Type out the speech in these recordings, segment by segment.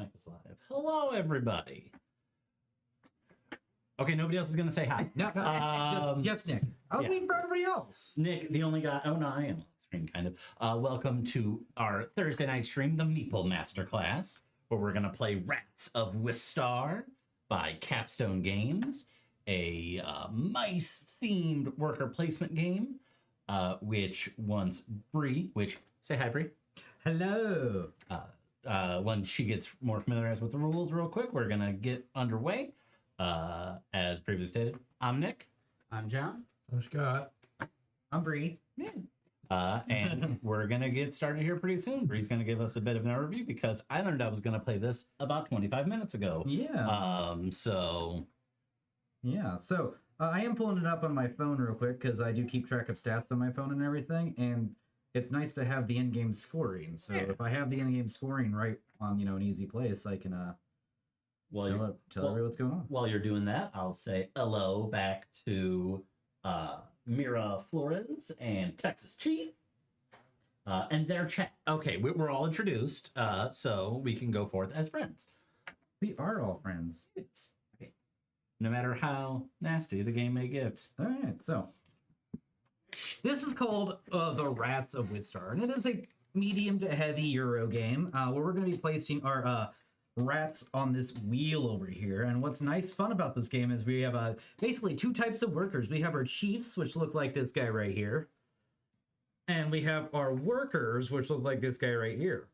Make this live. Hello, everybody. Okay, nobody else is going to say hi. No, yes, Nick. I'll wait for everybody else. Nick, the only guy. Oh, no, I am on stream, kind of. Welcome to our Thursday night stream, the Meeple Masterclass, where we're going to play Rats of Wistar by Capstone Games, a mice-themed worker placement game, which once Bree, say hi, Bree. Hello. Once she gets more familiarized with the rules real quick, we're going to get underway. As previously stated, I'm Nick. I'm John. I'm Scott. I'm Bree. And we're going to get started here pretty soon. Bree's going to give us a bit of an overview because I learned I was going to play this about 25 minutes ago. Yeah. So I am pulling it up on my phone real quick because I do keep track of stats on my phone and everything, and it's nice to have the in-game scoring. So if I have the in-game scoring right on, an easy place, I can tell everybody what's going on. While you're doing that, I'll say hello back to Mira Flores and Texas Chief and their chat. Okay, we're all introduced, so we can go forth as friends. We are all friends. Okay. No matter how nasty the game may get. All right, so this is called the Rats of Wistar, and it is a medium to heavy Euro game where we're going to be placing our rats on this wheel over here. And what's fun about this game is we have basically two types of workers. We have our chiefs, which look like this guy right here, and we have our workers, which look like this guy right here.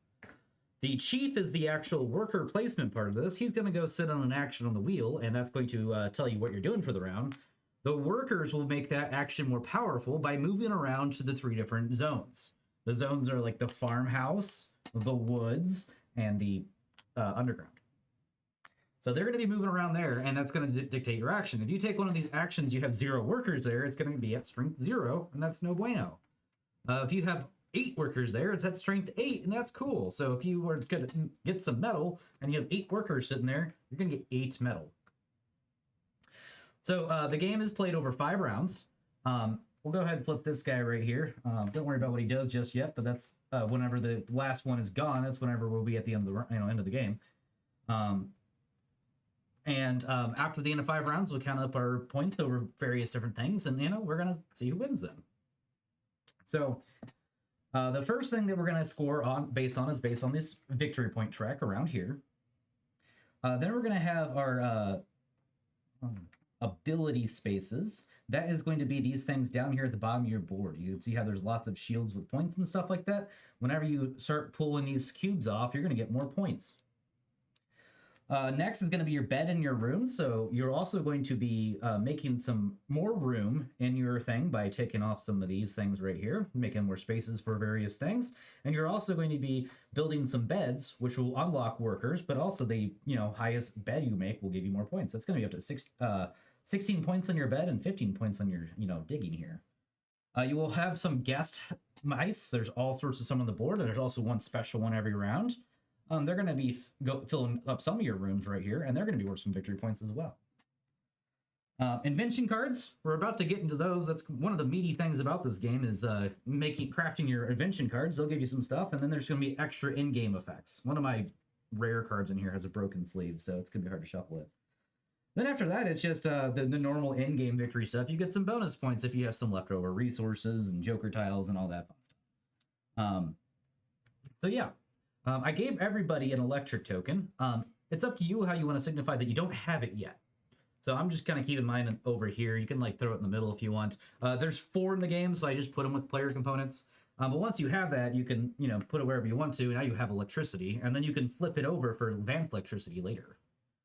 The chief is the actual worker placement part of this. He's going to go sit on an action on the wheel, and that's going to tell you what you're doing for the round. The workers will make that action more powerful by moving around to the three different zones. The zones are like the farmhouse, the woods, and the underground. So they're going to be moving around there, and that's going to dictate your action. If you take one of these actions, you have 0 workers there, it's going to be at strength 0, and that's no bueno. If you have 8 workers there, it's at strength 8, and that's cool. So if you were going to get some metal, and you have 8 workers sitting there, you're going to get 8 metal. So the game is played over 5 rounds. We'll go ahead and flip this guy right here. Don't worry about what he does just yet, but that's whenever the last one is gone, that's whenever we'll be at the end of the end of the game. After the end of 5 rounds, we'll count up our points over various different things, and we're gonna see who wins them. So the first thing that we're gonna score based on this victory point track around here. Then we're gonna have our ability spaces. That is going to be these things down here at the bottom of your board. You can see how there's lots of shields with points and stuff like that. Whenever you start pulling these cubes off, you're going to get more points. Next is going to be your bed in your room. So you're also going to be making some more room in your thing by taking off some of these things right here, making more spaces for various things. And you're also going to be building some beds, which will unlock workers, but also the highest bed you make will give you more points. That's going to be up to 16 points on your bed and 15 points on your digging here. You will have some guest mice. There's all sorts of some on the board, and there's also one special one every round. They're going to be filling up some of your rooms right here, and they're going to be worth some victory points as well. Invention cards, we're about to get into those. That's one of the meaty things about this game is crafting your invention cards. They'll give you some stuff, and then there's going to be extra in-game effects. One of my rare cards in here has a broken sleeve, so it's going to be hard to shuffle it. Then after that, it's just the normal in-game victory stuff. You get some bonus points if you have some leftover resources and joker tiles and all that fun stuff. I gave everybody an electric token. It's up to you how you want to signify that you don't have it yet. So I'm just kind of keeping mine over here. You can throw it in the middle if you want. There's 4 in the game, so I just put them with player components. But once you have that, you can put it wherever you want to. Now you have electricity, and then you can flip it over for advanced electricity later.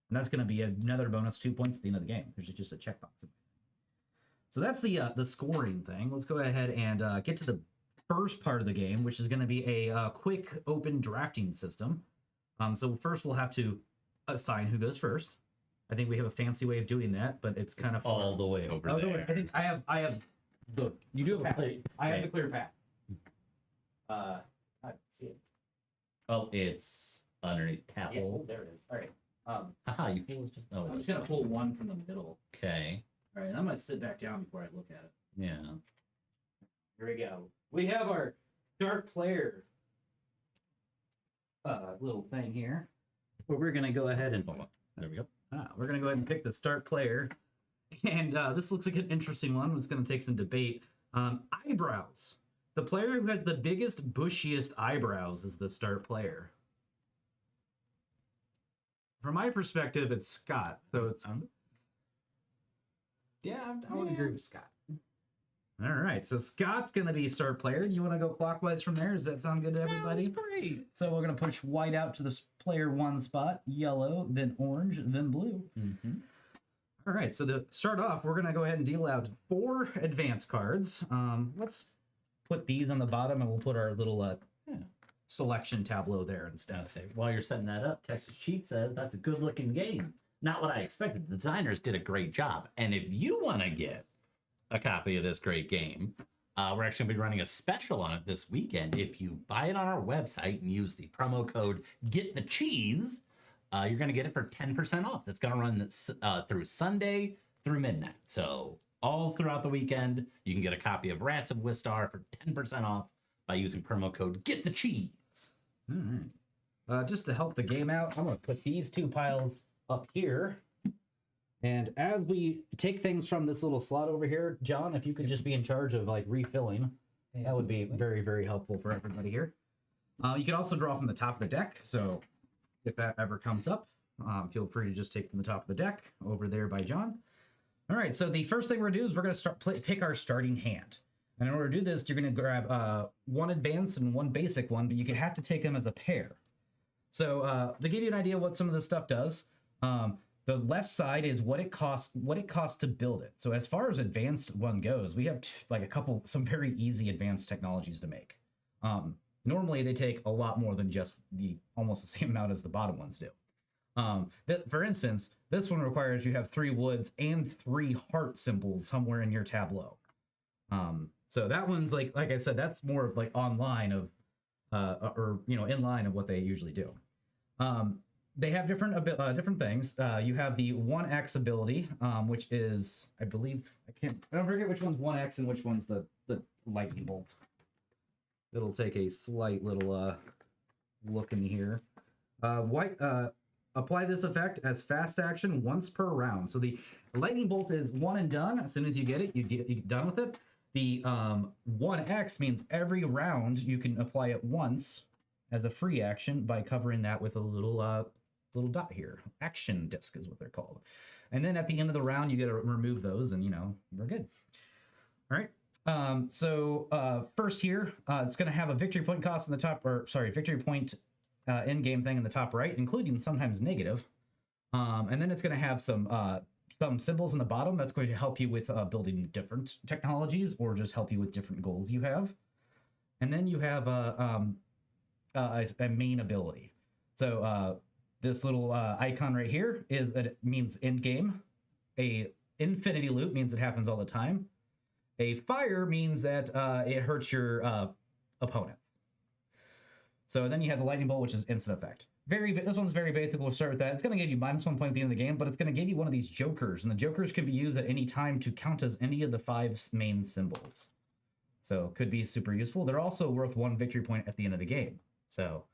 And that's going to be another bonus 2 points at the end of the game. There's just a checkbox. So that's the scoring thing. Let's go ahead and get to the first part of the game, which is going to be a quick open drafting system. So first we'll have to assign who goes first. I think we have a fancy way of doing that, but it's kind of all the way over there. I think I have. Look, you do have a clear. I have the clear path. I see it. Oh, it's underneath tab. Yeah, there it is. All right. You pull just. Oh, I'm just gonna pull one from the middle. Okay. All right, I'm gonna sit back down before I look at it. Yeah. Here we go. We have our start player little thing here. Well, we're gonna go ahead and There we go. we're gonna go ahead and pick the start player, and this looks like an interesting one. It's gonna take some debate. Eyebrows. The player who has the biggest, bushiest eyebrows is the start player. From my perspective, it's Scott. So it's Yeah, I would agree with Scott. all right. So Scott's gonna be start player. You want to go clockwise from there? Does that sound good to everybody? Sounds great. So we're gonna push white out to the player 1 spot, yellow, then orange, then blue. Mm-hmm. All right. So to start off, we're gonna go ahead and deal out 4 advance cards. Let's put these on the bottom, and we'll put our little selection tableau there instead. Say, while you're setting that up, Texas Cheat says that's a good looking game. Not what I expected. The designers did a great job. And if you want to get a copy of this great game, we're actually going to be running a special on it this weekend. If you buy it on our website and use the promo code Get the Cheese, you're going to get it for 10% off. That's going to run through Sunday through midnight. So all throughout the weekend, you can get a copy of Rats of Wistar for 10% off by using promo code Get the Cheese. All right. Just to help the game out, I'm going to put these 2 piles up here. And as we take things from this little slot over here, John, if you could just be in charge of like refilling, that would be very, very helpful for everybody here. You can also draw from the top of the deck. So if that ever comes up, feel free to just take from the top of the deck over there by John. All right. So the first thing we're going to do is we're going to pick our starting hand. And in order to do this, you're going to grab 1 advanced and 1 basic one, but you have to take them as a pair. So to give you an idea what some of this stuff does, the left side is what it costs to build it. So as far as advanced one goes, we have some very easy advanced technologies to make. Normally they take a lot more than just almost the same amount as the bottom ones do. For instance, this one requires you have 3 woods and 3 heart symbols somewhere in your tableau. So that one's like I said, that's more of like online of, in line of what they usually do. They have different things. You have the 1x ability, which is, I believe, I don't forget which one's 1x and which one's the lightning bolt. It'll take a slight little look in here. Apply this effect as fast action once per round. So the lightning bolt is 1 and done. As soon as you get it, you're done with it. The 1x means every round you can apply it once as a free action by covering that with a little dot here. Action disc is what they're called. And then at the end of the round, you get to remove those, and we're good. All right. So first here, it's going to have a victory point cost in the top, victory point end game thing in the top right, including sometimes negative. And then it's going to have some symbols in the bottom that's going to help you with building different technologies or just help you with different goals you have. And then you have a main ability. So this little icon right here means end game. A infinity loop means it happens all the time. A fire means that it hurts your opponent. So then you have the lightning bolt, which is instant effect. This one's very basic. We'll start with that. It's going to give you -1 point at the end of the game, but it's going to give you one of these jokers, and the jokers can be used at any time to count as any of the 5 main symbols. So could be super useful. They're also worth 1 victory point at the end of the game. So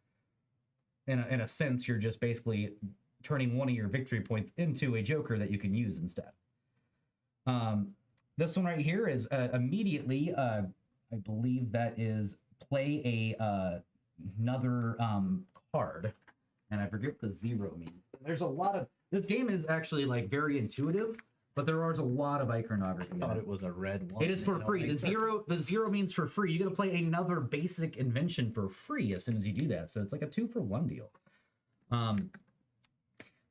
in a sense, you're just basically turning one of your victory points into a joker that you can use instead. This one right here is immediately, I believe that is play another card. And I forget what the 0 means. There's a lot of... This game is actually very intuitive, but there is a lot of iconography. I thought it was a red one. It is for free. The zero means for free. You get to play another basic invention for free as soon as you do that. So it's like a 2-for-1 deal.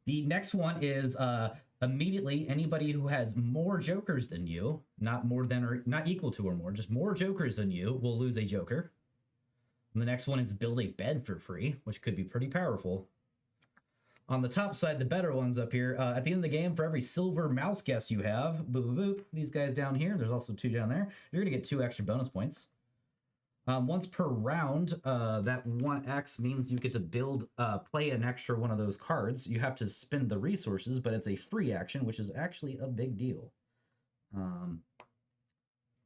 The next one is immediately anybody who has more jokers than you, not equal to or more, just more jokers than you, will lose a joker. And the next one is build a bed for free, which could be pretty powerful. On the top side, the better ones up here, at the end of the game, for every silver mouse guess you have, boop, boop, boop, these guys down here, there's also 2 down there, you're going to get 2 extra bonus points. Once per round, that 1x means you get to play an extra one of those cards. You have to spend the resources, but it's a free action, which is actually a big deal.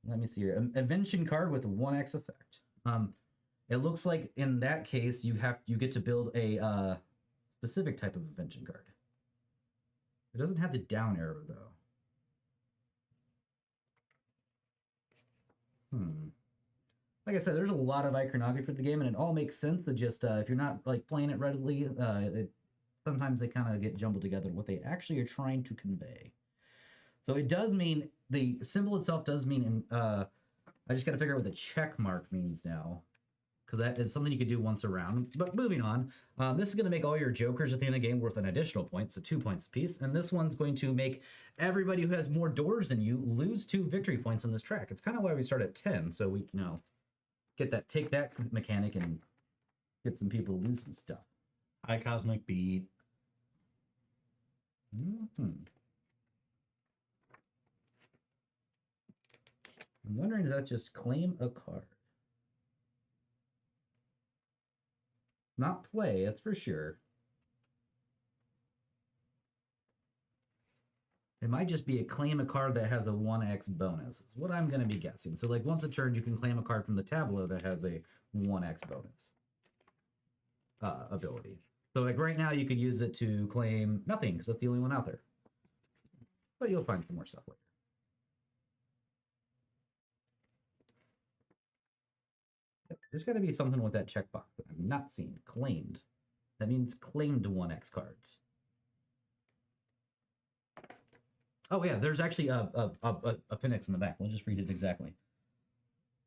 Let me see here. Invention card with a 1x effect. It looks like in that case you get to build a specific type of invention card. It doesn't have the down arrow, though. Like I said, there's a lot of iconography for the game, and it all makes sense. It just, if you're not like playing it readily, sometimes they kind of get jumbled together what they actually are trying to convey. So it does mean, the symbol itself does mean, I just got to figure out what the check mark means now, because that is something you could do once around. But moving on, this is going to make all your jokers at the end of the game worth an additional point, so 2 points apiece. And this one's going to make everybody who has more doors than you lose 2 victory points on this track. It's kind of why we start at 10, so we, take that mechanic and get some people to lose some stuff. High Cosmic Beat. I'm wondering if that's just claim a card. Not play, that's for sure. It might just be a claim a card that has a 1x bonus. Is what I'm going to be guessing. So like once a turn, you can claim a card from the tableau that has a 1x bonus ability. So like right now you could use it to claim nothing because that's the only one out there. But you'll find some more stuff later. There's got to be something with that checkbox that I'm not seeing. Claimed. That means claimed 1x cards. Oh yeah, there's actually a appendix in the back. We'll just read it exactly.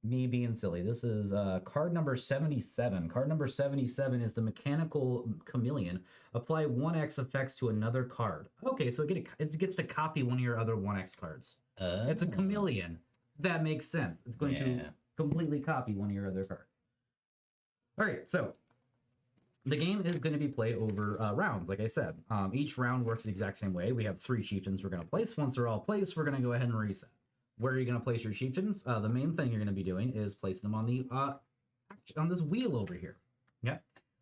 Me being silly. This is card number 77. Card number 77 is the Mechanical Chameleon. Apply 1x effects to another card. Okay, so it gets to copy one of your other 1x cards. It's a chameleon. That makes sense. It's going to completely copy one of your other cards. All right, so the game is going to be played over rounds, like I said. Each round works the exact same way. We have 3 chieftains we're going to place. Once they're all placed, we're going to go ahead and reset. Where are you going to place your chieftains? The main thing you're going to be doing is placing them on the on this wheel over here. Yeah.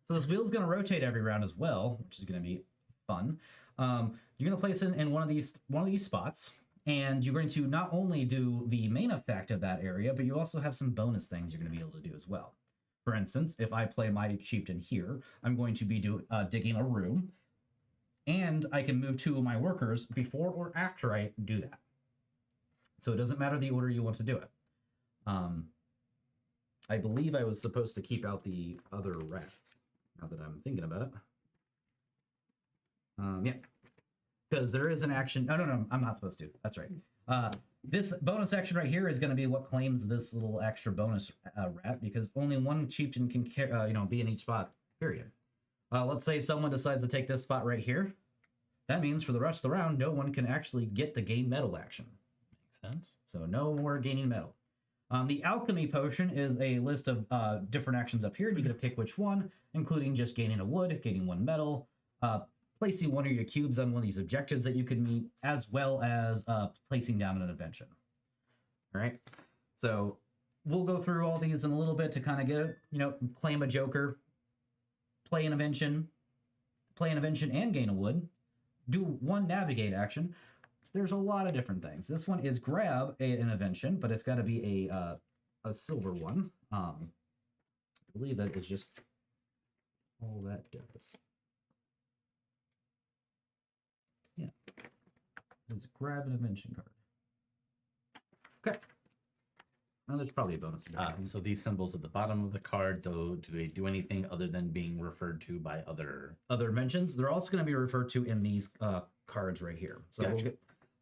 So this wheel is going to rotate every round as well, which is going to be fun. You're going to place it in one of these spots, and you're going to not only do the main effect of that area, but you also have some bonus things you're going to be able to do as well. For instance, if I play my chieftain here, I'm going to be digging a room, and I can move 2 of my workers before or after I do that. So it doesn't matter the order you want to do it. I believe I was supposed to keep out the other rats, now that I'm thinking about it. Yeah, because there is an action. No, I'm not supposed to. That's right. This bonus action right here is going to be what claims this little extra bonus rat, because only one chieftain can be in each spot, period. Let's say someone decides to take this spot right here. That means for the rest of the round, no one can actually get the gain metal action. Makes sense. So no more gaining metal. The alchemy potion is a list of different actions up here. You get to pick which one, including just gaining a wood, gaining 1 metal, placing one of your cubes on one of these objectives that you can meet, as well as placing down an invention. All right, so we'll go through all these in a little bit to kind of get, claim a joker, play an invention and gain a wood, do 1 navigate action. There's a lot of different things. This one is grab an invention, but it's got to be a silver one. I believe that is just all that does. Yeah, let's grab an invention card. Okay. Now there's probably a bonus. So these symbols at the bottom of the card, though, do they do anything other than being referred to by other inventions? They're also going to be referred to in these cards right here. So gotcha. We'll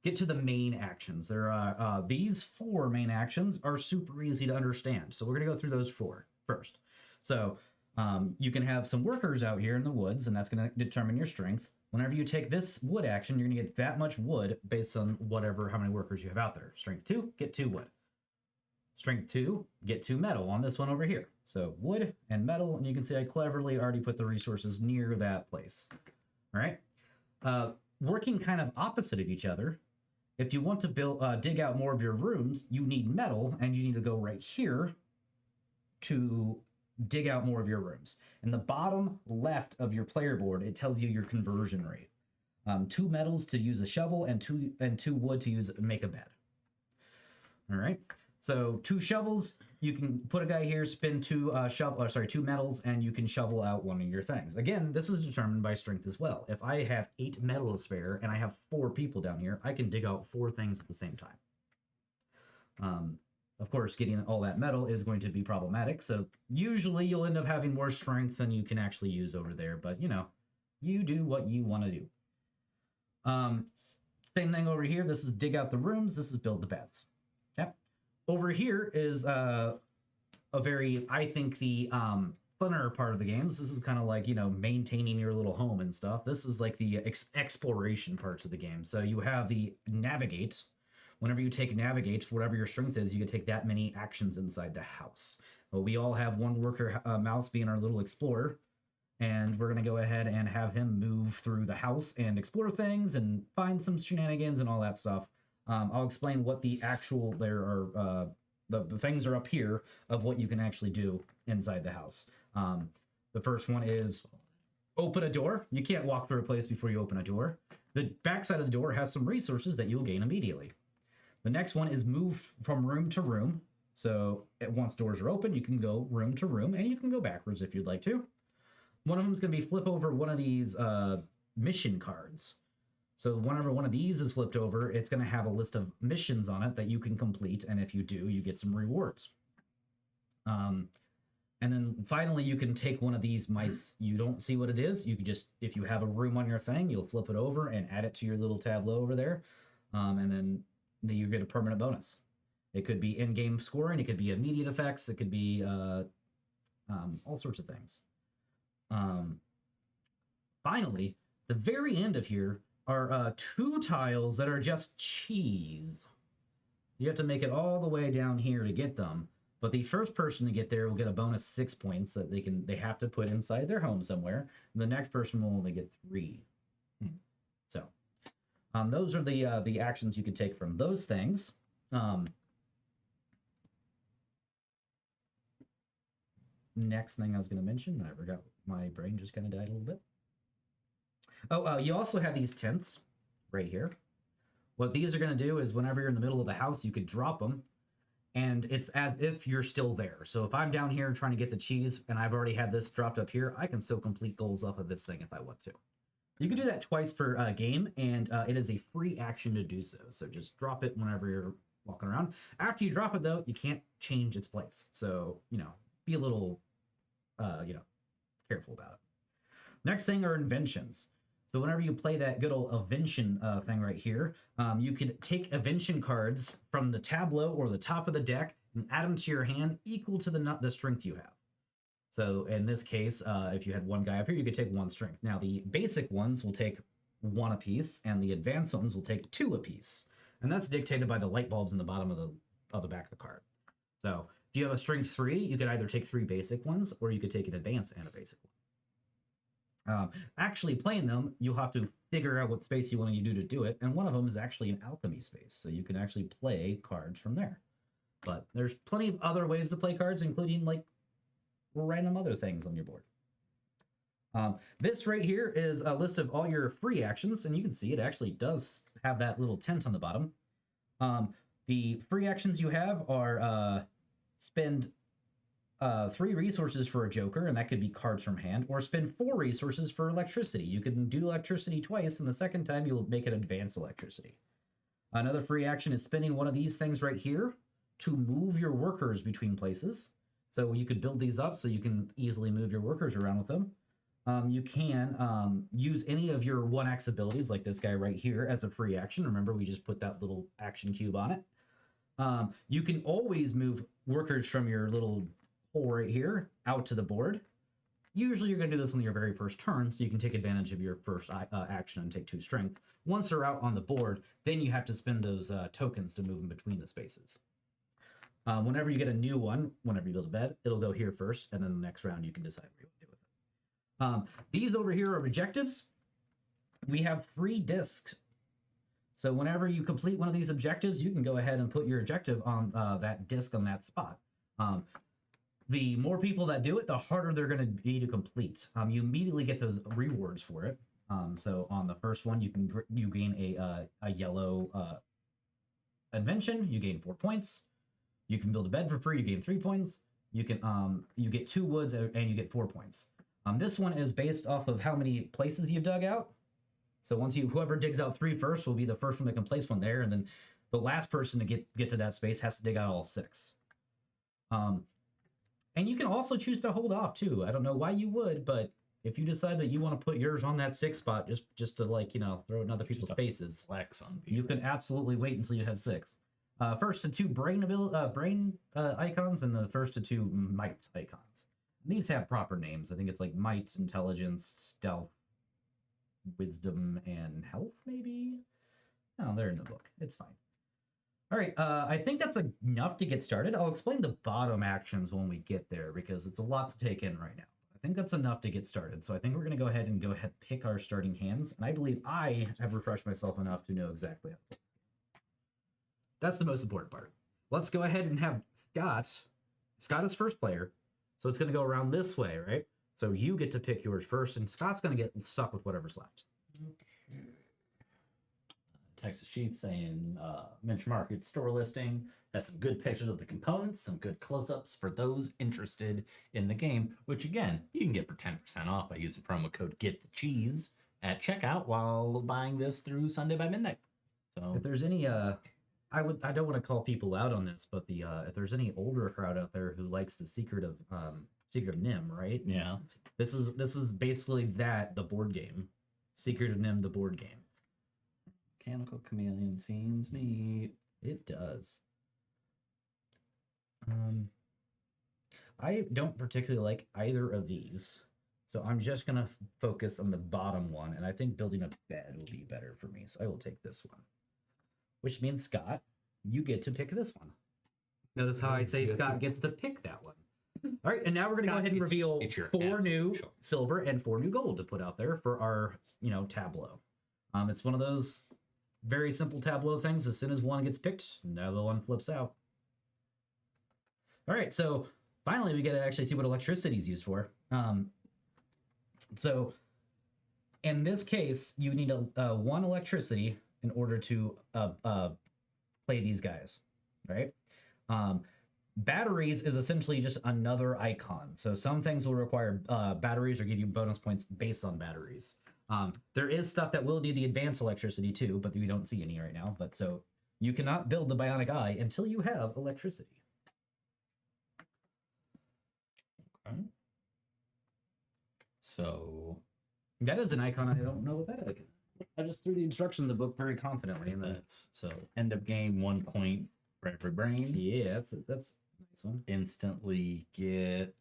get to the main actions. There are these 4 main actions are super easy to understand. So we're going to go through those 4 first. So you can have some workers out here in the woods, and that's going to determine your strength. Whenever you take this wood action, you're going to get that much wood based on how many workers you have out there. Strength 2, get 2 wood. Strength 2, get 2 metal on this one over here. So wood and metal, and you can see I cleverly already put the resources near that place. All right. Working kind of opposite of each other, if you want to dig out more of your rooms, you need metal, and you need to go right here to dig out more of your rooms. In the bottom left of your player board, it tells you your conversion rate. 2 metals to use a shovel, and two wood to make a bed. All right. So 2 shovels you can put a guy here, spin two two metals, and you can shovel out one of your things. Again, this is determined by strength as well. If I have 8 metal to spare and I have 4 people down here, I can dig out 4 things at the same time. Of course, getting all that metal is going to be problematic, so usually you'll end up having more strength than you can actually use over there, but you know, you do what you want to do. Same thing over here. This is dig out the rooms. This is build the beds. Yep. Over here is a very, I think, the funner part of the games. This is kind of like, you know, maintaining your little home and stuff. This is like the exploration parts of the game. So you have the navigate. Whenever you take navigate, whatever your strength is, you can take that many actions inside the house. Well, we all have one worker mouse being our little explorer, and we're going to go ahead and have him move through the house and explore things and find some shenanigans and all that stuff. I'll explain what the actual, there are, the things are up here of what you can actually do inside the house. The first one is open a door. You can't walk through a place before you open a door. The back side of the door has some resources that you'll gain immediately. The next one is move from room to room. So once doors are open, you can go room to room, and you can go backwards if you'd like to. One of them is going to be flip over one of these mission cards. So whenever one of these is flipped over, it's going to have a list of missions on it that you can complete, and if you do, you get some rewards. And then finally, you can take one of these mice. You don't see what it is. You can just, if you have a room on your thing, you'll flip it over and add it to your little tableau over there. And then you get a permanent bonus. It could be in-game scoring. It could be immediate effects. It could be all sorts of things. Finally, the very end of here are 2 tiles that are just cheese. You have to make it all the way down here to get them. But the first person to get there will get a bonus 6 points that they have to put inside their home somewhere. And the next person will only get 3. So those are the actions you can take from those things. Next thing I was going to mention, I forgot. My brain just kind of died a little bit. Oh, you also have these tents right here. What these are going to do is whenever you're in the middle of the house, you could drop them, and it's as if you're still there. So if I'm down here trying to get the cheese, and I've already had this dropped up here, I can still complete goals off of this thing if I want to. You can do that twice per game, and it is a free action to do so. So just drop it whenever you're walking around. After you drop it, though, you can't change its place. So, you know, be a little, careful about it. Next thing are inventions. So whenever you play that good old invention thing right here, you could take invention cards from the tableau or the top of the deck and add them to your hand equal to the strength you have. So in this case, if you had one guy up here, you could take 1 strength. Now the basic ones will take 1 apiece, and the advanced ones will take 2 apiece. And that's dictated by the light bulbs in the bottom of the back of the card. So if you have a strength 3, you could either take 3 basic ones, or you could take an advanced and a basic one. Actually playing them, you'll have to figure out what space you want to do to do it, and one of them is actually an alchemy space, so you can actually play cards from there. But there's plenty of other ways to play cards, including like random other things on your board. This right here is a list of all your free actions, and you can see it actually does have that little tent on the bottom. The free actions you have are spend 3 resources for a joker, and that could be cards from hand, or spend 4 resources for electricity. You can do electricity twice, and the second time you'll make it advanced electricity. Another free action is spending one of these things right here to move your workers between places. So you could build these up so you can easily move your workers around with them. You can use any of your 1x abilities, like this guy right here, as a free action. Remember, we just put that little action cube on it. You can always move workers from your little hole right here out to the board. Usually you're going to do this on your very first turn, so you can take advantage of your first action and take 2 strength. Once they're out on the board, then you have to spend those tokens to move them between the spaces. Whenever you get a new one, whenever you build a bed, it'll go here first, and then the next round you can decide what you want to do with it. These over here are objectives. We have 3 discs. So whenever you complete one of these objectives, you can go ahead and put your objective on that disc on that spot. The more people that do it, the harder they're going to be to complete. You immediately get those rewards for it. So on the first one, you gain a yellow invention. You gain 4 points. You can build a bed for free. You gain 3 points. You can you get 2 woods and you get 4 points. This one is based off of how many places you've dug out. So once whoever digs out 3 first will be the first one that can place one there, and then the last person to get to that space has to dig out all 6. And you can also choose to hold off too. I don't know why you would, but if you decide that you want to put yours on that 6 spot just to like, throw in other people's spaces, Flex on people. you can absolutely wait until you have 6. First to 2 brain icons and the first to 2 might icons. These have proper names. I think it's like might, intelligence, stealth, wisdom, and health, maybe? Oh, they're in the book. It's fine. All right, I think that's enough to get started. I'll explain the bottom actions when we get there because it's a lot to take in right now. I think that's enough to get started. So I think we're going to go ahead and pick our starting hands. And I believe I have refreshed myself enough to know exactly how to play. That's the most important part. Let's go ahead and have Scott. Scott is first player. So it's going to go around this way, right? So you get to pick yours first, and Scott's going to get stuck with whatever's left. Okay. Texas Sheep saying Minch Market store listing has some good pictures of the components, some good close-ups for those interested in the game, which again, you can get for 10% off by using promo code GETTHECHEESE at checkout while buying this through Sunday by midnight. So if there's any I don't want to call people out on this, but if there's any older crowd out there who likes the Secret of Nim, right? Yeah. This is basically the board game. Secret of Nim, the board game. Mechanical Chameleon seems neat. It does. I don't particularly like either of these, so I'm just gonna focus on the bottom one, and I think building a bed will be better for me, so I will take this one. Which means, Scott, you get to pick this one. Notice how I say Scott gets to pick that one. All right, and now we're going to go ahead and reveal 4 new silver and 4 new gold to put out there for our, tableau. It's one of those very simple tableau things. As soon as one gets picked, another one flips out. All right, so finally we get to actually see what electricity is used for. So in this case, you need 1 electricity in order to play these guys, right? Batteries is essentially just another icon. So some things will require batteries or give you bonus points based on batteries. There is stuff that will do the advanced electricity too, but we don't see any right now. But so you cannot build the bionic eye until you have electricity. Okay. So that is an icon. I don't know what that is. I just threw the instructions in the book very confidently. And that's so end of game 1 point for every brain. Yeah, that's a nice one. Instantly get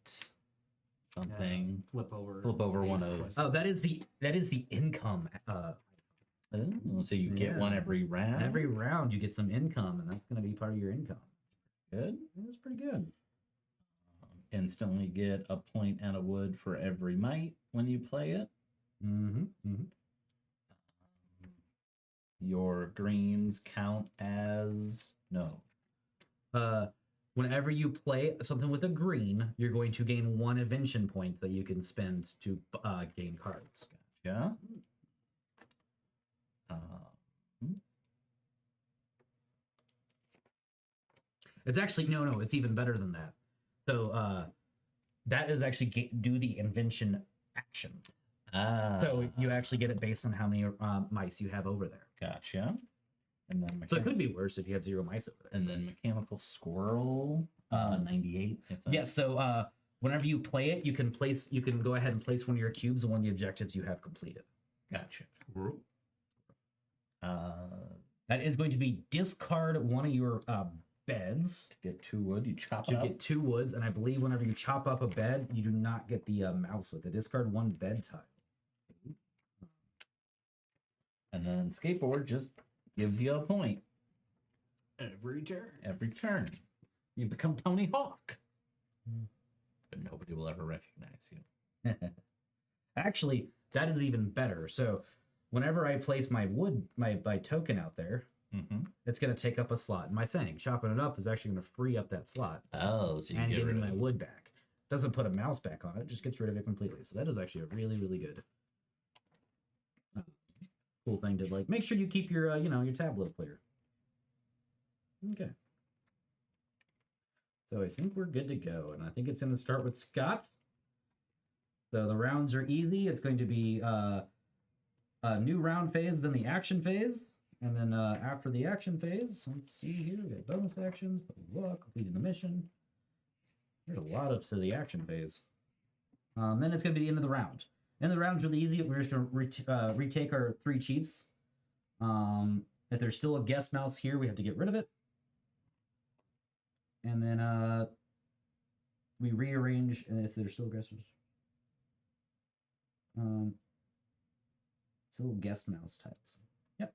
something. Flip over one of. Oh, that is the income. So you get one every round. Every round you get some income, and that's going to be part of your income. Good. That's pretty good. Instantly get a point and a wood for every might when you play it. Mm-hmm. Mm-hmm. Your greens count as no. Whenever you play something with a green, you're going to gain 1 invention point that you can spend to gain cards. Gotcha. It's actually no. It's even better than that. So that is actually do the invention action. So you actually get it based on how many mice you have over there. Gotcha. And then so it could be worse if you have 0 mice over there. And then mechanical squirrel, 98. Yeah. So whenever you play it, you can go ahead and place one of your cubes on one of the objectives you have completed. Gotcha. That is going to be discard one of your beds to get 2 wood. You chop to get 2 woods, and I believe whenever you chop up a bed, you do not get the mouse with it. Discard 1 bed tile. And then skateboard just gives you a point every turn. Every turn, you become Tony Hawk, but nobody will ever recognize you. Actually, that is even better. So, whenever I place my wood, my token out there, it's going to take up a slot in my thing. Chopping it up is actually going to free up that slot. Oh, so you and get give rid me of my wood back. Doesn't put a mouse back on it; just gets rid of it completely. So that is actually a really, really good, cool thing to like. Make sure you keep your, your tableau clear. Okay. So I think we're good to go, and I think it's going to start with Scott. So the rounds are easy. It's going to be a new round phase, then the action phase, and then after the action phase, let's see here. We got bonus actions, completing the mission. There's a lot up to the action phase. Then it's going to be the end of the round. End of the round's really easy. We're just going to retake our 3 chiefs. If there's still a guest mouse here, we have to get rid of it. And then we rearrange, and if there's still guest still guest mouse types. Yep.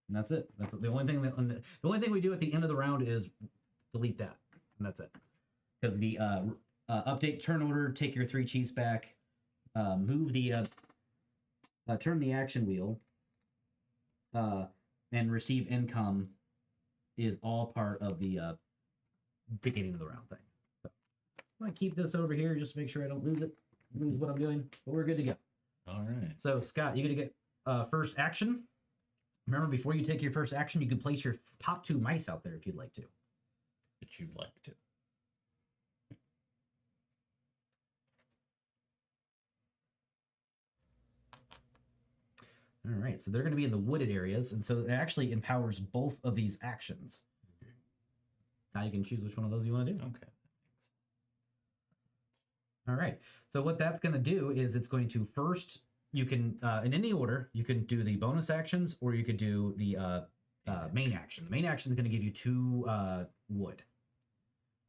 And that's it. That's the only thing the only thing we do at the end of the round is delete that, and that's it. Because the update turn order, take your 3 chiefs back, move the turn the action wheel, and receive income is all part of the beginning of the round thing. So I'm gonna keep this over here just to make sure I don't lose what I'm doing, but we're good to go. All right. So Scott, you're gonna get first action. Remember, before you take your first action, you can place your top 2 mice out there if you'd like to. If you'd like to. All right, so they're going to be in the wooded areas, and so it actually empowers both of these actions. Now you can choose which one of those you want to do. Okay. All right, so what that's going to do is it's going to first, you can, in any order, you can do the bonus actions, or you could do the main action. The main action is going to give you 2 wood.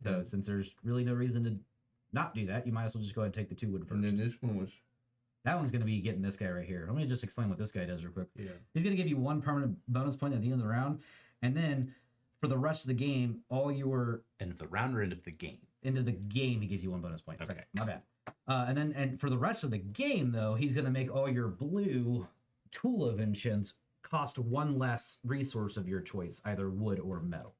So since there's really no reason to not do that, you might as well just go ahead and take the 2 wood first. And then this one was. That one's going to be getting this guy right here. Let me just explain what this guy does real quick. Yeah. He's going to give you 1 permanent bonus point at the end of the round. And then for the rest of the game, all your... End of the round or end of the game? End of the game, he gives you 1 bonus point. Okay. Okay, my bad. And for the rest of the game, though, he's going to make all your blue tool inventions cost 1 less resource of your choice, either wood or metal.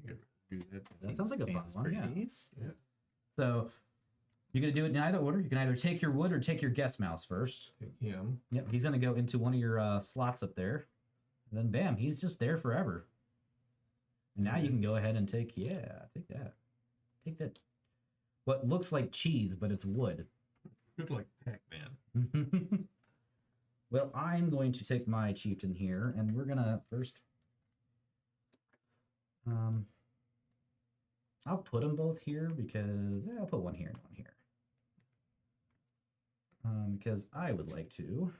That sounds like a fun one, yeah. Yeah. So... You're going to do it in either order. You can either take your wood or take your guest mouse first. Yeah. Yep, he's going to go into one of your slots up there. And then bam, he's just there forever. And now you can go ahead and take that. Take that. What looks like cheese, but it's wood. Look like Pac-Man. Well, I'm going to take my chieftain here, and we're going to first... I'll put them both here because... I'll put one here and one here. Because I would like to.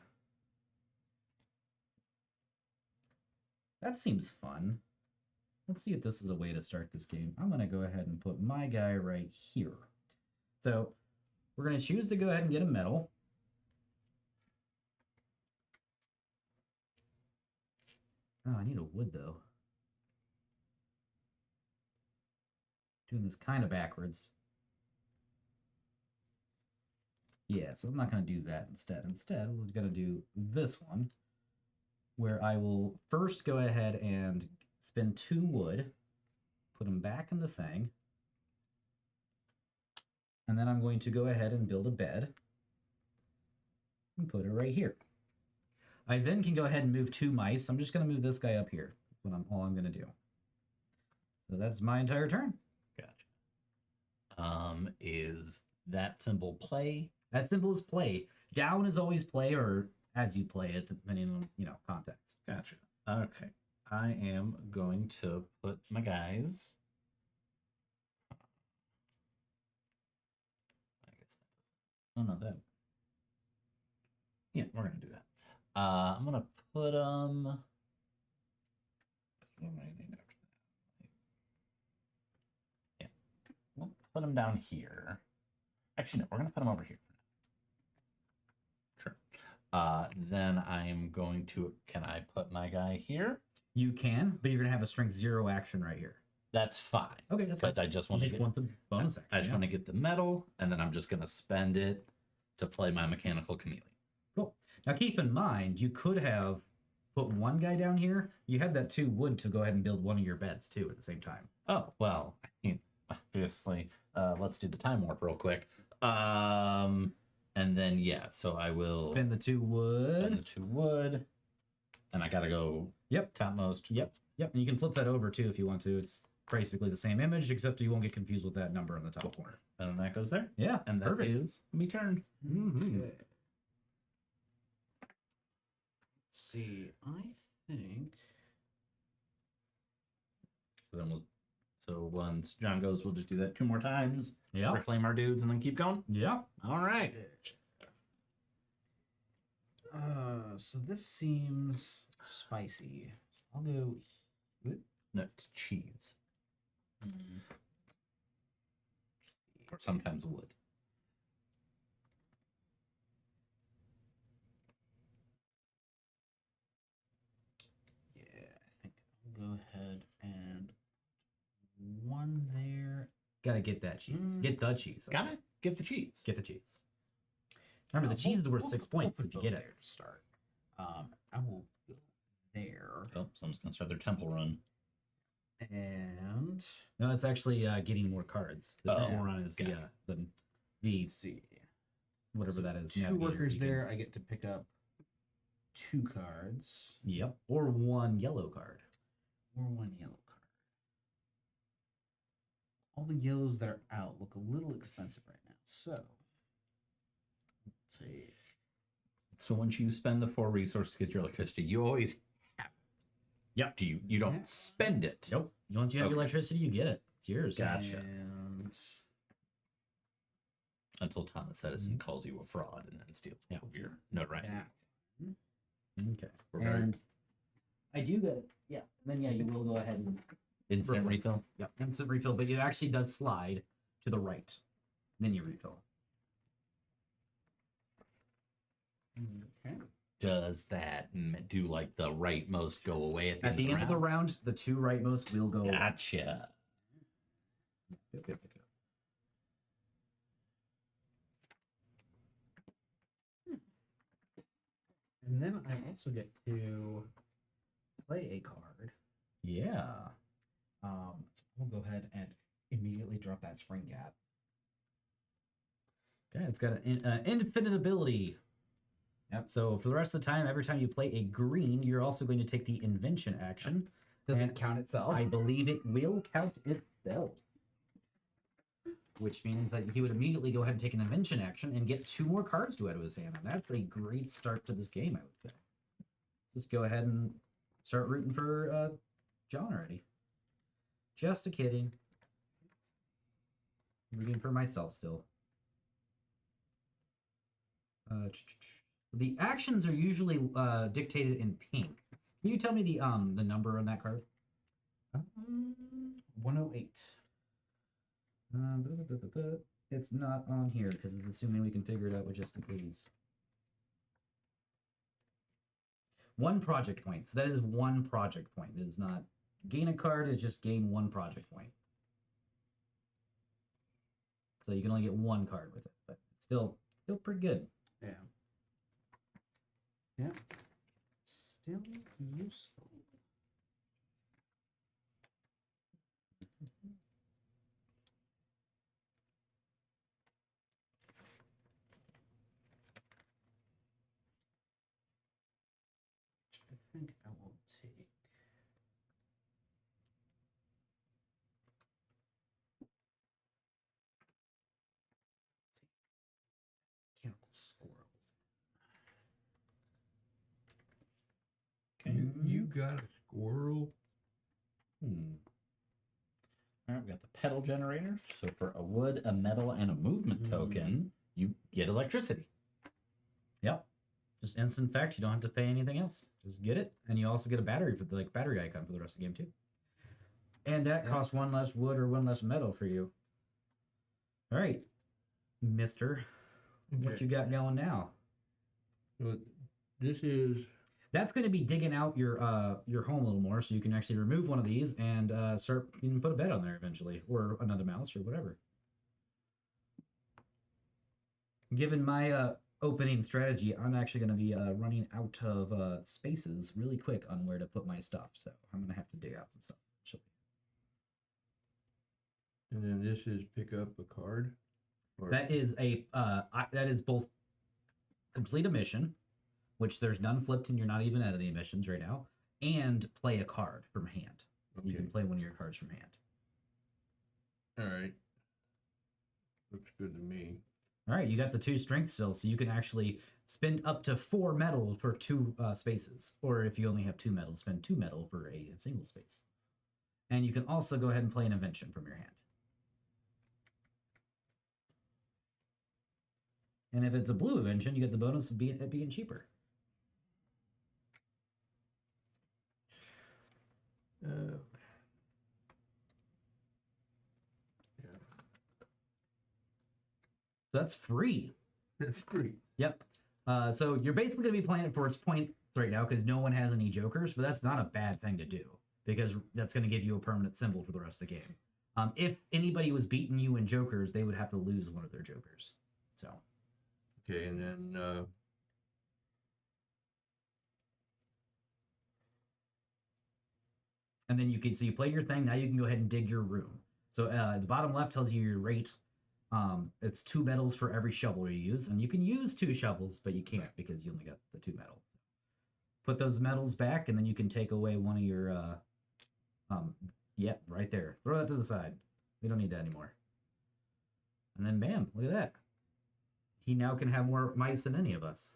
That seems fun. Let's see if this is a way to start this game. I'm going to go ahead and put my guy right here. So we're going to choose to go ahead and get a medal. Oh, I need a wood, though. Doing this kind of backwards. Yeah, so I'm not going to do that instead. Instead, we're going to do this one, where I will first go ahead and spend 2 wood, put them back in the thing, and then I'm going to go ahead and build a bed and put it right here. I then can go ahead and move 2 mice. I'm just going to move this guy up here. That's what all I'm going to do. So that's my entire turn. Gotcha. Is that symbol play? That symbol is play. Down is always play, or as you play it, depending on, context. Gotcha. Okay. I am going to put my guys. I guess that doesn't. Oh, no, that. Yeah, we're going to do that. I'm going to put them. What am I named after that? Yeah. We'll put them down here. Actually, no, we're going to put them over here. Sure. Then I am going to, can I put my guy here? You can, but you're going to have a strength 0 action right here. That's fine. Okay, that's fine. Because I just want to get want the bonus action. I just want to get the medal, and then I'm just going to spend it to play my mechanical chameleon. Cool. Now keep in mind, you could have put 1 guy down here. You had that 2 wood to go ahead and build one of your beds too at the same time. Oh, well, obviously, let's do the time warp real quick. And then, yeah, so I will Spend the 2 wood. spend the 2 wood. And I gotta go Yep. topmost. Yep. And you can flip that over too if you want to. It's basically the same image, except you won't get confused with that number on the top corner. And that goes there. Yeah. And that perfect. is me turned. Mhm. Okay. Let's see, I think. So once John goes, we'll just do that 2 more times. Yeah. Reclaim our dudes and then keep going. Yeah. All right. So this seems spicy. I'll go. No, it's cheese. Hmm, Or sometimes wood. Yeah, I think I'll go ahead and 1 there. Gotta get that cheese. Get the cheese. Gotta get the cheese. Get the cheese. Remember, the cheese is worth 6 points put if you both get there it. to start. I will go there, Oh, someone's gonna start their temple run. and No, it's actually getting more cards. The Oh, temple run is gotcha. the let's see. whatever So that is. 2 navigator workers you can- there. I get to pick up 2 cards Yep. Or 1 yellow card. or 1 yellow card. All the yellows that are out look a little expensive right now. So let's see. So once you spend the 4 resources to get your electricity, you always have. Yep. You don't Yeah. spend it. Nope. Once you have your Okay. electricity, you get it. It's yours. Gotcha. And Until Thomas Edison calls you a fraud and then steals all of your notoriety. that Okay. We're very- And I do get yeah. Then yeah, you will go ahead and Instant replace. refill. Yep. Instant refill, but it actually does slide to the right. Then you refill. okay. Does that do like the rightmost go away at the At the end of the round, the 2 rightmost will go. Gotcha. Yep. And then I also get to play a card. Yeah. So we'll go ahead and immediately drop that spring gap. Okay, it's got an infinite ability. Yep. So for the rest of the time, every time you play a green, you're also going to take the invention action. Does And it count itself? I believe it will count itself. Which means that he would immediately go ahead and take an invention action and get 2 more cards to add to his hand. And that's a great start to this game, I would say. Let's just go ahead and start rooting for John already. Just a kidding. Rooting for myself still. The actions are usually dictated in pink. Can you tell me the number on that card? 108. It's not on here because it's assuming we can figure it out with just the clues. 1 project point. So that is 1 project point. It is not gain a card. It's just gain 1 project point. So you can only get 1 card with it, but still pretty good. Yeah. Yeah. Still useful. I think I will take. Mechanical squirrel. You got a squirrel? All right, we got the pedal generator. So for a wood, a metal, and a movement token, you get electricity. Yep. Just instant fact. You don't have to pay anything else. Just get it, and you also get a battery for the battery icon for the rest of the game too. And that costs 1 less wood or 1 less metal for you. All right, Mister. What you got going now? So this is That's going to be digging out your home a little more, so you can actually remove one of these and start. You can put a bed on there eventually, or another mouse, or whatever. Given my opening strategy, I'm actually going to be running out of spaces really quick on where to put my stuff, so I'm going to have to dig out some stuff. and then this is pick up a card. Or, That is that is both complete a mission, which there's none flipped and you're not even at any missions right now, and play a card from hand. Okay. You can play one of your cards from hand. All right. Looks good to me. All right, you got the 2 strength still, so you can actually spend up to 4 metal for 2 spaces. Or if you only have 2 metal, spend 2 metal for a single space. And you can also go ahead and play an invention from your hand. And if it's a blue invention, you get the bonus of it being cheaper. Yeah. So that's free. That's free. Yep. So you're basically going to be playing it for its points right now because no one has any jokers, but that's not a bad thing to do because that's going to give you a permanent symbol for the rest of the game. If anybody was beating you in jokers, they would have to lose one of their jokers. So. Okay, and then And then you can, so you play your thing. Now you can go ahead and dig your room. So the bottom left tells you your rate. It's 2 metals for every shovel you use, and you can use 2 shovels, but you can't because you only got the 2 metal. Put those metals back, and then you can take away one of your. Right there. Throw that to the side. We don't need that anymore. And then bam, look at that. He now can have more mice than any of us.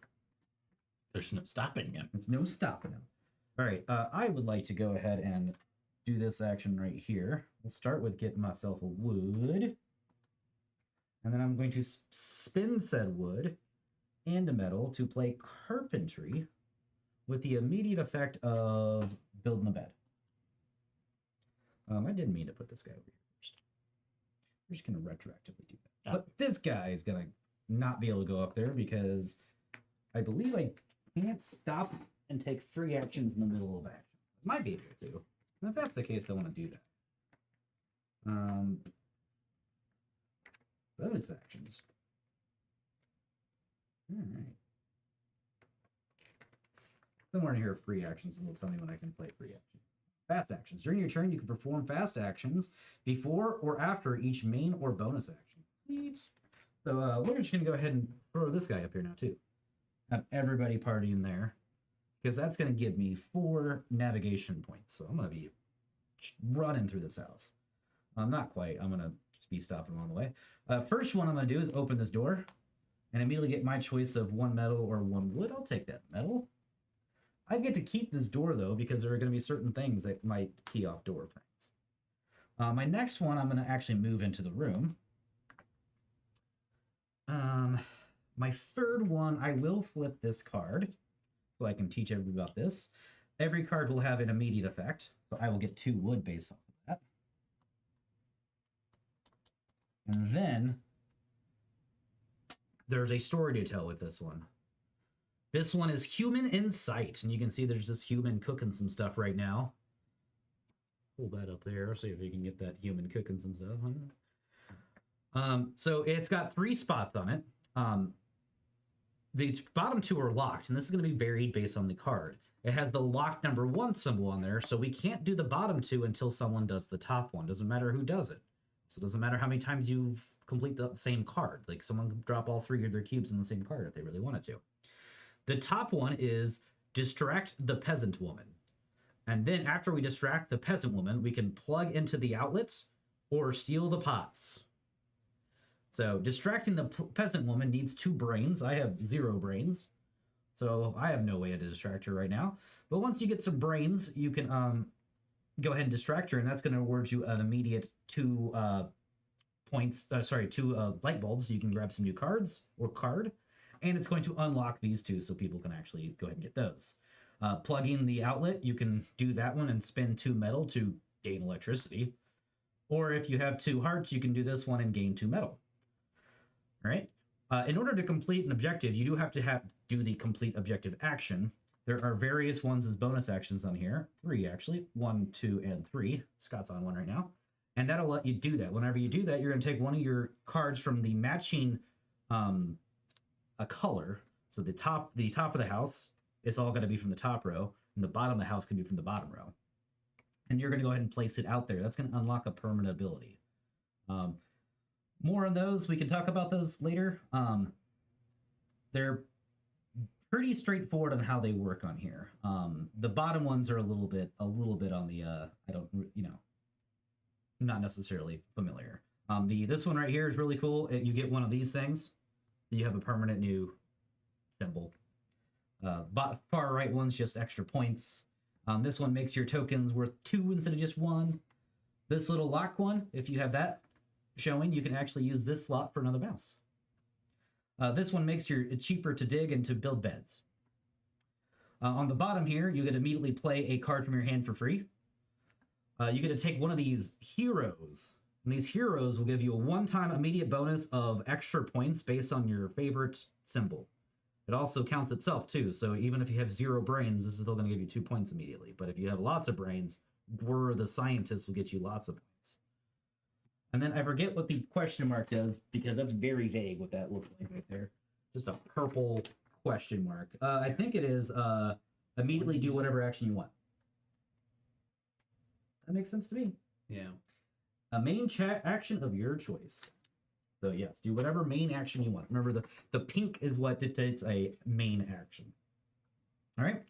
There's no stopping him. There's no stopping him. All right, I would like to go ahead and do this action right here. We'll start with getting myself a wood. And then I'm going to spin said wood and a metal to play carpentry with the immediate effect of building a bed. I didn't mean to put this guy over here first. We're just going to retroactively do that. But this guy is going to not be able to go up there because I believe I can't stop and take free actions in the middle of action. Might be able to. And if that's the case, I want to do that. Bonus actions. All right. Somewhere in here are free actions, and it'll tell me when I can play free actions. Fast actions. During your turn, you can perform fast actions before or after each main or bonus action. Neat. So we're just going to go ahead and throw this guy up here now, too. Have everybody partying there. Because that's going to give me 4 navigation points. So I'm going to be running through this house. Not quite. I'm going to be stopping along the way. First one I'm going to do is open this door. And immediately get my choice of 1 metal or 1 wood. I'll take that metal. I get to keep this door, though, because there are going to be certain things that might key off door things. My next one, I'm going to actually move into the room. My third one, I will flip this card, so I can teach everybody about this. Every card will have an immediate effect, so I will get 2 wood based off of that. And then, there's a story to tell with this one. This one is Human Insight, and you can see there's this human cooking some stuff right now. Hold that up there, see if you can get that human cooking some stuff. So it's got 3 spots on it. The bottom 2 are locked, and this is going to be varied based on the card. It has the lock number 1 symbol on there, so we can't do the bottom 2 until someone does the top one. Doesn't matter who does it. So it doesn't matter how many times you complete the same card. Like someone can drop all 3 of their cubes in the same card if they really wanted to. The top one is distract the peasant woman. And then after we distract the peasant woman, we can plug into the outlets or steal the pots. So distracting the peasant woman needs 2 brains. I have 0 brains, so I have no way to distract her right now. But once you get some brains, you can go ahead and distract her, and that's going to award you an immediate 2 light bulbs. So you can grab some new cards or card, and it's going to unlock these 2 so people can actually go ahead and get those. Plugging the outlet, you can do that one and spend 2 metal to gain electricity. Or if you have 2 hearts, you can do this one and gain 2 metal. All right. In order to complete an objective, you do have to do the complete objective action. There are various ones as bonus actions on here. 3, actually. 1, 2, and 3. Scott's on one right now. And that'll let you do that. Whenever you do that, you're going to take one of your cards from the matching a color. So the top of the house, it's all going to be from the top row, and the bottom of the house can be from the bottom row. And you're going to go ahead and place it out there. That's going to unlock a permanent ability. More on those. We can talk about those later. They're pretty straightforward on how they work on here. The bottom ones are a little bit on the I don't not necessarily familiar. This one right here is really cool. You get one of these things, you have a permanent new symbol. Far right one's just extra points. This one makes your tokens worth 2 instead of just 1. This little lock one, if you have that showing, you can actually use this slot for another mouse. This one makes it cheaper to dig and to build beds. On the bottom here, you can immediately play a card from your hand for free. You get to take one of these heroes, and these heroes will give you a one-time immediate bonus of extra points based on your favorite symbol. It also counts itself too, so even if you have 0 brains, this is still going to give you 2 points immediately. But if you have lots of brains, Gwr the scientist will get you lots of points. And then I forget what the question mark does, because that's very vague what that looks like right there. Just a purple question mark. I think it is immediately do whatever action you want. That makes sense to me. Yeah. A main action of your choice. So yes, do whatever main action you want. Remember, the pink is what dictates a main action. All right.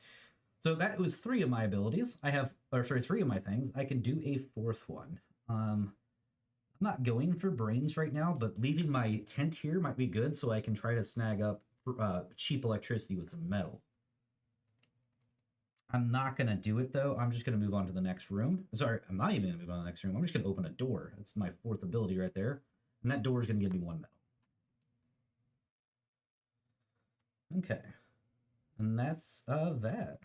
So that was 3 of my abilities. 3 of my things. I can do a 4th one. I'm not going for brains right now, but leaving my tent here might be good, so I can try to snag up cheap electricity with some metal. I'm not going to do it, though. I'm just going to move on to the next room. Sorry, I'm not even going to move on to the next room. I'm just going to open a door. That's my 4th ability right there. And that door is going to give me 1 metal. Okay. And that's that.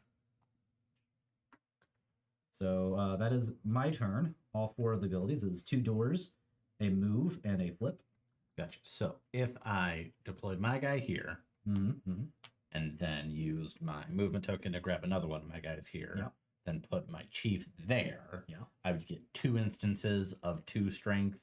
So that is my turn. All 4 of the abilities. It is 2 doors, a move, and a flip. Gotcha. So if I deployed my guy here, and then used my movement token to grab another one of my guys here, Yeah. then put my chief there, Yeah. I would get 2 instances of 2 strength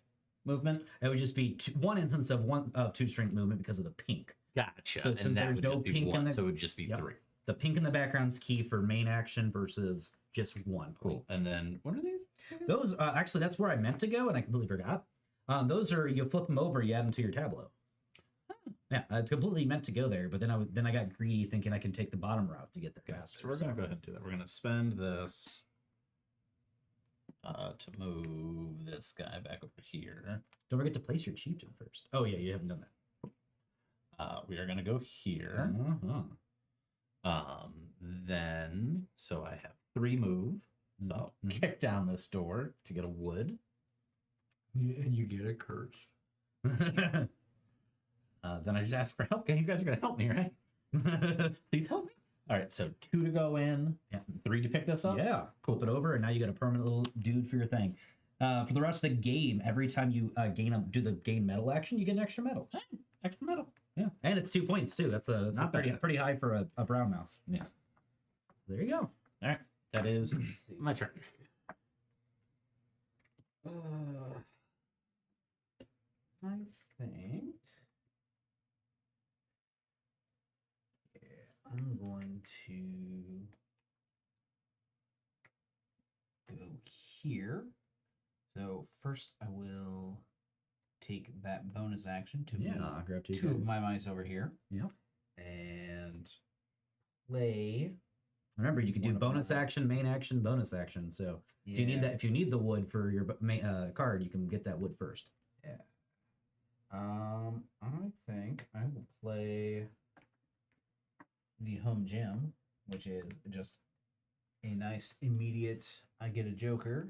movement. It would just be 1 instance of 2 strength movement because of the pink. Gotcha. So since and that there's would no just be pink in 1, the- so it would just be Yep. 3. The pink in the background's key for main action versus just 1 point. Cool. And then what are these? Those actually, that's where I meant to go, and I completely forgot. Those are, you flip them over, you add them to your tableau. Yeah, I completely meant to go there, but then I got greedy, thinking I can take the bottom route to get there Gotcha. faster. So we're gonna go ahead and do that. We're gonna spend this to move this guy back over here. Don't forget to place your chieftain first. Oh yeah, you haven't done that. We are gonna go here. Uh-huh. Then so I have 3 move. So I'll kick down this door to get a wood. And you get a curse. Then I just ask for help. You guys are gonna help me, right? Please help me. All right, so 2 to go in, Yeah. 3 to pick this up. Yeah, flip it over, and now you got a permanent little dude for your thing. For the rest of the game, every time you do the gain metal action, you get an extra metal. Extra metal. Yeah, and it's 2 points too. That's Not bad. pretty high for a brown mouse. Yeah. There you go. All right, that is my turn. I think. I'm going to go here. So first I will take that bonus action to Yeah, move I'll grab 2 2 of guys. my mice over here. Yep. And play. Remember, you can do One of bonus them. action, main action, bonus action. So if you need that, if you need the wood for your card, you can get that wood first. Yeah. I think I will play the home gym, which is just a nice immediate. I get a joker,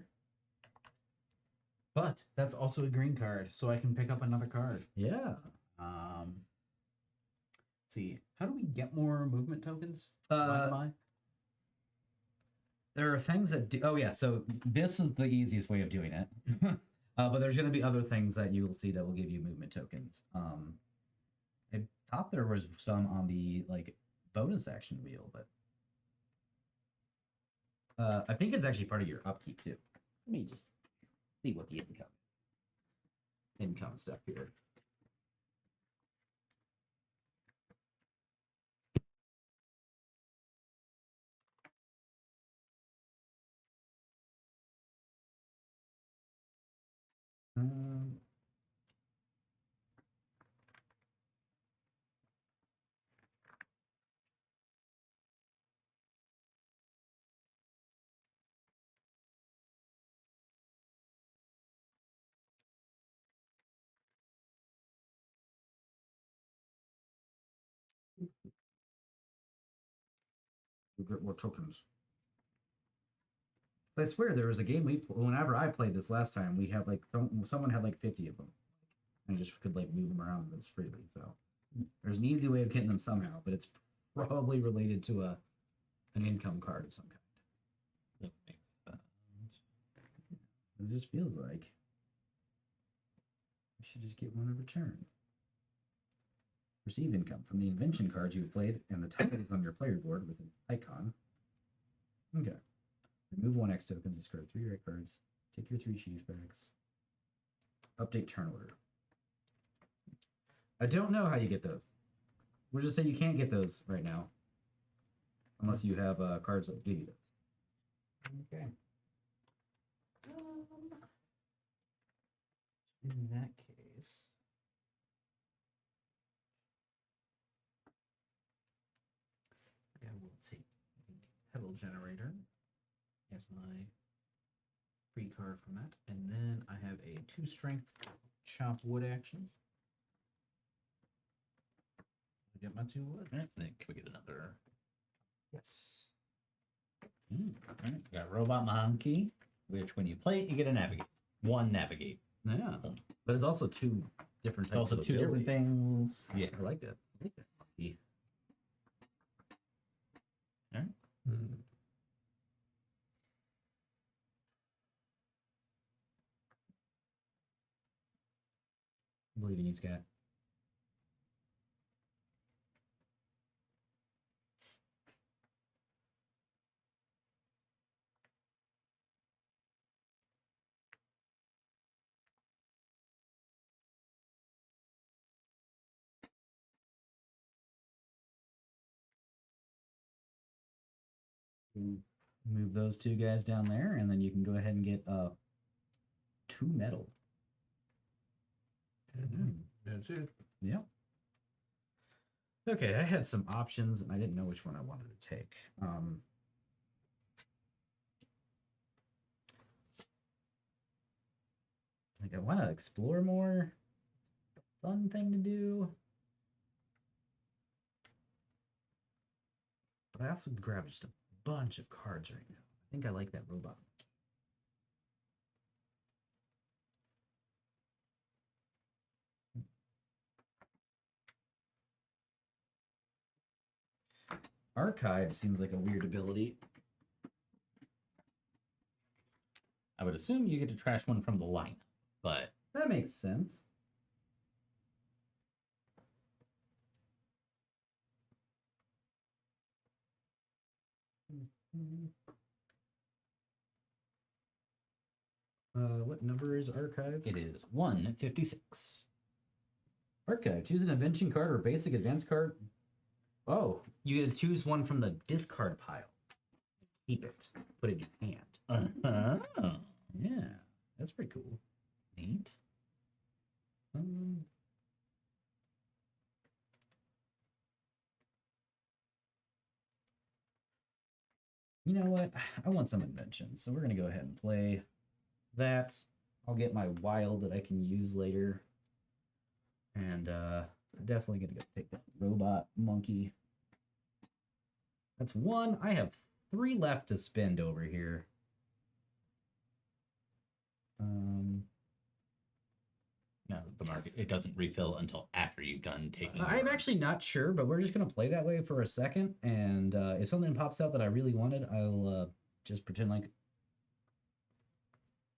but that's also a green card, so I can pick up another card. Yeah. Let's see, how do we get more movement tokens? Mind am There are things that do. Oh yeah, so this is the easiest way of doing it. But there's going to be other things that you will see that will give you movement tokens. I thought there was some on the bonus action wheel, but I think it's actually part of your upkeep too. Let me just see what the income stuff here. We get more tokens. I swear there was a game whenever I played this last time, we had like someone had like 50 of them, and just could like move them around with us freely. So there's an easy way of getting them somehow, but it's probably related to an income card of some kind. That makes sense. It just feels like we should just get one in return. Receive income from the invention cards you've played and the titles on your player board with an icon. Okay. Remove 1 X tokens, discard 3 red cards, take your 3 cheese bags. Update turn order. I don't know how you get those. We'll just say you can't get those right now. Unless you have cards that give you those. Okay. In that case, yeah, we'll take the Pebble Generator as my free card from that, and then I have a 2 strength chop wood action. I get my 2 wood. All right, then can we get another? Yes. All right, we got Robot Monkey, which when you play it, you get a navigate. 1 navigate. Yeah. But it's also 2 different types Also of 2 different abilities. things. Yeah. I like that. I like that. Yeah. Hmm. I believe in you, Scott. Move those 2 guys down there, and then you can go ahead and get 2 metal. And that's it. Yep. Okay, I had some options, and I didn't know which one I wanted to take. Like, I want to explore more. Fun thing to do. But I also grab just a bunch of cards right now. I think I like that robot. Archive seems like a weird ability. I would assume you get to trash one from the lineup, but That makes sense. What number is archive? it is 156. Archive. Choose an invention card or basic advanced card. Oh, you get to choose one from the discard pile. Keep it. Put it in your hand. Uh-huh. Yeah, that's pretty cool. Neat. You know what? I want some inventions, so we're gonna go ahead and play that. I'll get my wild that I can use later, and definitely gonna go take that robot monkey. That's 1. I have 3 left to spend over here. No, the market, it doesn't refill until after you've done taking. I'm your- actually not sure, but we're just gonna play that way for a second, and if something pops out that I really wanted, I'll just pretend like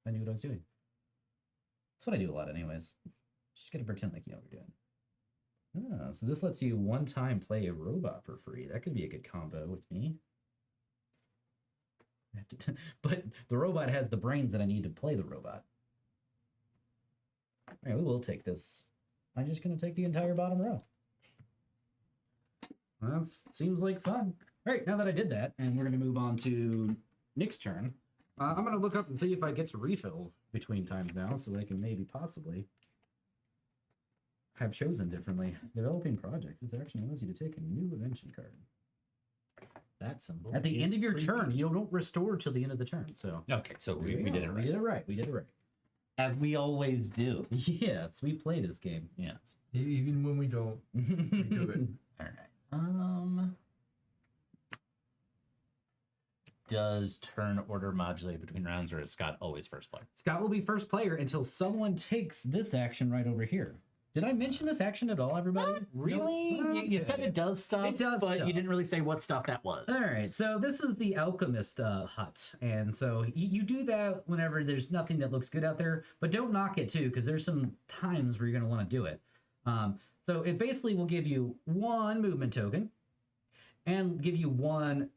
I knew what I was doing. That's what I do a lot, anyways. Just gotta pretend like you know what you're doing. Ah, so this lets you one time play a robot for free. That could be a good combo with me. But the robot has the brains that I need to play the robot. All right, we will take this. I'm just going to take the entire bottom row. Well, that seems like fun. All right, now that I did that, and we're going to move on to Nick's turn, I'm going to look up and see if I get to refill between times now, so I can maybe possibly have chosen differently. Developing projects. This action allows you to take a new invention card. That symbol. At the end is of your creepy. turn, you don't restore till the end of the turn. So Okay, so we There you did it go. right. We did it right. We did it right. As we always do. Yes, we play this game. Yes. Even when we don't, we do it. All right. does turn order modulate between rounds, or is Scott always first player? Scott will be first player until someone takes this action right over here. Did I mention this action at all, everybody? Really? No? You said it does stuff, It does but stuff. you didn't really say what stuff that was. All right, so this is the alchemist hut, and so you do that whenever there's nothing that looks good out there, but don't knock it too, because there's some times where you're going to want to do it. So it basically will give you 1 movement token and give you 1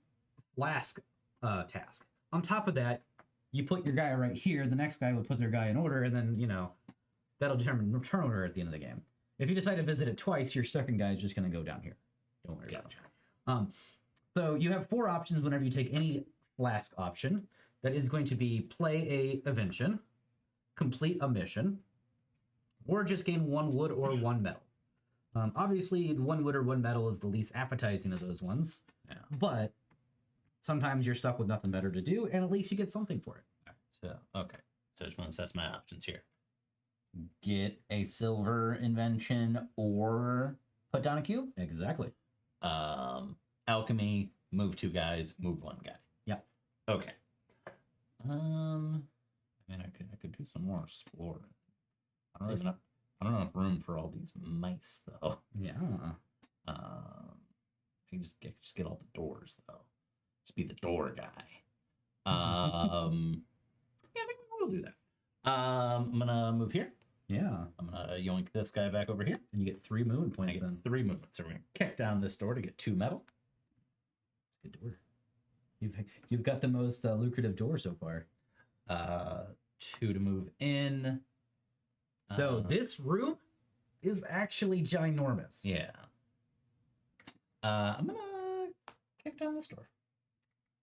flask task. On top of that, you put your guy right here. The next guy would put their guy in order, and then that'll determine turn order at the end of the game. If you decide to visit it twice, your second guy is just going to go down here. Don't worry about it. So you have 4 options whenever you take any flask option. That is going to be play a invention, complete a mission, or just gain 1 wood or 1 metal. Obviously, the 1 wood or 1 metal is the least appetizing of those ones. Yeah. But sometimes you're stuck with nothing better to do, and at least you get something for it. All right, so, okay. So I just want to assess my options here. Get a silver invention or put down a cube. Exactly. Alchemy, move 2 guys, move 1 guy. Yep. Okay. I mean, I could do some more exploring. I don't have enough room for all these mice though. Yeah. I can just get all the doors though. Just be the door guy. Yeah, I think we'll do that. I'm gonna move here. Yeah. I'm gonna yoink this guy back over here. And you get 3 movement I points get then. 3 movements. So we're gonna kick down this door to get 2 metal. Good door. You've got the most lucrative door so far. 2 to move in. So this room is actually ginormous. Yeah. I'm gonna kick down this door.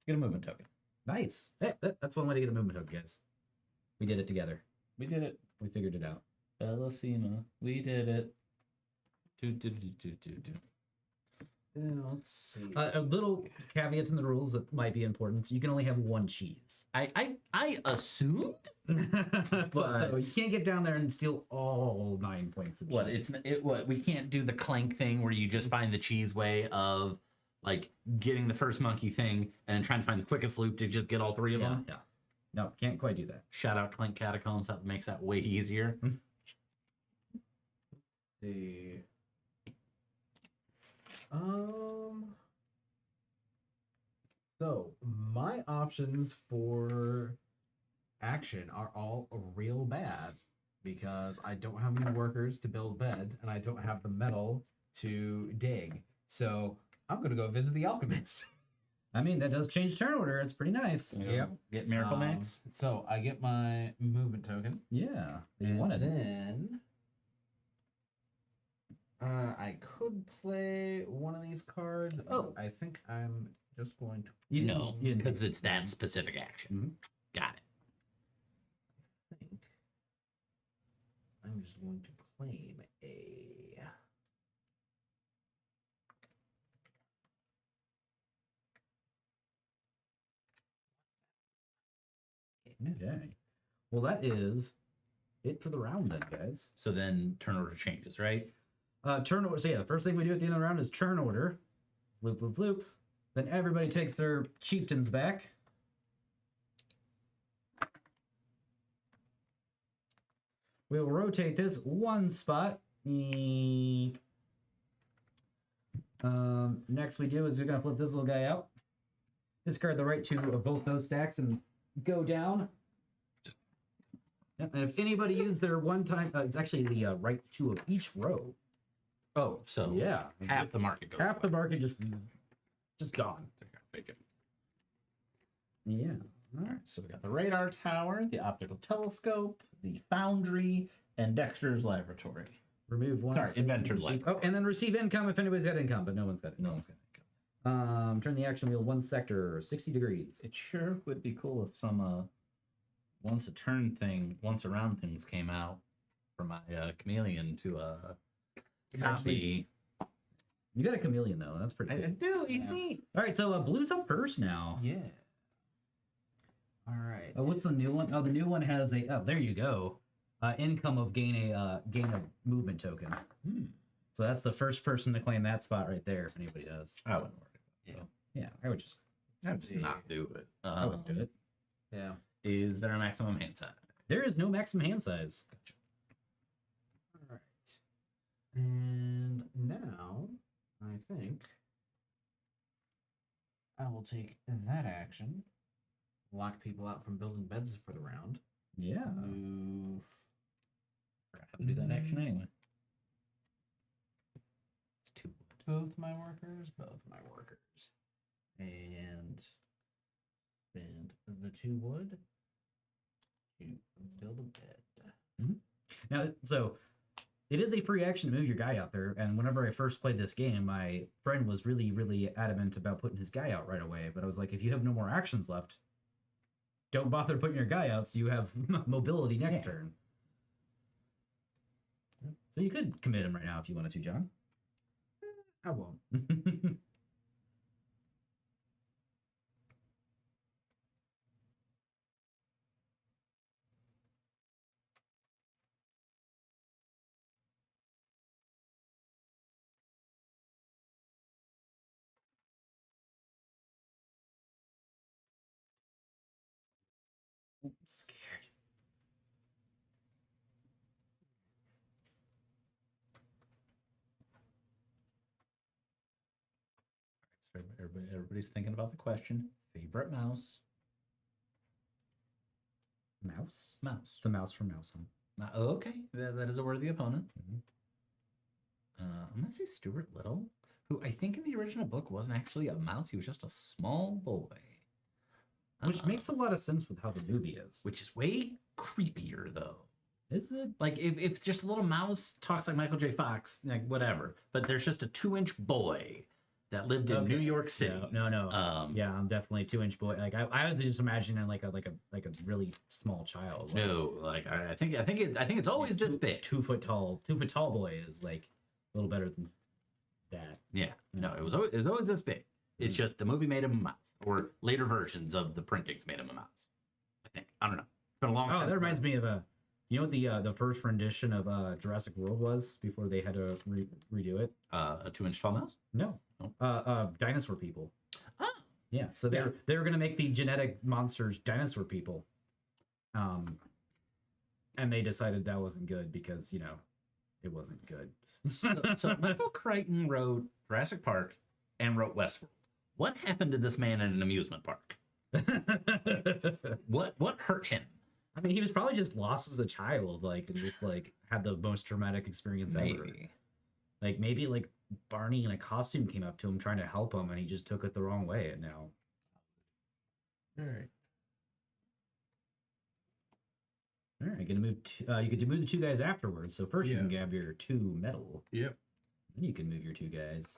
Get a movement token. Nice. Hey, that's one way to get a movement hook, guys. We did it together. We did it. We figured it out. Bellacina. We did it. Do. Let's see. A little caveat in the rules that might be important. You can only have 1 cheese. I assumed. But so you can't get down there and steal all 9 points of cheese. What we can't do the clank thing where you just find the cheese way of like getting the first monkey thing and then trying to find the quickest loop to just get all 3 of them. Yeah. No, can't quite do that. Shout out Clank Catacombs. That makes that way easier. See. So my options for action are all real bad because I don't have any workers to build beds and I don't have the metal to dig. So I'm gonna go visit the alchemist. I mean, that does change turn order. It's pretty nice. Yep. Get Miracle Max. So I get my movement token. Yeah. You And wanted it. then I could play one of these cards. Oh. I think I'm just going to. You didn't- No, you didn't because take it's that specific action. Got it. think I'm just going to claim a. Okay. Well, that is it for the round then, guys. So then turn order changes, right? Turn order. So yeah, the first thing we do at the end of the round is turn order. Loop, loop, loop. Then everybody takes their chieftains back. We'll rotate this 1 spot. Next we do is we're gonna flip this little guy out. Discard the right 2 of both those stacks and go down. Yep, and if anybody used their one time, it's actually the right 2 of each row. Oh, so Yeah, half the market goes. half the away. market just gone. Yeah. All right, so we got the radar tower, the optical telescope, the foundry, and Dexter's laboratory. Remove 1. Sorry, inventor's receive, library. oh, and then receive income if anybody's got income, but no one's got it. No one's gonna. Turn the action wheel 1 sector, 60 degrees. It sure would be cool if some once a turn thing, once around things came out for my chameleon to copy. You got a chameleon though. That's pretty I cool. do. He's Yeah. neat. All right, so blue's up first now. Yeah. All right. What's the new one? Oh, the new one has a. Oh, there you go. Income of gain a movement token. So that's the first person to claim that spot right there. If anybody does. I wouldn't worry. Yeah, I would just I would just not do it. I would do it. Yeah. Is there a maximum hand size? There is no maximum hand size. Gotcha. All right. And now, I think I will take that action. Lock people out from building beds for the round. Yeah. Move. Forgot how to do that action anyway. It's 2 wood. Both my workers. And spend the 2 wood to build a bed. Now, so it is a free action to move your guy out there. And whenever I first played this game, my friend was really, really adamant about putting his guy out right away. But I was like, if you have no more actions left, don't bother putting your guy out so you have mobility next turn. So you could commit him right now if you wanted to, John. I won't. I'm scared. So everybody's thinking about the question. Favorite mouse? Mouse? Mouse. The mouse from Mouse Hunt. Okay, that is a worthy opponent. Mhm. I'm gonna say Stuart Little, who I think in the original book wasn't actually a mouse. He was just a small boy. Which makes a lot of sense with how the movie is. Which is way creepier though. Is it? Like if just a little mouse talks like Michael J. Fox, like whatever, but there's just a 2-inch boy that lived in New York City. No. Yeah, I'm definitely 2-inch boy. Like I was just imagining like a really small child. Like, No, like I think it's always this big. 2 foot tall boy is like a little better than that. Yeah, no, it was always this big. It's just the movie made him a mouse, or later versions of the printings made him a mouse. I think I don't know. It's been a long time. Oh, that reminds me of you know what the first rendition of Jurassic World was before they had to redo it? A 2-inch tall mouse. No. Oh. Dinosaur people. Oh, Yeah, so they were gonna make the genetic monsters dinosaur people, and they decided that wasn't good because it wasn't good. so Michael Crichton wrote Jurassic Park and wrote Westworld. What happened to this man in an amusement park? What hurt him? I mean, he was probably just lost as a child, like, and just like had the most traumatic experience ever. Maybe like Barney in a costume came up to him trying to help him, and he just took it the wrong way. And now, All right. all right, gonna move. You could move the 2 guys afterwards. So first you can Yeah. grab your 2 metal. Yep. Then you can move your 2 guys.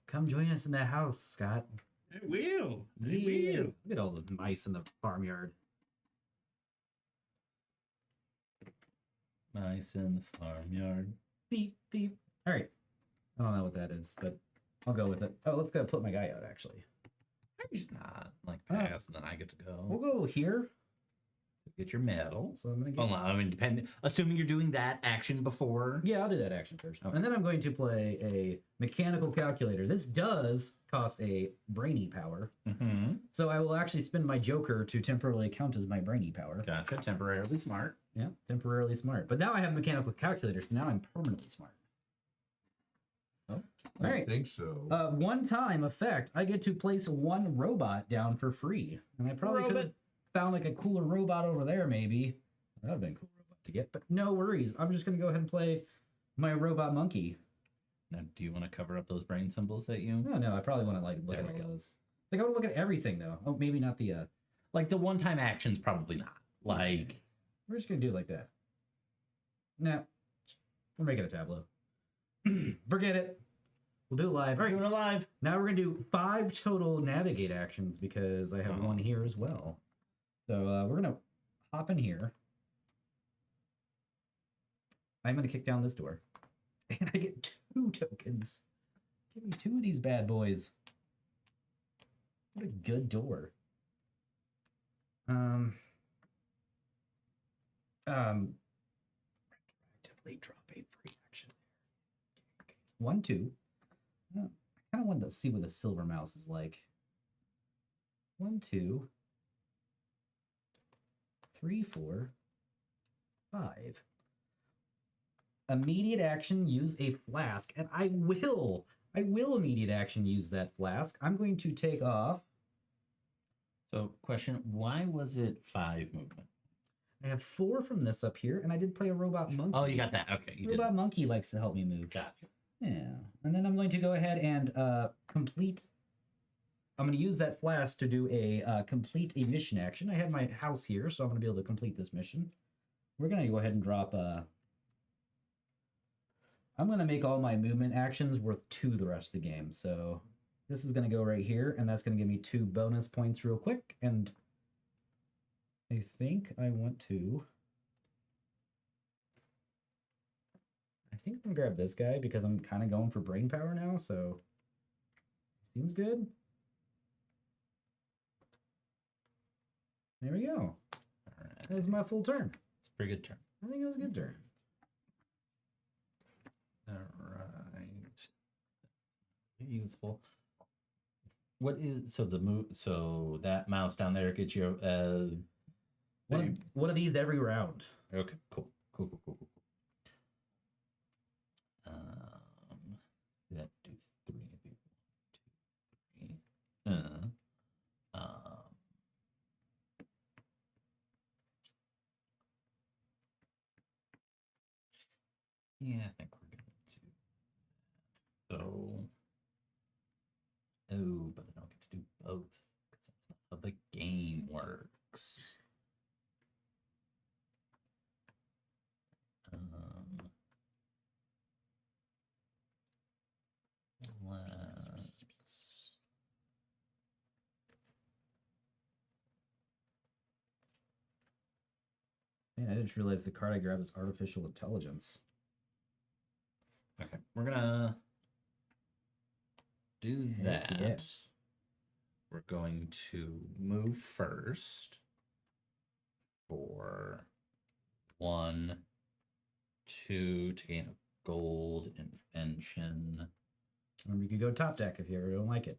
Come join us in the house, Scott. I will. I Yeah. will. Look at all the mice in the farmyard. Mice in the farmyard. Beep, beep. All right. I don't know what that is, but I'll go with it. Oh, let's go put my guy out, actually. He's not like pass, and then I get to go. We'll go here. Get your medal. So I'm going to Hold get... on, I mean, assuming you're doing that action before. Yeah, I'll do that action first. Okay. And then I'm going to play a mechanical calculator. This does cost a brainy power. Mm-hmm. So I will actually spend my joker to temporarily count as my brainy power. Gotcha. Temporarily smart. Yeah, temporarily smart. But now I have mechanical calculators. So now I'm permanently smart. Oh, all right. I think so. One time effect, I get to place 1 robot down for free. And I probably could have found like a cooler robot over there, maybe. That would have been a cool robot to get, but no worries. I'm just going to go ahead and play my robot monkey. Now, do you want to cover up those brain symbols that you... No, I probably want to like look There at we all go. those. Like I want to look at everything though. Oh, maybe not the Like the one-time actions, probably not. Like... we're just gonna do it like that. Nah. We're making a tableau. Forget it. We'll do it live. All right. Doing it live. Now we're gonna do 5 total navigate actions because I have one here as well. So we're gonna hop in here. I'm gonna kick down this door. And I get 2 tokens. Give me 2 of these bad boys. What a good door. Retroactively drop a free action. Okay, 1, 2. I kind of of wanted to see what a silver mouse is like. 1, 2, 3, 4, 5. Immediate action, use a flask, and I will immediate action use that flask. I'm going to take off. So, question: why was it 5 movement? I have 4 from this up here, and I did play a robot monkey. Oh, you got that. Okay, you Robot did. monkey likes to help me move. Gotcha. Yeah, and then I'm going to go ahead and complete. I'm going to use that flask to do a complete a mission action. I have my house here, so I'm going to be able to complete this mission. We're going to go ahead and drop. I'm going to make all my movement actions worth 2 the rest of the game. So this is going to go right here, and that's going to give me 2 bonus points real quick. And I think I want to. I think I'm gonna grab this guy because I'm kind of going for brain power now, so seems good. There we go. All right. That was my full turn. It's a pretty good turn. I think it was a good turn. All right. Useful. What is so the move? So that mouse down there gets you. One of these every round. Okay. Cool. Cool. That do 3. 1, 2, 3. Yeah, I think we're gonna do that. So, oh, but I don't get to do both because that's not how the game works. Let's. Man, I didn't realize the card I grabbed is artificial intelligence. Okay, we're gonna do Heck that. yes. We're going to move first for 1, 2 to gain a gold invention. Or you could go top deck if you ever don't like it.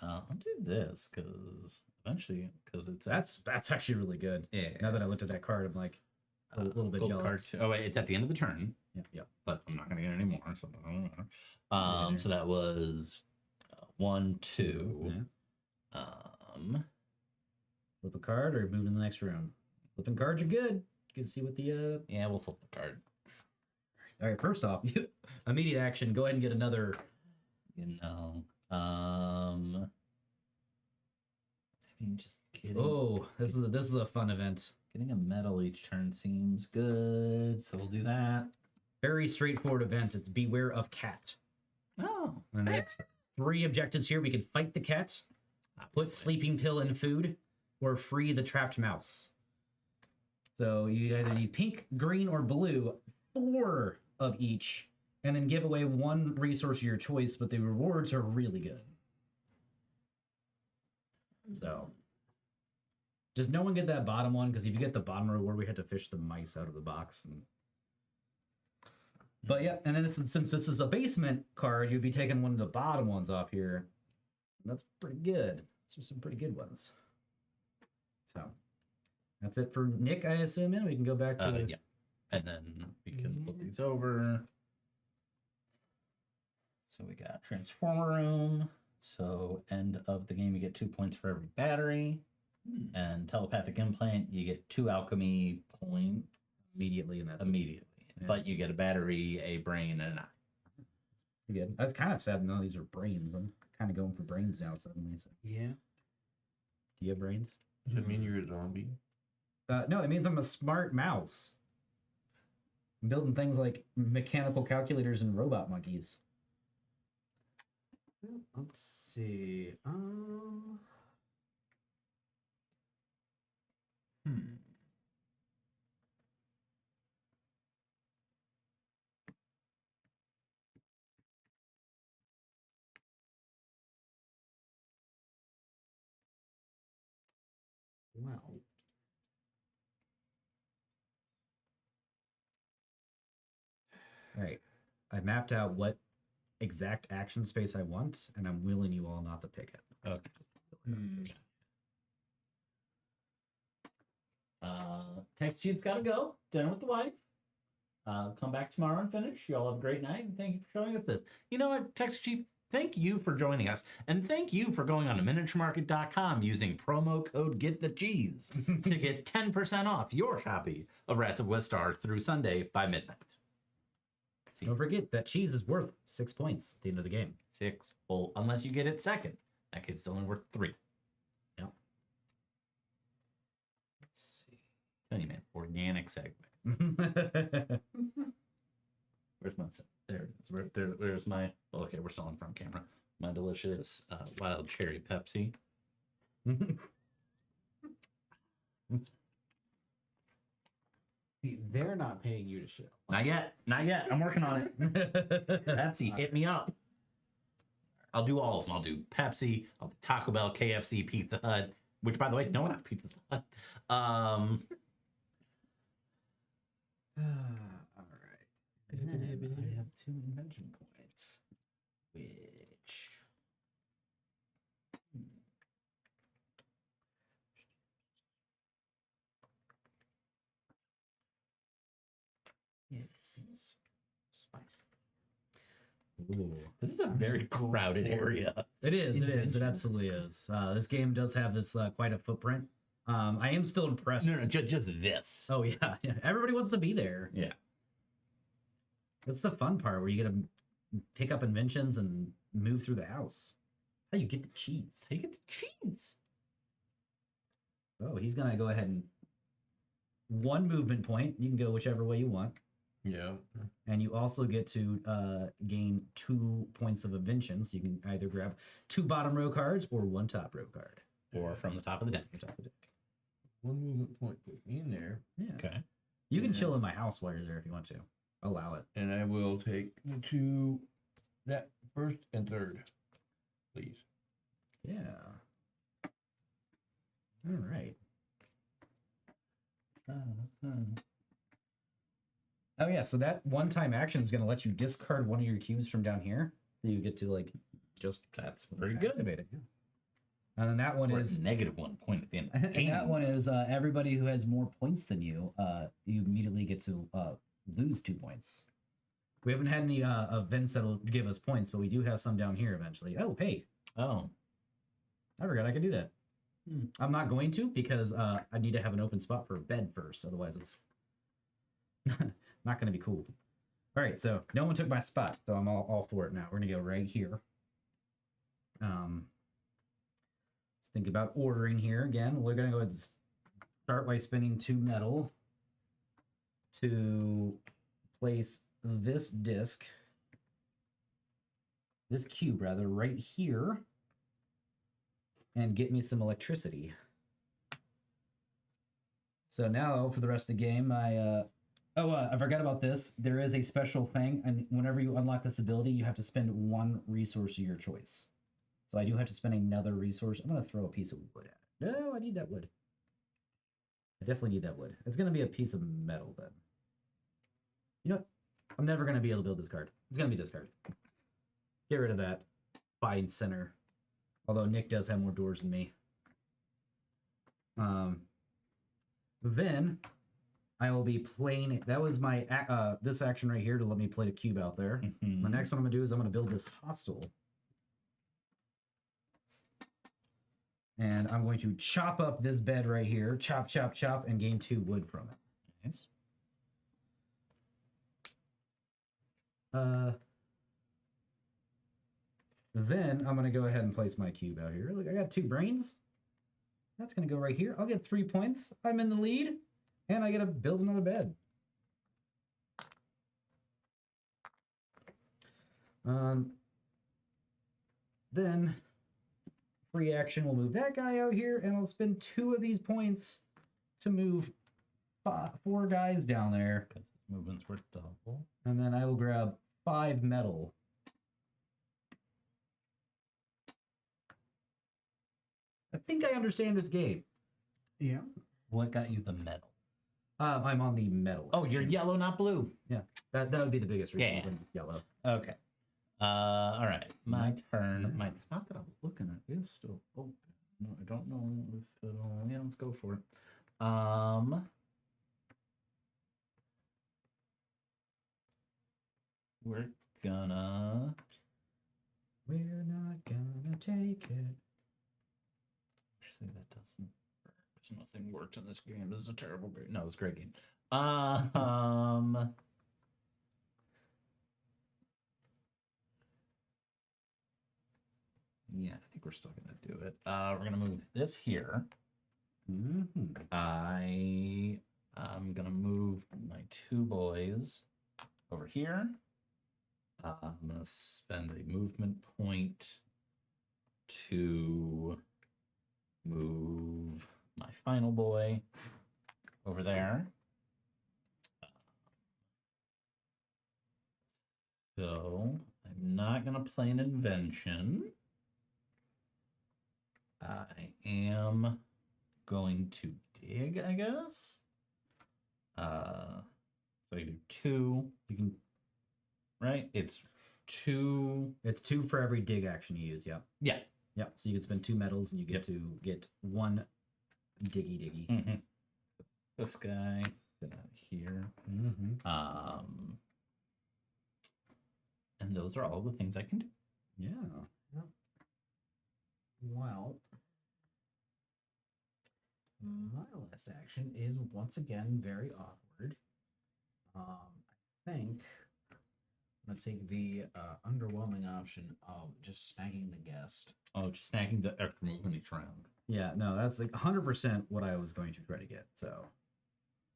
I'll do this because eventually, because it's That's actually really good. yeah. Now that I looked at that card, I'm like a little bit gold jealous. card too. Oh wait, it's at the end of the turn. Yeah. But I'm not gonna get any more, so it doesn't matter. So that was 1, 2. Yeah. Um, Flip a card or move to the next room. Flipping cards are good. You can see what the yeah, we'll flip the card. All right, first off, immediate action. Go ahead and get another. I mean, just kidding. Oh, this is a fun event. Getting a medal each turn seems good, so we'll do that. Very straightforward event. It's beware of cat. Oh, And that's 3 objectives here. We can fight the cat, put sleeping pill in food, or free the trapped mouse. So you either need pink, green, or blue, 4 of each, and then give away 1 resource of your choice, but the rewards are really good. So just no one get that bottom one, because if you get the bottom reward, we had to fish the mice out of the box. But yeah, and then since this is a basement card, you'd be taking one of the bottom ones off here. And that's pretty good. Those are some pretty good ones. So that's it for Nick, I assume. And we can go back to yeah, and then we can flip these over. So we got Transformer Room. So end of the game, you get 2 points for every battery. And Telepathic Implant, you get 2 alchemy points immediately, and that's immediately. Yeah. But you get a battery, a brain, and an eye. pretty good. That's kind of sad. None of these are brains. I'm kind of going for brains now suddenly. So. Yeah. Do you have brains? Does that mean you're a zombie? No, it means I'm a smart mouse. I'm building things like mechanical calculators and robot monkeys. Let's see. Well. All right. I mapped out what exact action space I want, and I'm willing you all not to pick it. Okay. Text Chief's got to go. Dinner with the wife. Come back tomorrow and finish. You all have a great night, and thank you for showing us this. You know what, Text Chief? Thank you for joining us, and thank you for going on to miniaturemarket.com using promo code GetTheCheese to get 10% off your copy of Rats of Wistar through Sunday by midnight. See, Don't forget that cheese is worth 6 points at the end of the game. 6 full, unless you get it second. That kid's only worth 3. Yep. Let's see. Anyway, organic segment. Where's my there it is. There's my okay, we're still on front camera. My delicious wild cherry Pepsi. See, they're not paying you to ship. Not yet. I'm working on it. Pepsi, hit me up. I'll do all of them. I'll do Pepsi, I'll do Taco Bell, KFC, Pizza Hut, which by the way, no one has Pizza Hut. All right. And then I have 2 invention points, which it seems spicy. Ooh. This is a very crowded area. It is. It Inventions. absolutely is. This game does have this quite a footprint. I am still impressed. No, just this. Oh yeah, yeah. Everybody wants to be there. Yeah. That's the fun part where you get to pick up inventions and move through the house. How you get the cheese? Take it to cheese. Oh, he's gonna go ahead and 1 movement point. You can go whichever way you want, Yeah. and you also get to gain 2 points of inventions. You can either grab 2 bottom row cards or 1 top row card. Or from the top of the deck. Or top of the deck. 1 movement point put me in there, Yeah. Okay. You can Yeah. chill in my house while you're there if you want to. Allow it. and I will take the 2 that first and third, please. Yeah. All right. Oh yeah, so that one-time action is going to let you discard one of your cubes from down here, so you get to like just That's pretty good. activate it. And then that one We're is at -1 point at the end of the and game. that one is everybody who has more points than you. You immediately get to lose 2 points. We haven't had any events that'll give us points, but we do have some down here eventually. Oh hey, Oh. I forgot I could do that. I'm not going to because I need to have an open spot for a bed first. Otherwise, it's not going to be cool. All right, so no one took my spot, so I'm all for it now. We're going to go right here. Let's think about ordering here again. We're going to go ahead and start by spending 2 metal to place this disc, this cube rather, right here. And get me some electricity. So now for the rest of the game, I forgot about this. There is a special thing, and whenever you unlock this ability, you have to spend 1 resource of your choice. So I do have to spend another resource. I'm gonna throw a piece of wood at it. No, I need that wood. I definitely need that wood. It's gonna be a piece of metal then. You know what? I'm never gonna be able to build this card. It's gonna be this card. Get rid of that. Find center. Although Nick does have more doors than me. Then I will be playing. That was my this action right here to let me play the cube out there. Mhm. The next one I'm gonna do is I'm gonna build this hostel, and I'm going to chop up this bed right here. Chop, chop, chop, and gain 2 wood from it. Nice. Then I'm gonna go ahead and place my cube out here. Look, I got 2 brains. That's gonna go right here. I'll get 3 points. I'm in the lead, and I get to build another bed. Then free action will move that guy out here, and I'll spend 2 of these points to move 4 guys down there, Because movement's worth double. and then I will grab 5 metal. I think I understand this game. Yeah. What got you the medal? I'm on the metal. Oh, you're action. yellow, not blue. That would be the biggest reason. Yeah. I'm yellow. Okay. All right, my turn. Yeah. My spot that I was looking at is still open. No, I don't know if it'll. Yeah, let's go for it. We're gonna. We're not gonna take it. Actually, that doesn't. There's nothing works in this game. This is a terrible game. No, it's a great game. Yeah, I think we're still gonna do it. We're gonna move this here. Mhm. I'm gonna move my two boys over here. I'm gonna spend a movement point to move my final boy over there. So I'm not gonna play an invention. I am going to dig, I guess. So I do two. You can. Right? It's two. It's 2 for every dig action you use. Yep. Yeah. Yep. So you can spend 2 metals, and you get to get 1 diggy. Mm-hmm. This guy, get out of here. Mm-hmm. And those are all the things I can do. Yeah. Well, my last action is once again very awkward. I think I'm gonna take the underwhelming option of just snagging the guest. Oh, just snagging the extra movement each round. Yeah. No, that's like 100% what I was going to try to get. So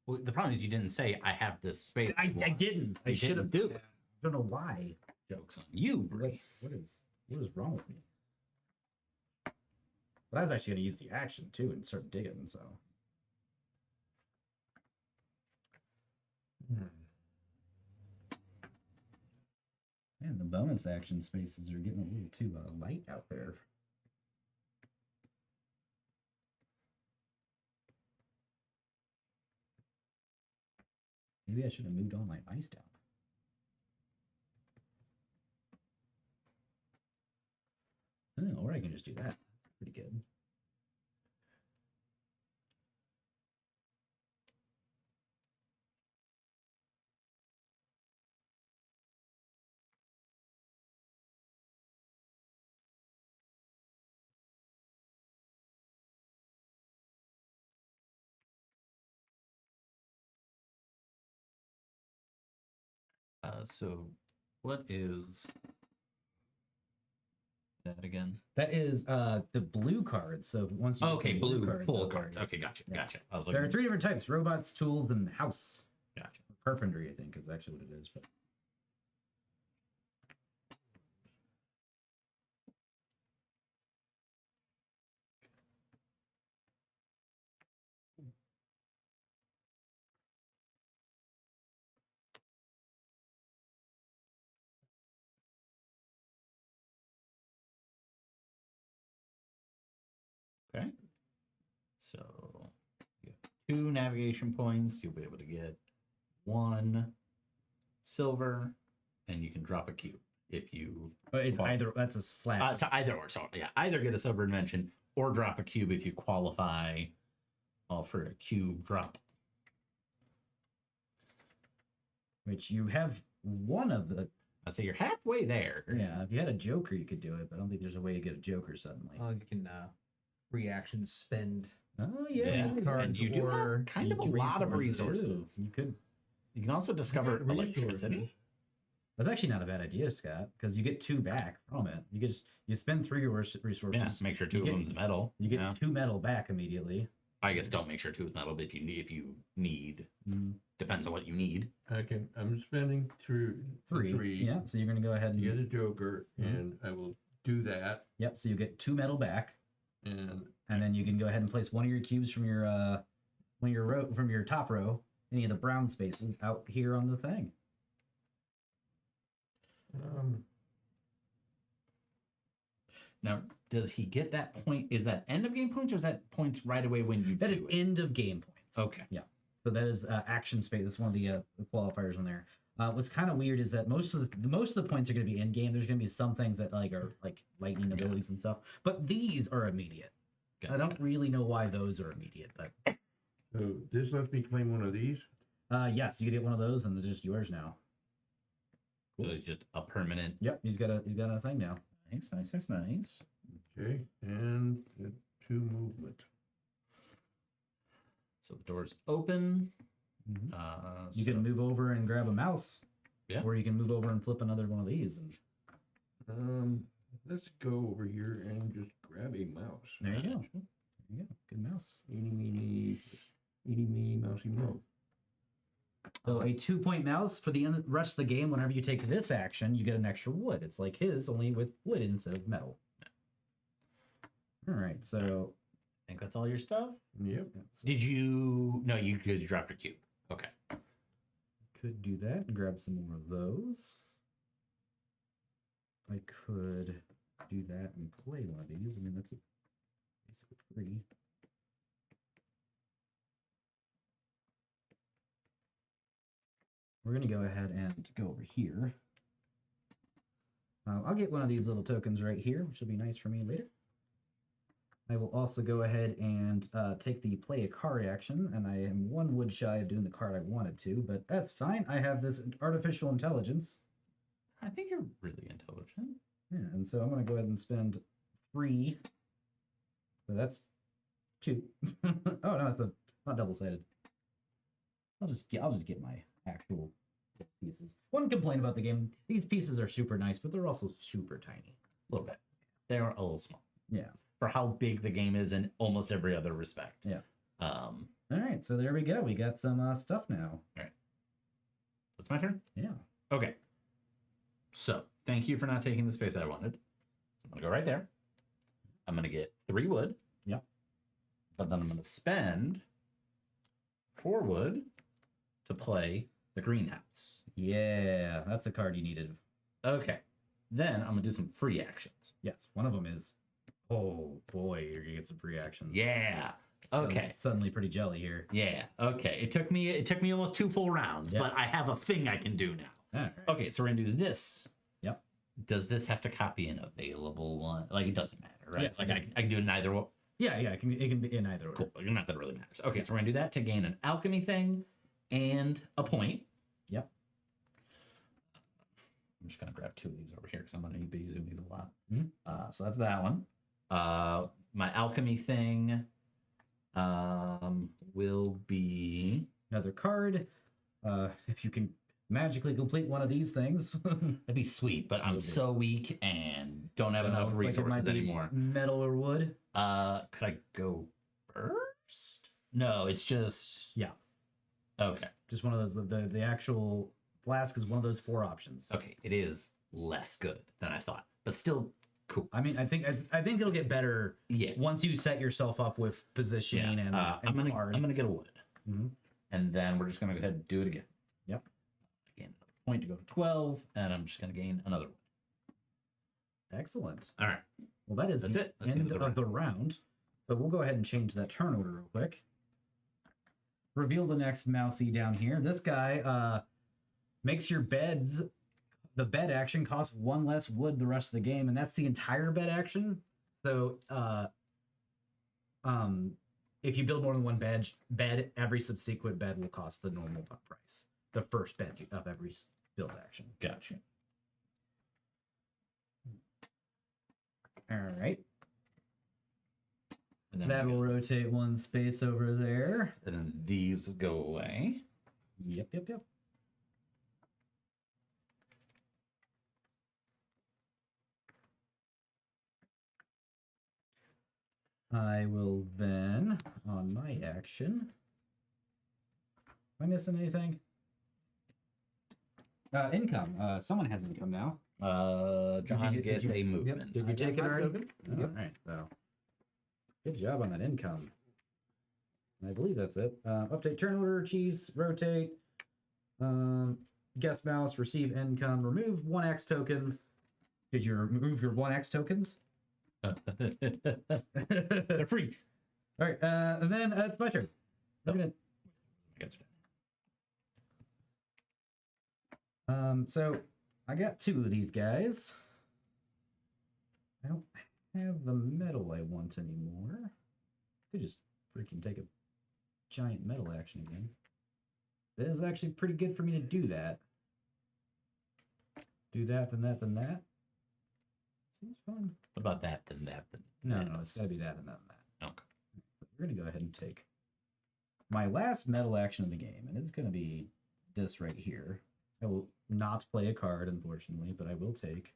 Well, the problem is you didn't say I have this space. I didn't. I You should have. didn't do I it. don't know why. Joke's on you, Bree. What is wrong with me? But I was actually going to use the action too and start digging. So man, the bonus action spaces are getting a little too light out there. Maybe I should have moved all my mice down. Oh, or I can just do that. That's pretty good. So what is that again? That is the blue card. So once you get Okay, the blue cards, full they'll go cards. right. Okay, gotcha, Yeah. gotcha. I was There are like, 3 different types: robots, tools, and house. gotcha. Carpentry, I think, is actually what it is. But Okay. So you have 2 navigation points. You'll be able to get 1 silver, and you can drop a cube if you. but it's Well, either that's a slash. So either or. So yeah, either get a silver invention or drop a cube if you qualify for a cube drop. Which you have one of the. I say you're halfway there. Yeah, if you had a Joker, you could do it, but I don't think there's a way to get a Joker suddenly. You can reaction spend Oh Yeah, yeah, and cards you do or have kind of a you do lot of resources. You could. You can also discover Resources. electricity. That's actually not a bad idea, Scott, because you get 2 back from it. You just you spend 3 resources. Yeah, make sure 2 You of get- them's metal. You get yeah. 2 metal back immediately. I guess don't make sure 2 is metal, but if you need, depends on what you need. I'm spending through 3. Yeah, so you're gonna go ahead and to get a Joker, Mhm. and I will do that. Yep. So you get 2 metal back, And and then you can go ahead and place one of your cubes from your from your top row, any of the brown spaces out here on the thing. Now, does he get that point? Is that end of game points, or is that points right away when you That is do it? end of game points. Okay. Yeah. So that is action space. That's one of the qualifiers on there. What's kind of weird is that most of the points are going to be in game. There's going to be some things that like are like lightning abilities and stuff, but these are immediate. I don't really know why those are immediate, but So this lets me claim one of these. yes, you get one of those, and it's just yours now. So it's just a permanent. Yep, he's got a thing now. Nice. Okay, and 2 movement. So the door's open. Mhm. You So- can move over and grab a mouse. Yeah. Or you can move over and flip another one of these. And Let's go over here and just grab a mouse. there you go. There you go. Good mouse. Eeny, meeny, mousey, mo. So a 2-point mouse for the rest of the game. Whenever you take this action, you get an extra wood. It's like his, only with wood instead of metal. All right. So I think that's all your stuff. Yep. Did you? No, because you dropped your cube. Okay. could do that and grab some more of those. I could do that and play one of these. I mean, that's basically free. We're going to go ahead and go over here. I'll get one of these little tokens right here, which will be nice for me later. I will also go ahead and take the play a card action, and I am 1 wood shy of doing the card I wanted to, but that's fine. I have this artificial intelligence. I think you're really intelligent. Yeah, and so I'm going to go ahead and spend 3. So that's 2. Oh no, it's not double-sided. I'll just get my actual pieces. One complaint about the game: these pieces are super nice, but they're also super tiny. A little bit. They're a little small. Yeah. For how big the game is in almost every other respect. Yeah. All right, so there we go. We got some stuff now. It's my turn? Yeah. Okay. So, thank you for not taking the space I wanted. I'm going to go right there. I'm going to get 3 wood. Yep. But then I'm going to spend 4 wood to play the greenhouse. Yeah, that's a card you needed. Okay. Then I'm going to do some free actions. Yes, one of them is... Oh boy, you're gonna get some free actions. Yeah. Okay. Suddenly pretty jelly here. Yeah. Okay. It took me almost 2 full rounds, Yep. but I have a thing I can do now. All right. Okay, so we're gonna do this. Yep. Does this have to copy an available one? Like, it doesn't matter, right? Yes, like it I can do it in either one. Yeah, it can be in either order. Cool. Not that it really matters. Okay, so we're gonna do that to gain an alchemy thing and a point. Yep. I'm just gonna grab 2 of these over here because I'm gonna be using these a lot. Mhm. So that's that one. My alchemy thing will be Another card. If you can magically complete one of these things. that'd be sweet, but I'm Okay. so weak and don't have So enough looks like it resources might be anymore. Metal or wood? Could I go first? No, it's just Yeah. Okay. Just one of those. The actual flask is one of those 4 options. Okay, it is less good than I thought, but still cool. I mean, I think it'll get better Yeah. once you set yourself up with positioning and I'm gonna cards. I'm gonna get a wood, Mhm. and then we're just gonna go ahead and do it again. Yep. Again, point to go to 12, and I'm just gonna gain another one. Excellent. All right. Well, that is That's the it. That's end of the round. So we'll go ahead and change that turn order real quick. Reveal the next mousey down here. This guy makes your beds. The bed action costs 1 less wood the rest of the game, and that's the entire bed action. So if you build more than one bed, every subsequent bed will cost the normal price. The first bed of every build action. Gotcha. All right. And then, That will rotate 1 space over there. and then these go away. Yep. I will then, on my action... Am I missing anything? Income. Someone has income now. John did gets you- a movement. Did you take it already? Token? All Yep. right, so good job on that income. And I believe that's it. Update turn order, Chiefs, rotate. Guest mouse, receive income, remove 1x tokens. Did you remove your 1x tokens? They're free. All right, and then it's my turn. I'm gonna So I got two of these guys. I don't have the metal I want anymore. Could just freaking take a giant metal action again. That is actually pretty good for me to do that. Do that, then that, then that. Seems fun. What about that, then that, then No, it's gotta be that and that and that. Okay. So we're gonna go ahead and take my last metal action of the game, and it's gonna be this right here. I will not play a card, unfortunately, but I will take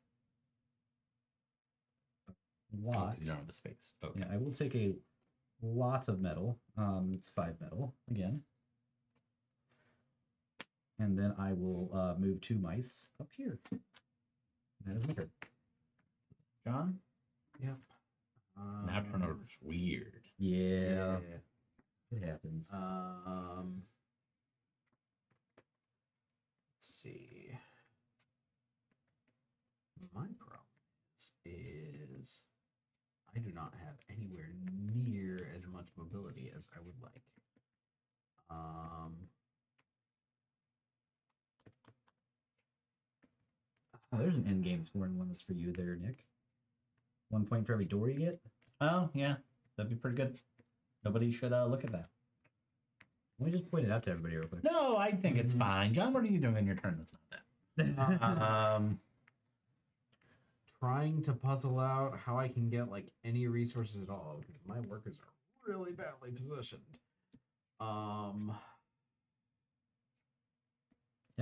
a Oh, lot. 'cause you don't have the space. Okay. Yeah, I will take a lot of metal. It's 5 metal again. And then I will move 2 mice up here. That is my turn. John? Yep. Map turnover's weird. Yeah, it happens. Let's see. My problem is I do not have anywhere near as much mobility as I would like. Oh, there's an in-game scoring one that's for you there, Nick. 1 point for every door you get. Oh, yeah. That'd be pretty good. Nobody should look at that. Let me just point it out to everybody real quick. No, I think it's Mhm. fine. John, what are you doing in your turn that's not that? Trying to puzzle out how I can get like any resources at all because my workers are really badly positioned. Yeah,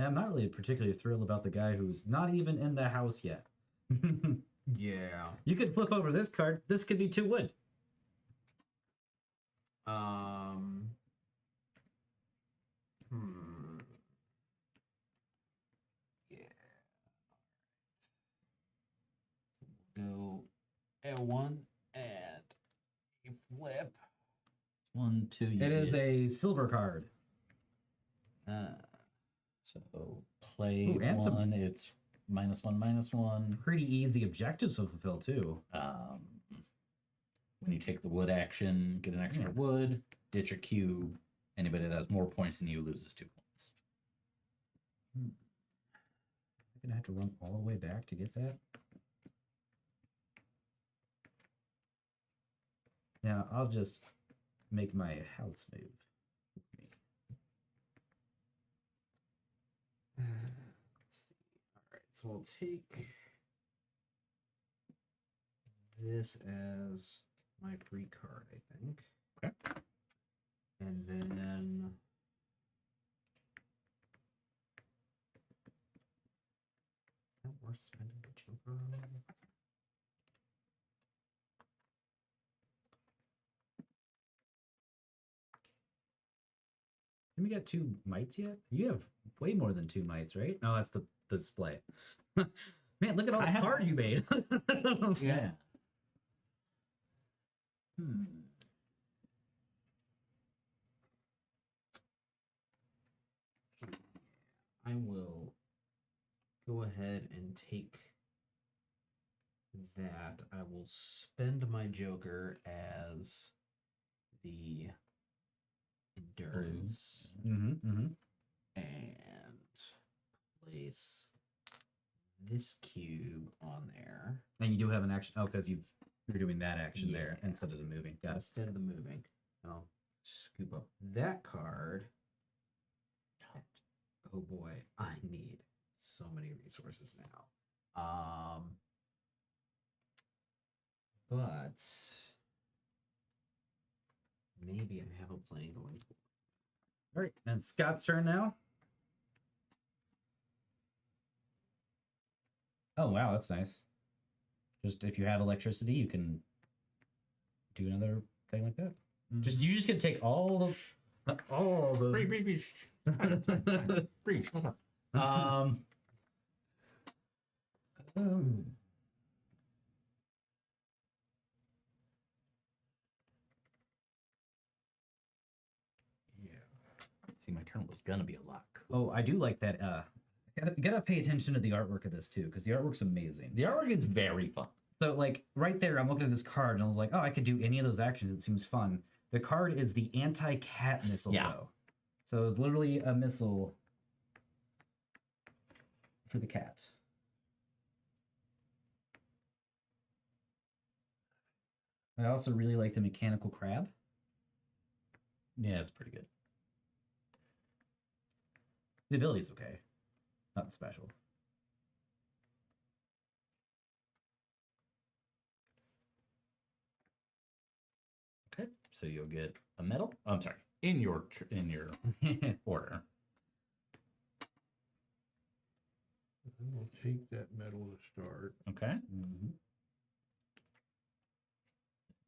I'm not really particularly thrilled about the guy who's not even in the house yet. Yeah. You could flip over this card. This could be 2 wood. Yeah. Go L1 and a flip. 1, 2. It is a silver card. So play Ooh, and some- 1. It's -1/-1. Pretty easy objectives to fulfill, too. When you take the wood action, get an extra Yeah. wood, ditch a cube. Anybody that has more points than you loses 2 points. I'm going to have to run all the way back to get that. Now, I'll just make my house move. Let's see. All right, so we'll take this as my free card, I think. Okay. And then is that worth spending the joker on? Have we got 2 mites yet? You have way more than 2 mites, right? No, that's the display. Man, look at all I the have- cards you made. Yeah. I will go ahead and take that. I will spend my joker as the endurance and place this cube on there And you do have an action. Oh, because you're doing that action there Yeah. instead of the moving. Got it. instead of the moving. And I'll scoop up that card. Oh boy, I need so many resources now. But maybe I have a plan going. All right, and Scott's turn now. Oh wow, that's nice. Just if you have electricity, you can do another thing like that. Just you just can take all the Breach. Breach. Shut up. Yeah. See, my turn was gonna be a lot. Oh, I do like that. Gotta pay attention to the artwork of this too, because the artwork's amazing. The artwork is very fun. So like right there, I'm looking at this card and I was like, oh, I could do any of those actions. It seems fun. The card is the anti-cat missile Yeah. though. So it's literally a missile. for the cat. I also really like the mechanical crab. Yeah, it's pretty good. The ability's okay. Nothing special. Okay, so you'll get a medal. Oh, I'm sorry, in your order. We'll take that medal to start. Okay, Mhm.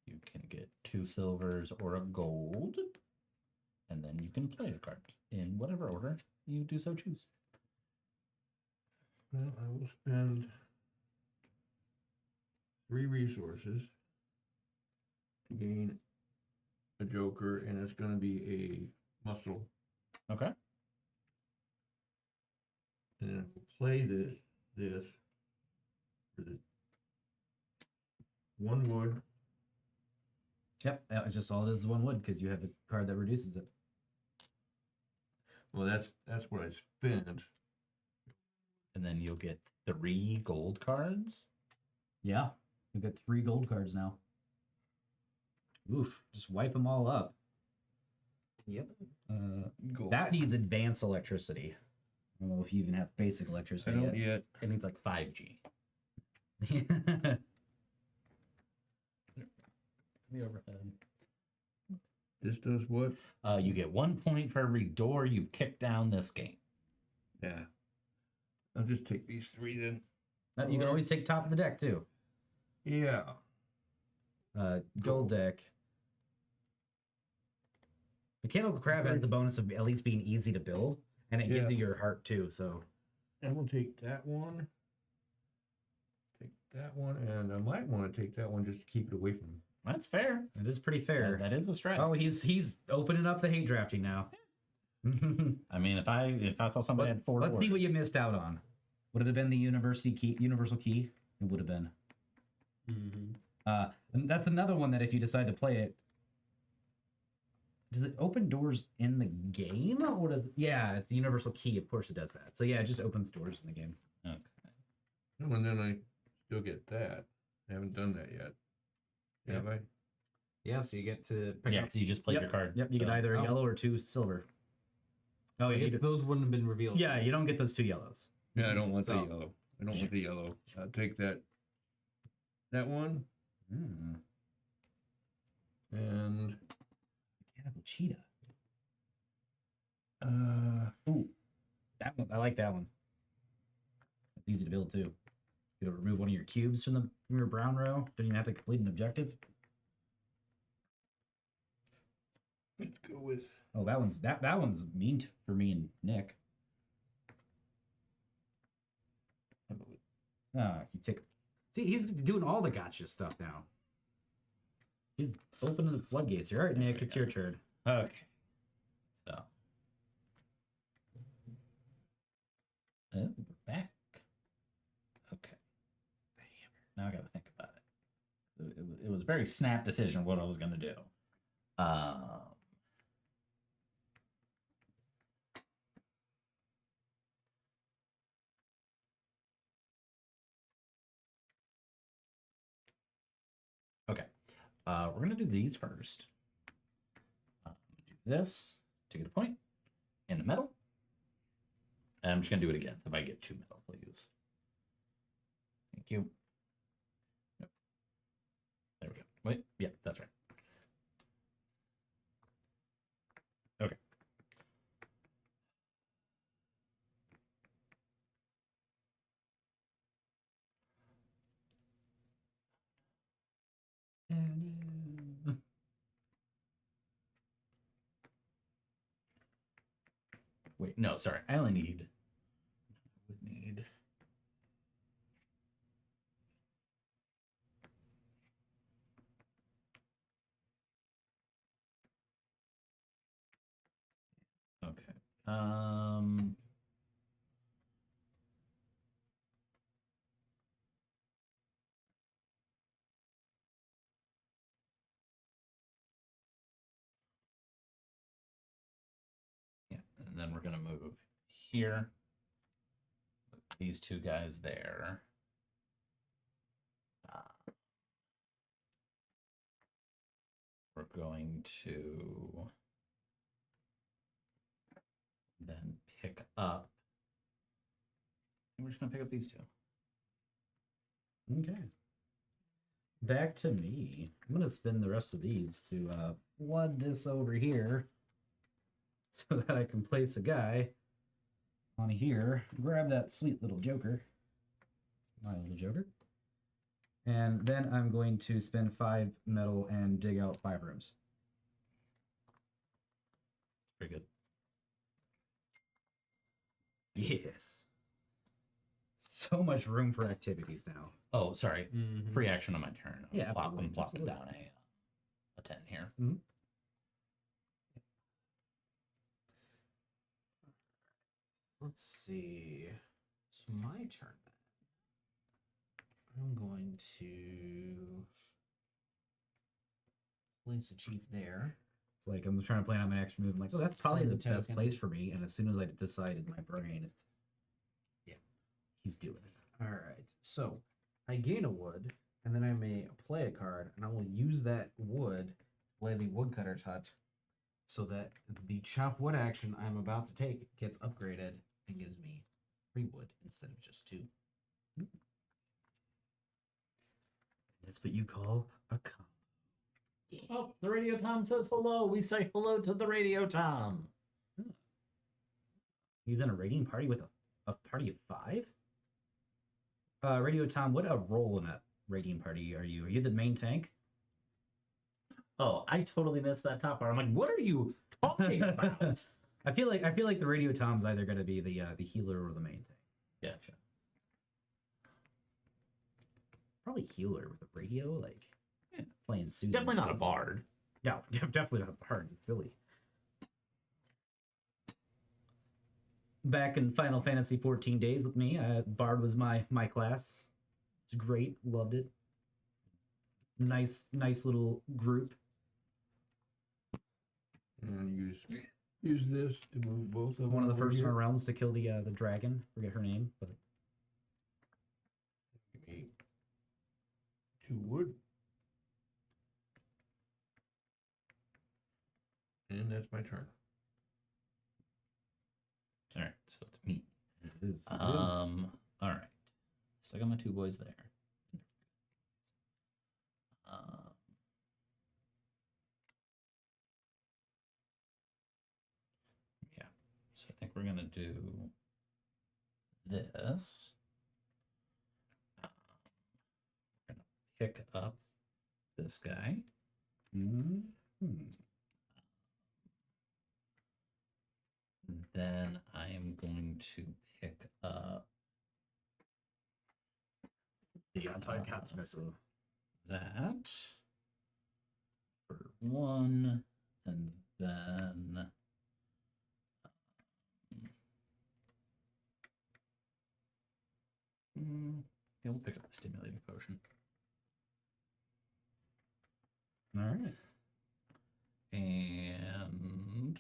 you can get 2 silvers or a gold, and then you can play a card in whatever order you do so choose. Well, I will spend 3 resources to gain a joker, and it's going to be a muscle. Okay. And then we'll play this for the 1 wood. Yep, it's just all it is 1 wood because you have a card that reduces it. Well, that's what I spent. And then you'll get 3 gold cards. Yeah, you've got 3 gold cards now. Oof, just wipe them all up. Yep. Gold. That needs advanced electricity. I don't know if you even have basic I electricity don't yet. It needs like 5G. yet. The overhead. This does what? You get 1 point for every door you've kicked down this game. Yeah. I'll just take these 3 then. You can always take top of the deck too. Yeah. Gold deck. Mechanical crab has the bonus of at least being easy to build, and it gives Yeah. you your heart too. So And we'll take that one. Take that one, and I might want to take that one just to keep it away from me. That's fair. it is pretty fair. That is a stretch. Oh, he's opening up the hate drafting now. I mean, if I saw somebody had 4 Let's see what doors. you missed out on. Would it have been the universal key? It would have been. And that's another one that if you decide to play it, does it open doors in the game, or does? Yeah, it's the universal key. Of course, it does that. So yeah, it just opens doors in the game. Okay. Oh, and then I still get that. I haven't done that yet. Have I? Yeah, so you get to pick Yeah, up. so you just played Yep. your card. Yep, you so- get either a Oh. yellow or 2 silver. Oh, yeah, yeah, those wouldn't have been revealed. yeah, you don't get those 2 yellows. Yeah, I don't want So- the yellow. I don't want the yellow. I'll take that. That one and Mechanical cheetah. ooh, That one, I like that one. It's easy to build too. You gotta remove one of your cubes from your brown row. Don't even have to complete an objective. let's go with Oh, that one's mean for me and Nick. You take. See, he's doing all the gotcha stuff now. He's opening the floodgates here. All right, There Nick, we it's go. your turn. Okay. So. Oh, we're back. Okay. Now I got to think about it. It was a very snap decision what I was going to do. Okay. We're going to do these first. Do this to get a point in the middle. And I'm just going to do it again. So if I get 2 metal, please. Thank you. Nope. There we go. Wait. Yeah, that's right. Okay. Oh, no. Wait, no, sorry. I only need. I would need. Okay. Yeah, and then we're gonna move here. these two guys there. We're going to then pick up. We're just going to pick up these two. Okay. Back to me. I'm going to spin the rest of these to flood this over here so that I can place a guy on here. Grab that sweet little joker. My little joker. And then I'm going to spend 5 metal and dig out 5 rooms. Pretty good. Yes. So much room for activities now. Oh, sorry. Mhm. Free action on my turn. I'm Yeah, absolutely, plopping absolutely. down a 10 here. Let's see. It's my turn then. I'm going to place the chief there. It's like I'm trying to plan out my next move. I'm like, oh, that's probably Spend the the best token. place for me. And as soon as I decide in my brain, it's Yeah. he's doing it. All right. So I gain a wood, and then I may play a card, and I will use that wood, play the woodcutter's hut, so that the chop wood action I'm about to take gets upgraded and gives me 3 wood instead of just 2. That's what you call a combo. Oh, the Radio Tom says hello. We say hello to the Radio Tom. He's in a raiding party with a party of 5? Radio Tom, what a role in that raiding party are you? Are you the main tank? Oh, I totally missed that top part. I'm like, what are you talking about? I feel like the Radio Tom's either going to be the healer or the main tank. Gotcha. Probably healer with a radio, like Yeah. playing Susan. Definitely not a Chase. bard. No, definitely not a bard. It's silly. Back in Final Fantasy 14 days with me, bard was my class. It's great, loved it. Nice little group. And use this to move both of them. One of the over first in here. our realms to kill the dragon. Forget her name, but Give me 2 wood. And that's my turn. All right, so it's me. it is. All right. Still got my 2 boys there. Yeah. So I think we're gonna do this. We're gonna pick up this guy. Mhm. Then I am going to pick up The anti-cat missile. that for 1, and then yeah, we'll pick up the stimulating potion. All right. And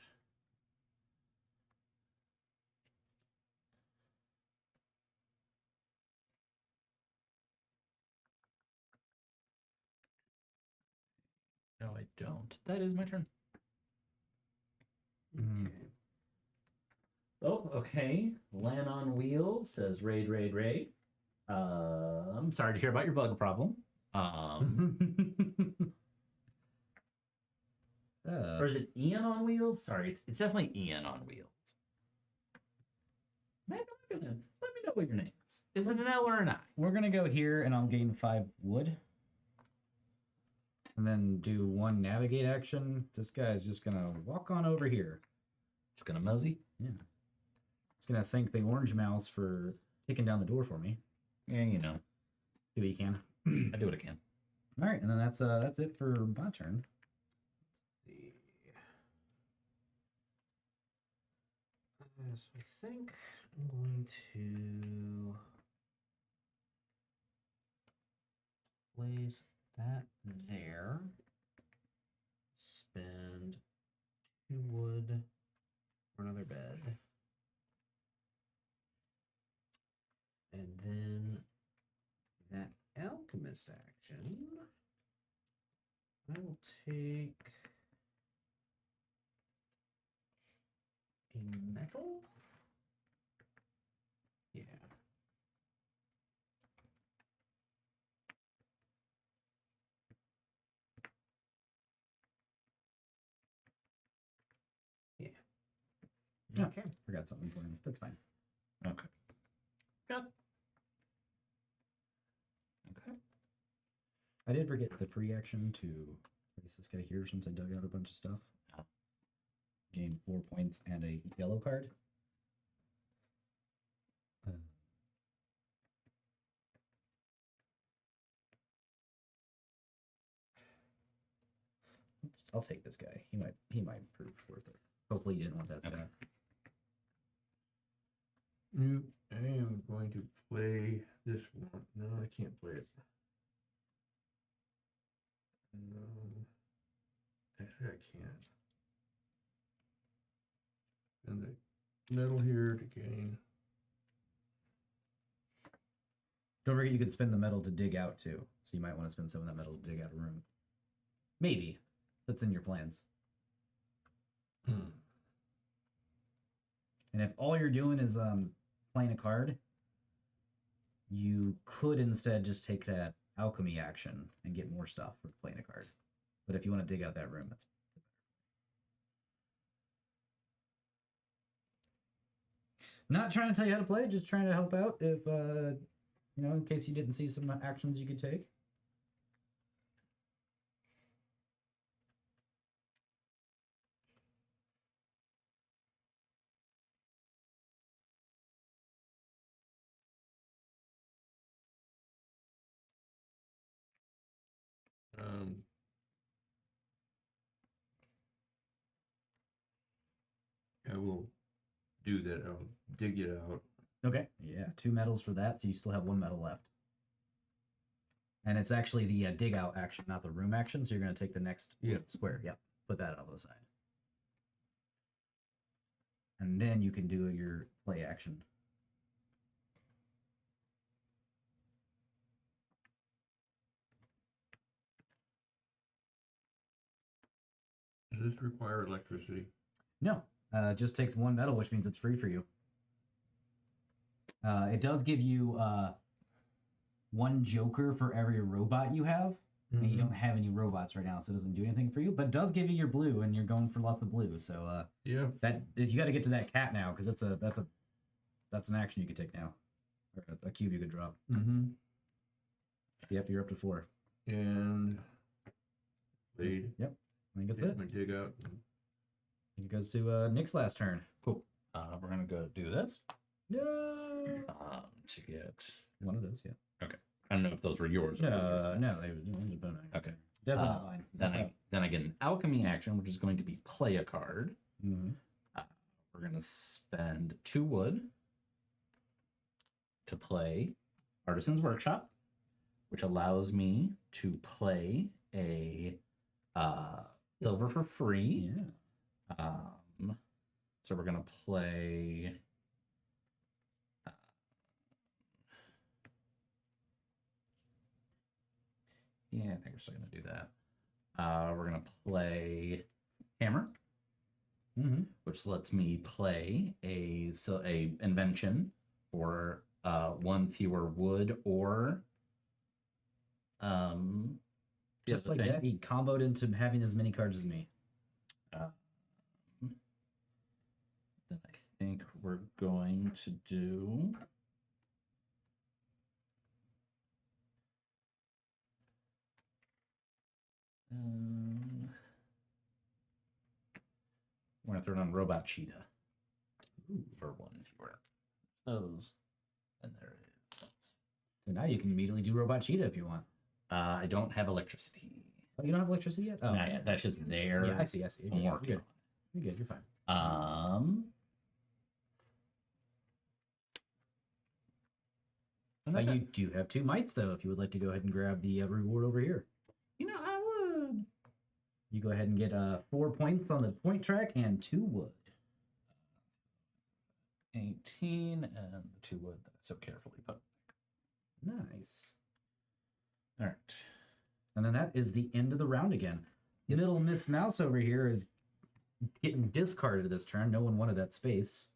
no, I don't. That is my turn. Mm. Oh, okay. Lan on Wheels says raid, raid, raid. I'm sorry to hear about your bug problem. Or is it Ian on Wheels? Sorry, it's definitely Ian on Wheels. Maybe let me know what your name is. Is it an L or an I? We're gonna go here, and I'll gain 5 wood, and then do 1 navigate action. This guy's just gonna walk on over here. Just gonna mosey. Yeah. He's gonna thank the orange mouse for kicking down the door for me. Yeah, you know, Do what you can. I do what I can. All right, and then that's it for my turn. So I think I'm going to place that there. Spend 2 wood for another bed. bonus action, I will take a metal. Yeah. Yeah. Yeah. Okay. Forgot something for him. That's fine. Okay. Got. Okay. I did forget the free action to place this guy here since I dug out a bunch of stuff. Oh. Gain 4 points and a yellow card. I'll take this guy. He might prove worth it. Hopefully you didn't want that. Okay. I am going to play this one. No, I can't play it. No. Actually, I can't. And the metal here to gain. Don't forget you could spend the metal to dig out too. So you might want to spend some of that metal to dig out a room. Maybe. That's in your plans. Hmm. And if all you're doing is playing a card, you could instead just take that alchemy action and get more stuff for playing a card. But if you want to dig out that room, that's not trying to tell you how to play, just trying to help out if in case you didn't see some actions you could take. I will do that. I'll dig it out. Okay. Yeah, 2 medals for that, so you still have 1 medal left. And it's actually the dig out action, not the room action. So you're going to take the next square. Yep. Put that out on the side. And then you can do your play action. Does this require electricity? No. It just takes 1 medal, which means it's free for you. It does give you 1 joker for every robot you have. Mm-hmm. And you don't have any robots right now, so it doesn't do anything for you. But it does give you your blue, and you're going for lots of blue. So that if you got to get to that cat now, because that's an action you could take now, or a cube you could drop. Mm-hmm. Yep, you're up to 4. And lead. Yep, I think that's Take it. my dig out. It goes to Nick's last turn. Cool. We're gonna go do this. No. To get. One of those, yeah. Okay. I don't know if those were yours. Or No, they were Okay. definitely not mine. Then I get an alchemy action, which is going to be play a card. Mm-hmm. We're gonna spend 2 wood to play Artisan's Workshop, which allows me to play a silver for free. Yeah. So we're gonna play. Yeah, I think we're still gonna do that. We're gonna play Hammer, which lets me play a invention for 1 fewer wood or just like that, he comboed into having as many cards as me. Then I think we're going to do. We're gonna throw it on Robot Cheetah for 1 fewer. Those, and there it is. So now you can immediately do Robot Cheetah if you want. I don't have electricity. Oh, you don't have electricity yet? Oh, Not yet. That's just there. Yeah, I see. I'm working on it. You're good. You're fine. You do have 2 mites though. If you would like to go ahead and grab the reward over here, I would. you go ahead and get 4 points on the point track and 2 wood. 18 and the 2 wood that I so carefully put. Nice. All right. And then that is the end of the round again. Middle Miss Mouse over here is getting discarded this turn. No one wanted that space.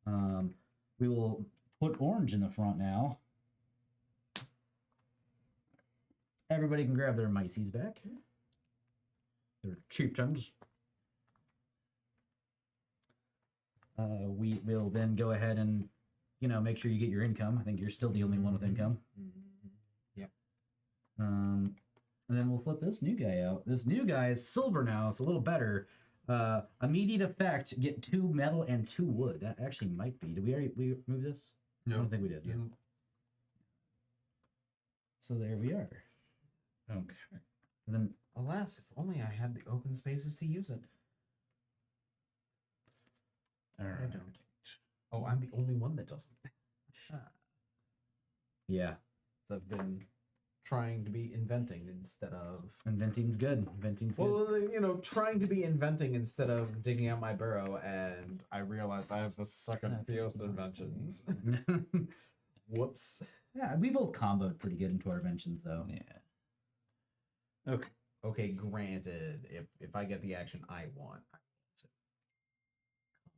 We will put orange in the front now. Everybody can grab their mices back. Their chieftains. We will then go ahead and, make sure you get your income. I think you're still the only one with income. Yep. And then we'll flip this new guy out. This new guy is silver now. It's a little better. Immediate effect, get 2 metal and 2 wood. That actually might be. Did we move this? No. I don't think we did. Yeah. No. So there we are. Okay. And then Alas, if only I had the open spaces to use it. All I right. don't. Oh, I'm the only one that doesn't. yeah, So I've been trying to be inventing instead of. inventing's good. Inventing's good. Well, trying to be inventing instead of digging out my burrow, and I realized I have the second field inventions. Whoops. Yeah, we both comboed pretty good into our inventions though. Yeah. Okay. Okay, granted, if I get the action I want, I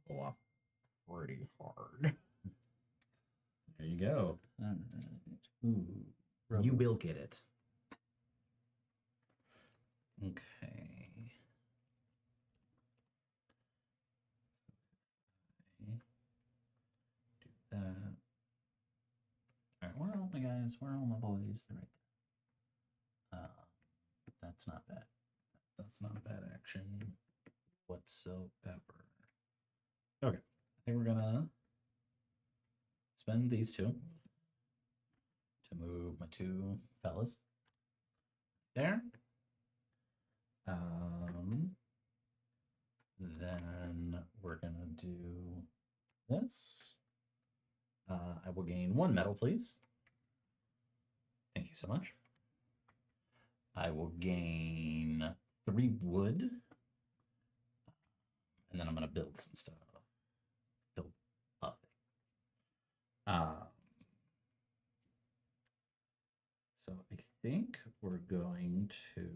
go up pretty hard. There you go. All right. Ooh, you will get it. Okay. Do that. All right, where are all my guys? Where are all my boys? They're right there. That's not bad. That's not a bad action whatsoever. Okay, I think we're gonna spend these 2 to move my 2 fellas there. Then we're gonna do this. I will gain 1 metal, please. Thank you so much. I will gain 3 wood. And then I'm gonna build some stuff. Build a thing. So I think we're going to.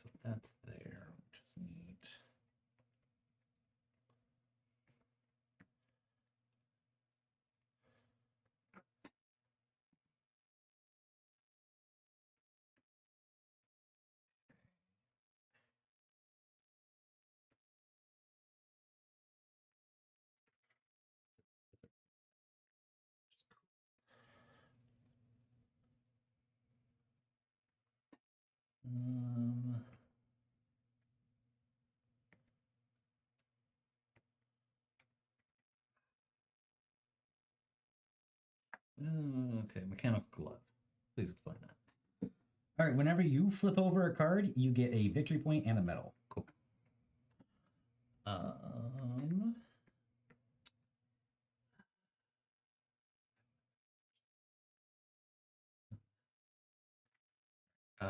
So that's there, which is neat. Okay, mechanical glove. Please explain that. All right, whenever you flip over a card, you get a victory point and a medal. Cool.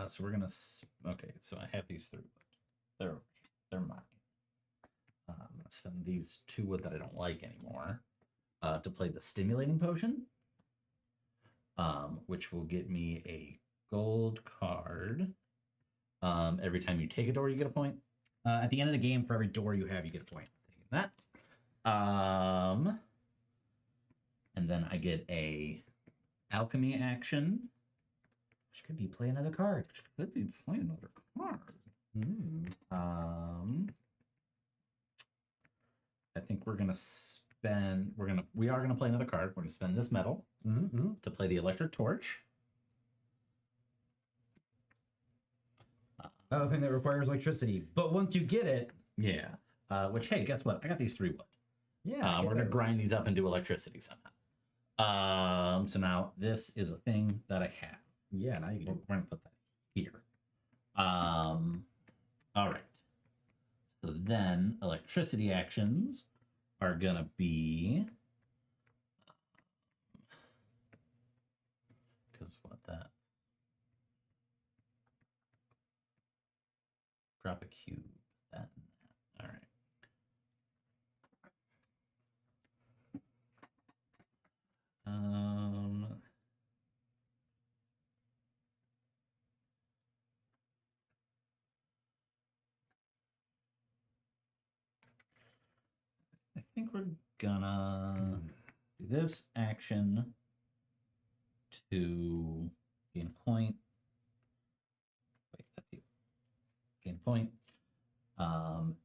So we're gonna. Okay, so I have these 3 wood. They're mine. I'm gonna spend these 2 wood that I don't like anymore to play the stimulating potion, which will get me a gold card. Every time you take a door, you get a point. At the end of the game, for every door you have, you get a point. Taking that. And then I get a alchemy action. Which could be play another card. Which could be playing another card. I think we're gonna spend. We are gonna play another card. We're gonna spend this metal to play the electric torch. Another thing that requires electricity, but once you get it, Yeah. Which, hey, guess what? I got these 3 wood. yeah, We're gonna grind these up and do electricity somehow. So now this is a thing that I have. Yeah, now you can We're do. gonna put that here. All right. So then electricity actions are gonna be because what that drop a cube. That and that. All right. think we're gonna do this action to gain a point. Wait, that's you. Gain a point.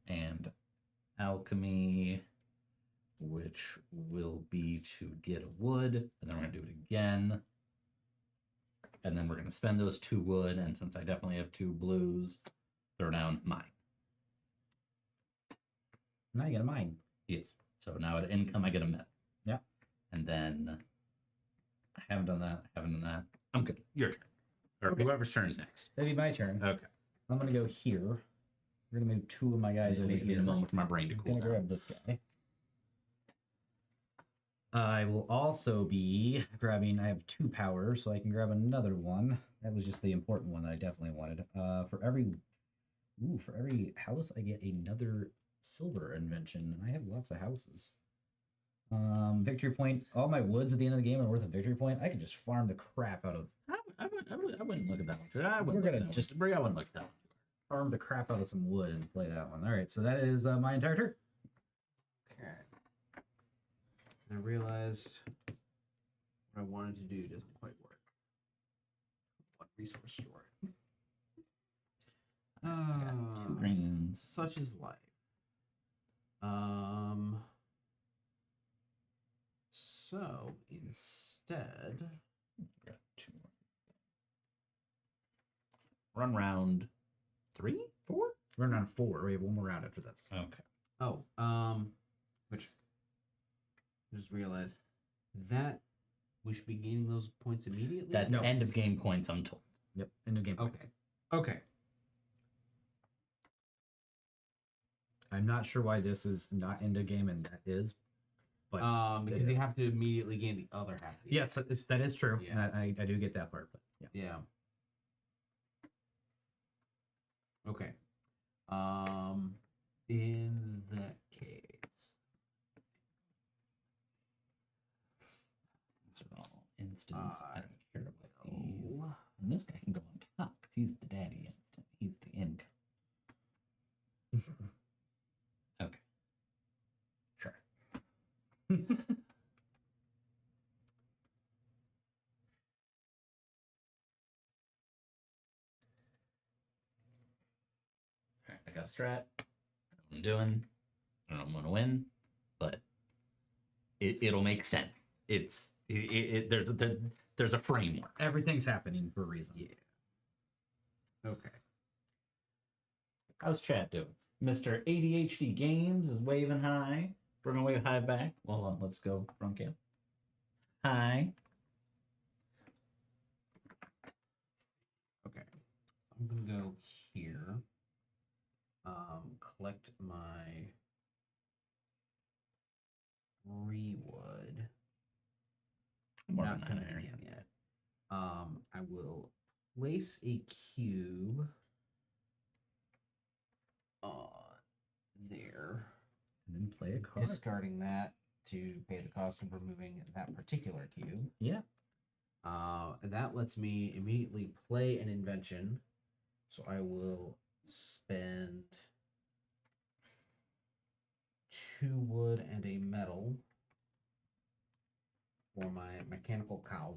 And alchemy, which will be to get a wood, and then we're gonna do it again. And then we're gonna spend those 2 wood, and since I definitely have 2 blues, throw down mine. Now you get a mine. Yes. So now at income, I get a metal. Yeah. And then I haven't done that. I'm good. Your turn. Or Okay. whoever's turn is next. That'd be my turn. Okay. I'm gonna go here. We're gonna move 2 of my guys over Need here. a moment for my brain to I'm cool gonna down. grab this guy. I will also be grabbing. I have 2 power, so I can grab another one. That was just the important one that I definitely wanted. For every house, I get another silver invention, and I have lots of houses. Victory point. All my woods at the end of the game are worth a victory point. I could just farm the crap out of I wouldn't look at that one. I We're wouldn't gonna look at that just- one. I wouldn't look at that one. farm the crap out of some wood and play that one. All right, so that is my entire turn. Okay. I realized what I wanted to do doesn't quite work. What resource store? 2 greens. Such is life. So instead, Got 2 more. Run round 3, 4. We're on 4. We have 1 more round after this. Okay. which I just realized that we should be gaining those points immediately. That's No. end of game points, I'm told. Yep, end of game. points. Okay. I'm not sure why this is not end of game and that is, but Because they have to immediately gain the other half. Of the yes, that is true. Yeah. I do get that part, but yeah. Yeah. Okay. In that case, These are all instants. I don't care about these. will- And this guy can go on top because he's the daddy instant. He's the income. Okay. Sure. All right, I got a strat. I know what I'm doing. I don't know if I'm going to win, but it'll make sense. There's a framework. Everything's happening for a reason. Yeah. Okay. How's chat doing? Mr. ADHD Games is waving high. We're gonna wave high back. Well, hold on, let's go front cam. Hi. Okay. I'm gonna go here. Collect my 3 wood. More Not than gonna that do area. him yet. I will place a cube on there, And then play a card. discarding that to pay the cost of removing that particular cube. Yeah. That lets me immediately play an invention, so I will spend 2 wood and a metal for my mechanical cow,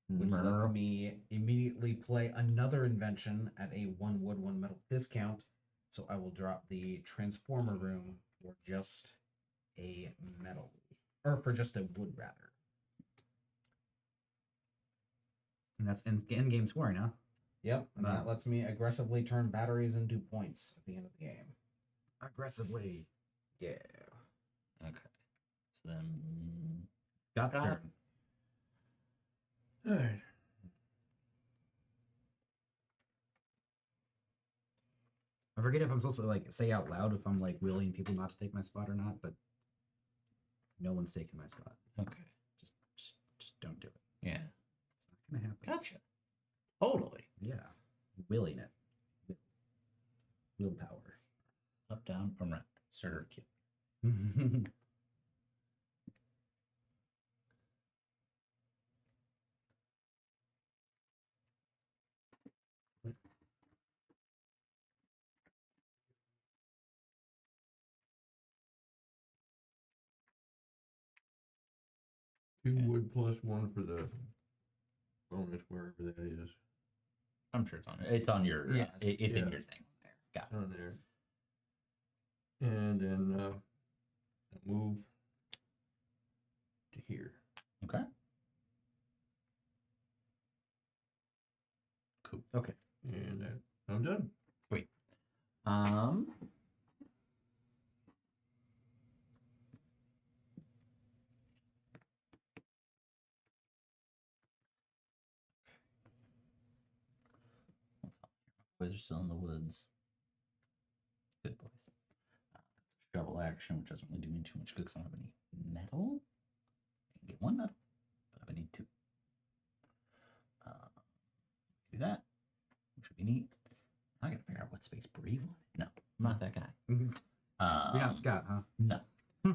which lets me immediately play another invention at a 1 wood, 1 metal discount. So I will drop the transformer room for just a metal, or for just a wood rather. And that's end game scoring, huh? Yep, and that Wow. lets me aggressively turn batteries into points at the end of the game. Aggressively. Yeah. Okay. So then Scott's Scott. turn. Alright. I forget if I'm supposed to like say out loud if I'm like willing people not to take my spot or not, but no one's taking my spot. Okay. Just don't do it. Yeah. It's not gonna happen. Gotcha. Totally. Yeah. Willing it. Willpower. Up, down, around. Circuit. 2 wood plus 1 for the bonus, wherever that is. I'm sure it's on your. Yeah, it's yeah. in your thing. There. Got it. On there. And then move to here. Okay. Cool. Okay. And I'm done. Sweet. What's up? Boys are still in the woods. Good boys. It's a shovel action, which doesn't really do me too much good because I don't have any metal. I can get 1 metal, but I need 2. Do that, which would be neat. I gotta figure out what space Bree wanted. No, I'm not that guy. You're not Scott, huh? No. All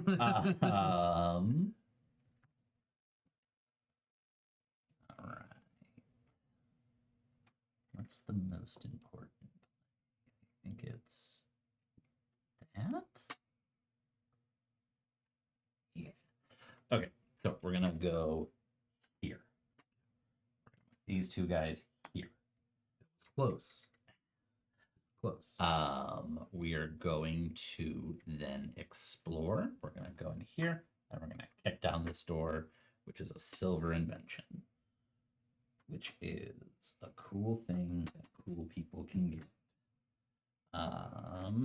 right. What's the most important? I think it's that. Yeah. Okay, so we're gonna go here. These 2 guys here. It's close. Close. We are going to then explore. We're gonna go in here, and we're gonna kick down this door, which is a silver invention, which is a cool thing that cool people can get. I'll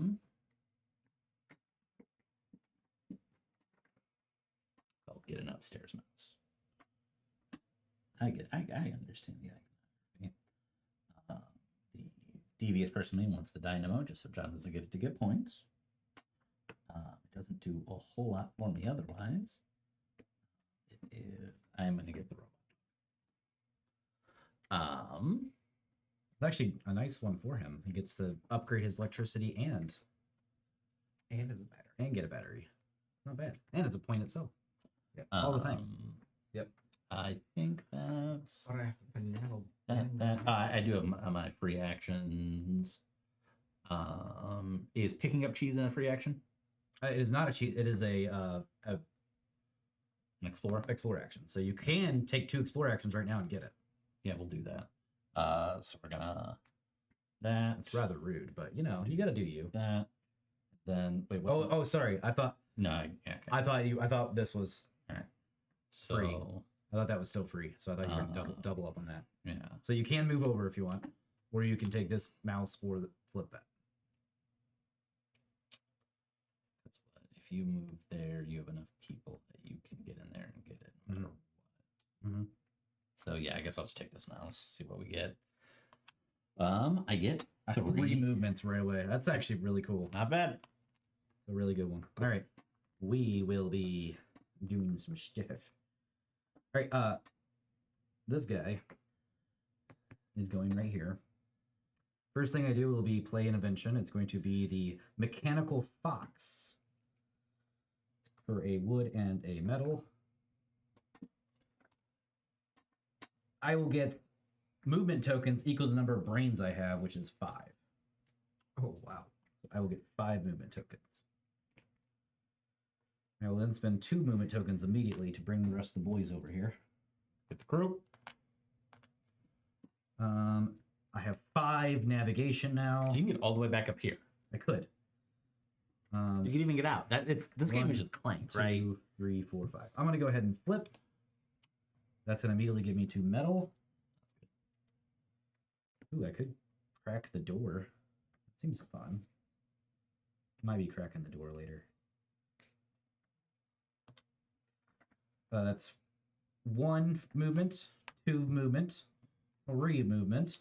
get an upstairs mouse. I understand the iconography. The devious person wants the dynamo, just so John doesn't get it to get points. It doesn't do a whole lot for me otherwise. It is. I'm gonna get the robot. It's actually a nice one for him. He gets to upgrade his electricity and And it's better. get a battery. Not bad. And it's a point itself. Yep. All the things. Yep. I think that's But I have to finagle. I do have my free actions. Is picking up cheese a free action? It is not a cheat. It is an An explorer? explore action. So you can take 2 explore actions right now and get it. Yeah, we'll do that. So we're gonna that. It's rather rude, but you know, you got to do you. That. Then wait. What? Oh, sorry. I thought no. Yeah, okay. I thought this was So free. I thought that was still free. So I thought you were gonna double up on that. yeah. So you can move over if you want, or you can take this mouse or flip that. That's what. If you move there, you have enough people that you can get in there and get it. No matter what. Mm-hmm. So yeah, I guess I'll just take this mouse. See what we get. I get 3 movements right away. That's actually really cool. Not bad. It's a really good one. All right, we will be doing some stuff. All right, this guy is going right here. First thing I do will be play an invention. It's going to be the mechanical fox for a wood and a metal. I will get movement tokens equal to the number of brains I have, which is 5. Oh, wow. I will get 5 movement tokens. I will then spend 2 movement tokens immediately to bring the rest of the boys over here. Get the crew. I have 5 navigation now. You can get all the way back up here. I could. You can even get out. This game is just clanked, right? 2, 3, 4, 5. I'm gonna go ahead and flip. That's gonna immediately give me 2 metal. Ooh, I could crack the door. That seems fun. Might be cracking the door later. That's 1 movement, 2 movement, 3 movement.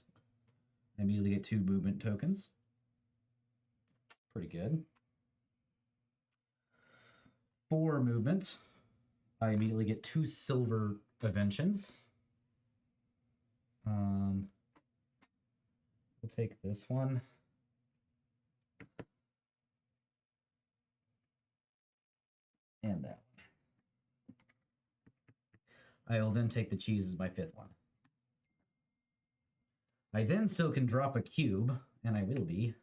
I immediately get 2 movement tokens. Pretty good. 4 movement. I immediately get 2 silver inventions. We'll take this one. And that one. I will then take the cheese as my 5th one. I then still can drop a cube, and I will be.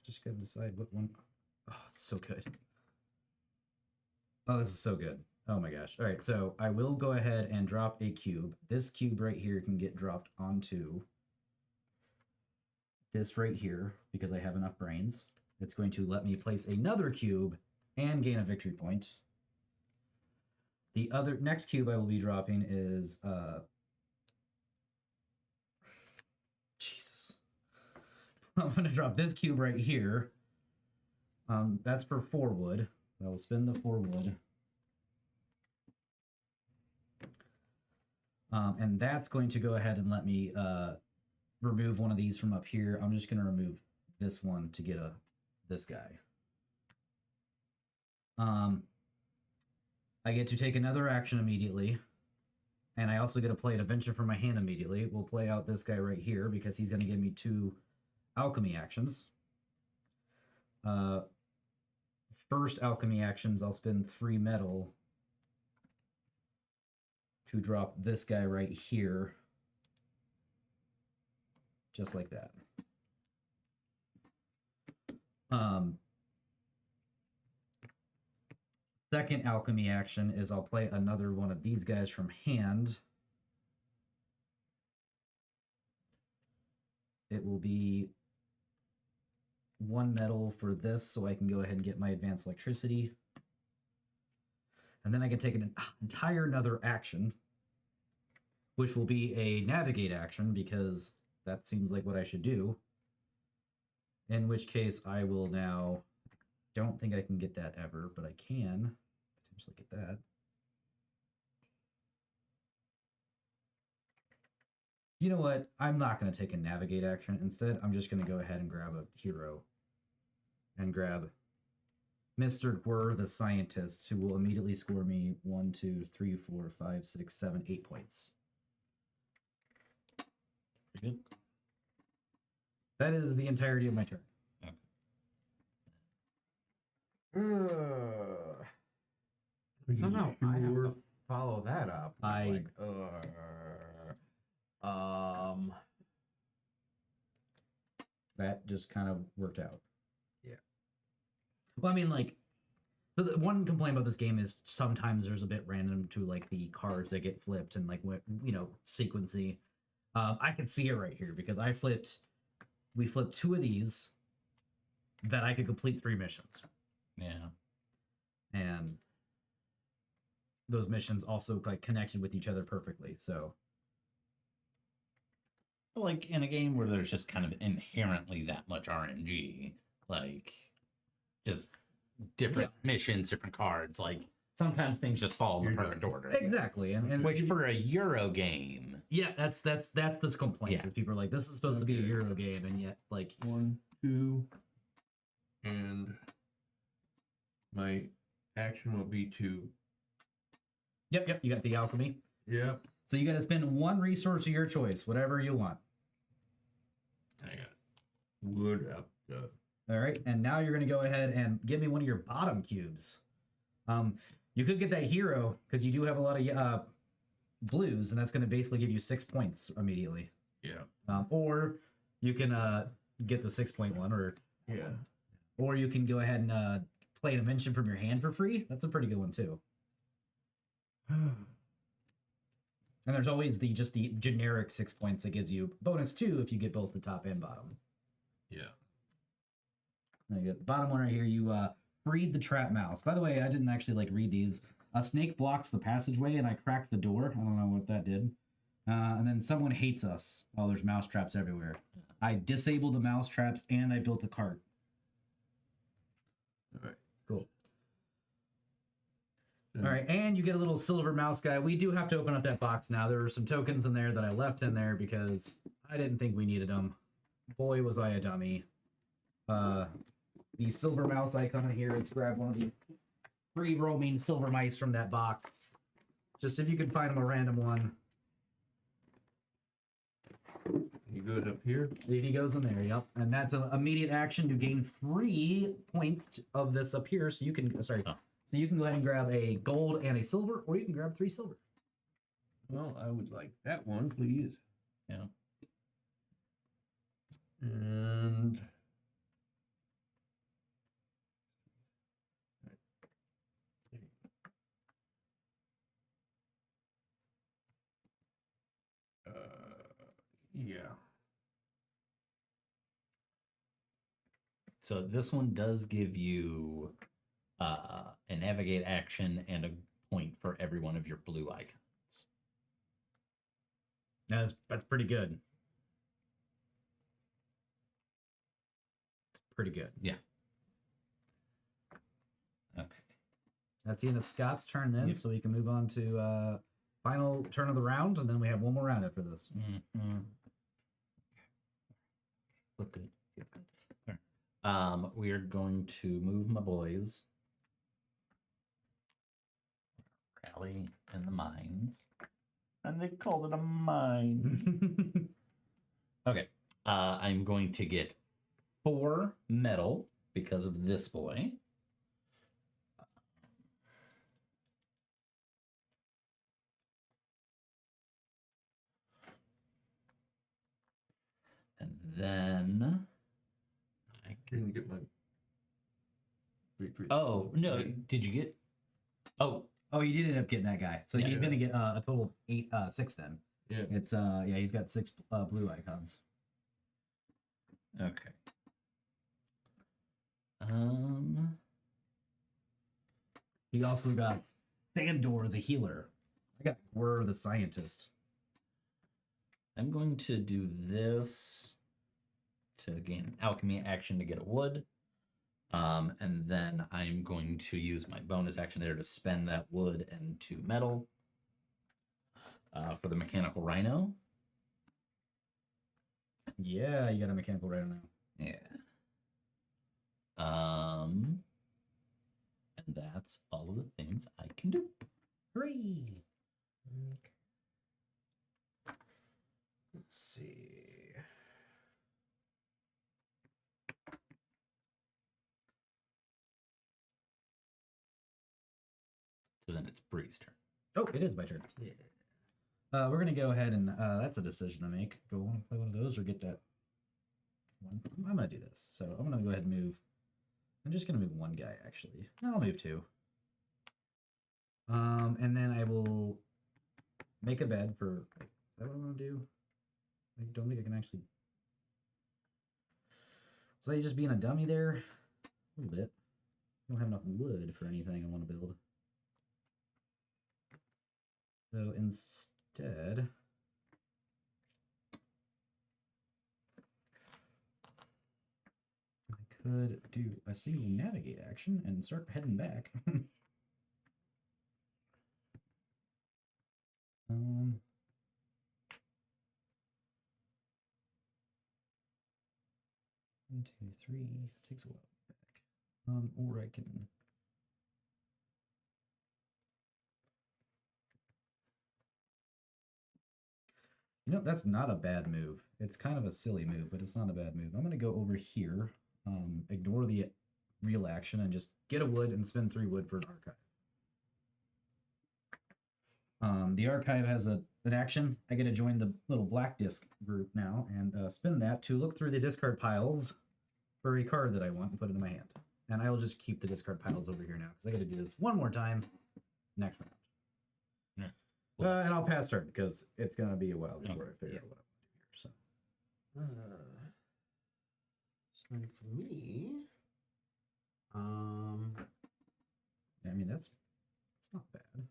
Just gotta decide what one. Oh, it's so good. Oh, this is so good. Oh my gosh. All right, so I will go ahead and drop a cube. This cube right here can get dropped onto this right here because I have enough brains. It's going to let me place another cube and gain a victory point. The other next cube I will be dropping is Jesus. I'm going to drop this cube right here. That's for 4 wood. I will spend the 4 wood. And that's going to go ahead and let me remove one of these from up here. I'm just going to remove this one to get this guy. I get to take another action immediately. And I also get to play an invention from my hand immediately. We'll play out this guy right here because he's going to give me 2 alchemy actions. First alchemy actions, I'll spend 3 metal to drop this guy right here. Just like that. Second alchemy action is I'll play another one of these guys from hand. It will be 1 metal for this, so I can go ahead and get my advanced electricity. And then I can take an entire another action, which will be a navigate action, because that seems like what I should do. In which case I will now, don't think I can get that ever, but I can potentially get that. You know what? I'm not going to take a navigate action. Instead, I'm just going to go ahead and grab a hero and grab Mr. Gwr the scientist, who will immediately score me 1, 2, 3, 4, 5, 6, 7, 8 points. Pretty good. That is the entirety of my turn. Somehow I have Sure. to follow that up. with, I- like, That just kind of worked out. Yeah. Well, I mean, like, so the one complaint about this game is sometimes there's a bit random to like the cards that get flipped and like what, you know, sequency. I can see it right here because we flipped 2 of these that I could complete 3 missions. Yeah. And those missions also like connected with each other perfectly. So Like in a game where there's just kind of inherently that much RNG, like just different missions, different cards, like sometimes things just fall in the You're perfect done. order. exactly, and Which for a Euro game, yeah, that's this complaint. Yeah. Is people are like, this is supposed to be a Okay. Euro game, and yet like 1, 2, and my action will be to. yep, you got the alchemy. Yep. So you got to spend 1 resource of your choice, whatever you want. I got wood up. All right, and now you're going to go ahead and give me one of your bottom cubes. You could get that hero because you do have a lot of blues, and that's going to basically give you 6 points immediately. Yeah. Or you can get the 6-point one, Yeah. or you can go ahead and play an invention from your hand for free. That's a pretty good one too. And there's always the generic 6 points that gives you bonus 2 if you get both the top and bottom. Yeah. There you go. The bottom one right here, you freed the trap mouse. By the way, I didn't actually like read these. A snake blocks the passageway, and I cracked the door. I don't know what that did. And then someone hates us. Oh, there's mouse traps everywhere. I disabled the mouse traps, and I built a cart. All right. Cool. All right, and you get a little silver mouse guy. We do have to open up that box now. There were some tokens in there that I left in there because I didn't think we needed them. Boy, was I a dummy. The silver mouse icon here, let's grab one of the free roaming silver mice from that box. Just if you can find them a random one. He goes up here. He goes in there, yep. And that's an immediate action to gain 3 points of this up here. So you can, so you can go ahead and grab a gold and a silver, or you can grab 3 silver. Well, I would like that one, please. Yeah. And Yeah. So this one does give you a navigate action and a point for every one of your blue icons. That's pretty good. Pretty good. Yeah. Okay. That's the end of Scott's turn then, Yep. so we can move on to final turn of the round, and then we have one more round after this. Mm-hmm. Look good. Feel good. We are going to move my boys. Rally in the mines. And they called it a mine. Okay. I'm going to get 4 metal because of this boy. And then I Can get my victory. Oh, no. Did you get? Oh, Oh, you did end up getting that guy. So Yeah. he's gonna get a total of 6 then. Yeah. It's yeah, he's got 6 blue icons. okay. He also got Thandor the healer. I got Gwr the scientist. I'm going to do this to gain alchemy action to get a wood. And then I'm going to use my bonus action there to spend that wood into metal for the mechanical rhino. Yeah, you got a mechanical right now. Yeah. And that's all of the things I can do. Hooray! Let's see. So then it's Bree's turn. Oh, it is my turn. Yeah. We're gonna go ahead and that's a decision to make. Do I want to play one of those or get that one? I'm gonna do this. So I'm gonna go ahead and move. I'm just gonna move one guy actually. No, I'll move 2. And then I will make a bed for. Is that what I want to do? I don't think I can actually. Was I just being a dummy there? A little bit. I don't have enough wood for anything I want to build. So instead, I could do a single navigate action and start heading back. 1, 2, 3. Takes a while to get back. Or I can. You know, that's not a bad move. It's kind of a silly move, but it's not a bad move. I'm going to go over here, ignore the real action, and just get a wood and spend 3 wood for an archive. The archive has an action. I get to join the little black disc group now and spend that to look through the discard piles for a card that I want and put it in my hand. And I will just keep the discard piles over here now because I got to do this one more time next round. And I'll pass turn because it's going to be a while before I figure out what I want to do here. So then for me, I mean, it's not bad.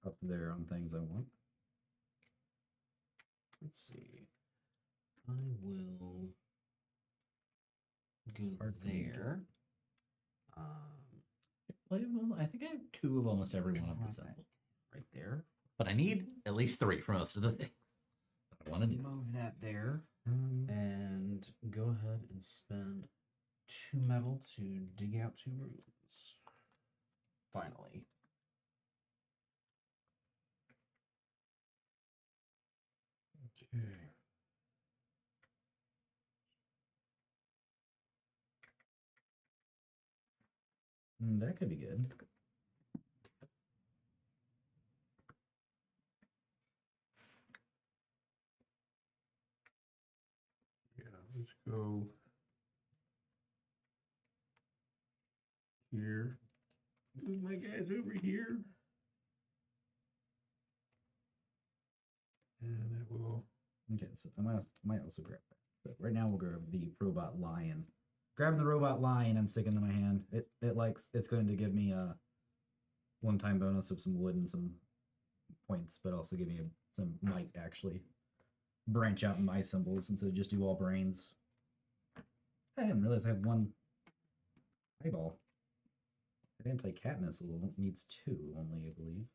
Up there on things I want. let's see. I will go hard for me to there. Well, I think I have 2 of almost every one of the Okay. symbols. Right there. But I need at least 3 for most of the things that I want to do. Move that there. And go ahead and spend 2 metal to dig out 2 runes. Finally. Okay. That could be good. Yeah, let's go here. Move my guys over here. And that will Okay, so I might also grab that. So right now we'll grab the robot lion. Grabbing the robot lion and sticking to my hand. It's going to give me a one-time bonus of some wood and some points, but also give me some might actually branch out in my symbols instead of just do all brains. I didn't realize I had one eyeball. That anti-cat missile needs 2 only, I believe.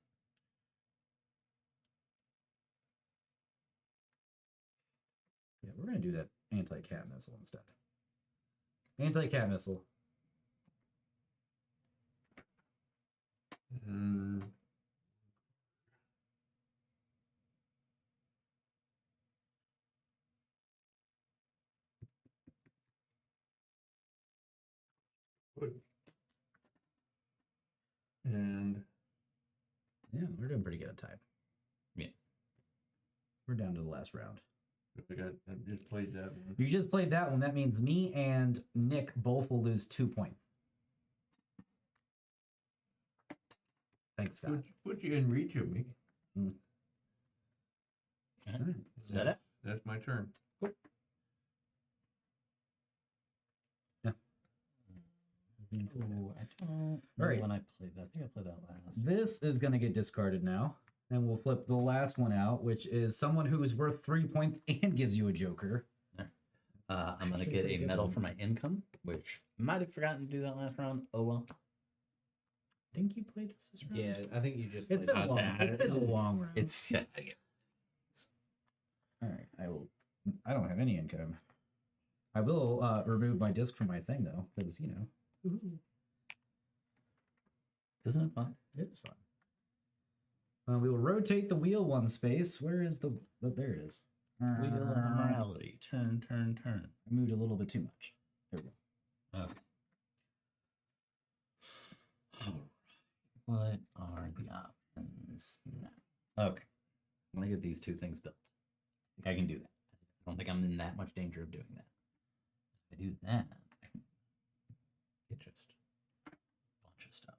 Yeah, we're gonna do that anti-cat missile instead. Anti-cat missile. And good. And Yeah, we're doing pretty good at time. Yeah. We're down to the last round. I just played that one. You just played that one. That means me and Nick both will lose 2 points. Thanks, Scott. Put you in reach of me. Okay. Set it. That's my turn. Ooh, I don't know Alright. when I played that. I think I played that last. This is going to get discarded now. And we'll flip the last one out, which is someone who is worth 3 points and gives you a joker. I'm going to Actually, get pretty a good medal one. for my income, which might have forgotten to do that last round. Oh well. I think you played this round. Yeah, I think you just. It's played been a it. long, that. it's been a long round. It's yeah. All right. I don't have any income. I will remove my disc from my thing though, because Isn't it fun? it's fun. We will rotate the wheel 1 space. Where is the? There it is. Wheel of morality. Turn, turn, turn. I moved a little bit too much. There we go. Okay. Alright. What are the options now? Okay. I'm gonna get these 2 things built. I think I can do that. I don't think I'm in that much danger of doing that. If I do that, I can get just a bunch of stuff.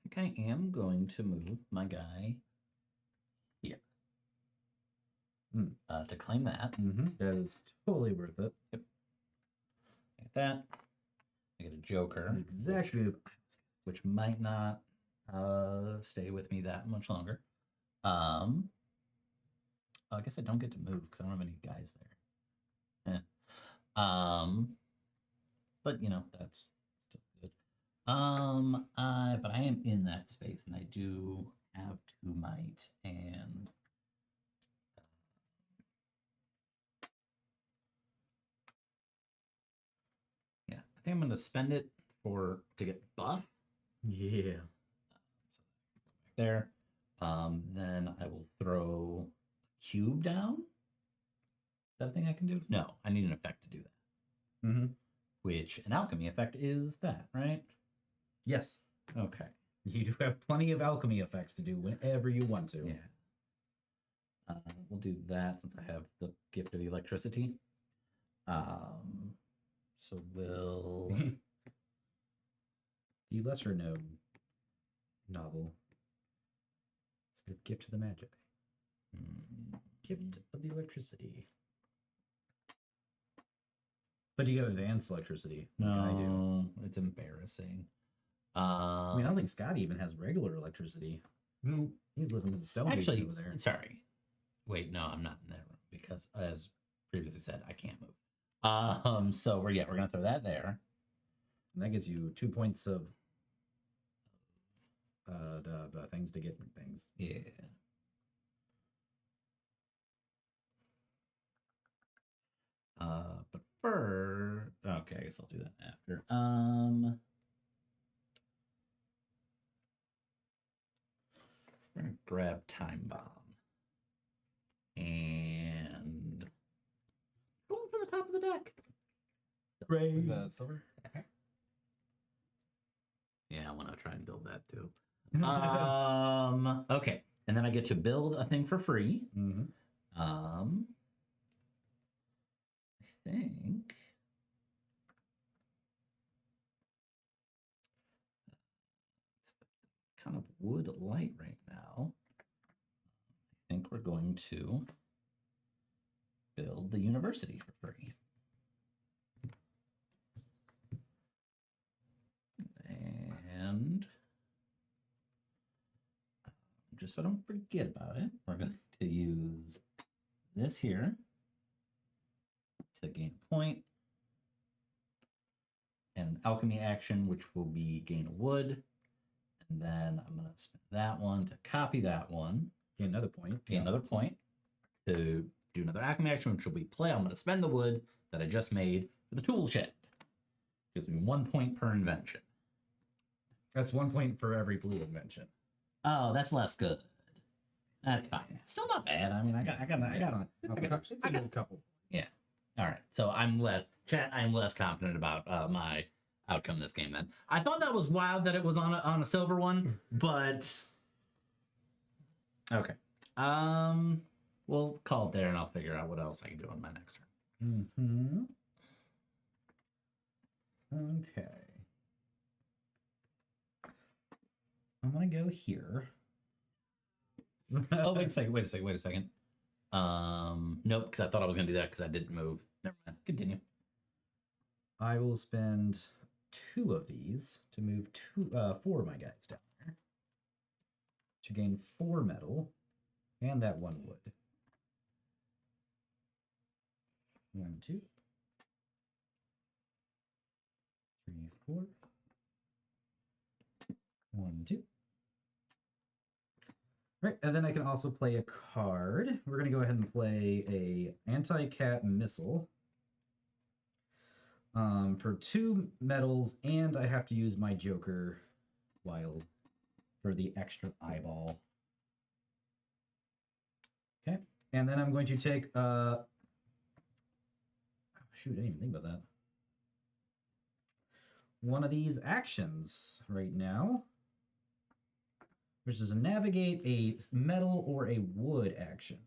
I think I am going to move my guy here. To claim that. That is totally worth it. I get that. I get a joker. Exactly. Which might not stay with me that much longer. I guess I don't get to move because I don't have any guys there. But you know, that's still good. But I am in that space and I do have 2 might and yeah, I think I'm gonna spend it to get buff. Yeah. There. Then I will throw a cube down. Is that a thing I can do? No, I need an effect to do that. Which an alchemy effect is that, right? Yes. Okay. You do have plenty of alchemy effects to do whenever you want to. Yeah. We'll do that since I have the gift of electricity. So we'll The lesser known novel. It's the gift of the magic. Gift of the electricity. But you have advanced electricity. No, like I do. it's embarrassing. I mean, I don't think Scott even has regular electricity. No. He's living in the stone age Actually, over there. sorry. Wait, no, I'm not in that room because, as previously said, I can't move. So we're gonna throw that there. And that gives you 2 points of the things to get things. Yeah. But okay, I guess I'll do that after. We're gonna grab time bomb and go for the top of the deck. The silver. Yeah, I want to try and build that too. Okay, and then I get to build a thing for free. Mhm. I think it's kind of wood light right now. I think we're going to build the university for free. And just so I don't forget about it, we're going to use this here to gain a point, and an alchemy action, which will be gain a wood. And then I'm going to spend that one to copy that one, Gain another point. gain another point to do another alchemy action, which will be play. I'm going to spend the wood that I just made for the tool shed. Gives me 1 point per invention. That's 1 point for every blue invention. Oh, that's less good. That's fine. It's still not bad. I mean, I got. It's a good couple. Yeah. All right. So I'm less confident about my outcome this game then. I thought that was wild that it was on a silver one, but okay. We'll call it there, and I'll figure out what else I can do on my next turn. Mm-hmm. Okay. I'm gonna go here. Oh, wait a second. Nope, because I thought I was gonna do that because I didn't move. Never mind. Continue. I will spend 2 of these to move 4 of my guys down there to gain 4 metal and that 1 wood. 1, 2, 3, 4. 1, 2. Right, and then I can also play a card. We're gonna go ahead and play a anti-cat missile. For 2 metals, and I have to use my Joker wild for the extra eyeball. Okay, and then I'm going to take shoot, I didn't even think about that. One of these actions right now, which is a navigate a metal or a wood action.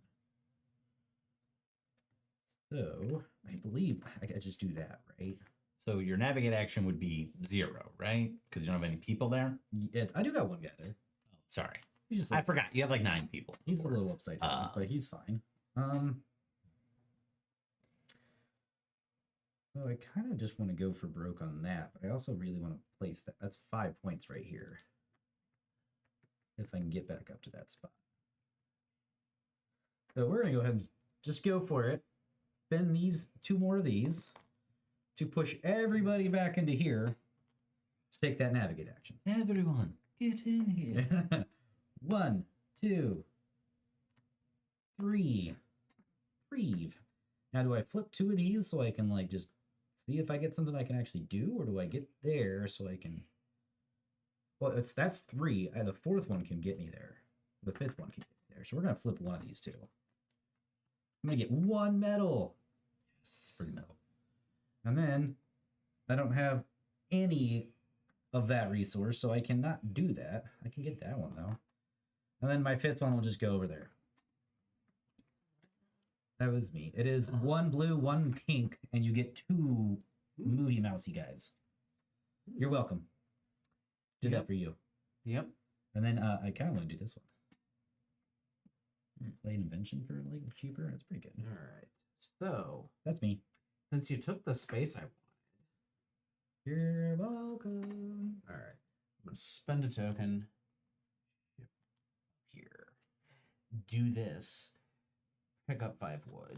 So I believe I could just do that, right? So your navigate action would be 0, right? Because you don't have any people there. I do got one guy there. Oh, sorry. He's just I forgot. You have like 9 people. He's a little upside down, but he's fine. So I kind of just want to go for broke on that, but I also really want to place that. That's 5 points right here. If I can get back up to that spot. So we're going to go ahead and just go for it. Spend these 2 more of these to push everybody back into here to take that navigate action. Everyone, get in here. 1, 2, 3. Reeve. Now, do I flip 2 of these so I can like just see if I get something I can actually do, or do I get there so I can? Well, that's 3. The 4th one can get me there. The 5th one can get me there. So we're gonna flip one of these 2. I'm gonna get 1 medal. Yes, free medal. And then I don't have any of that resource, so I cannot do that. I can get that one though. And then my 5th one will just go over there. That was me. It is 1 blue, 1 pink, and you get 2 movie mousy guys. You're welcome. Do that for you. Yep. And then I kind of want to do this one. Play an invention for like cheaper. That's pretty good. All right. So That's me. since you took the space I wanted, You're welcome. all right, I'm gonna spend a token here. Do this. Pick up 5 wood.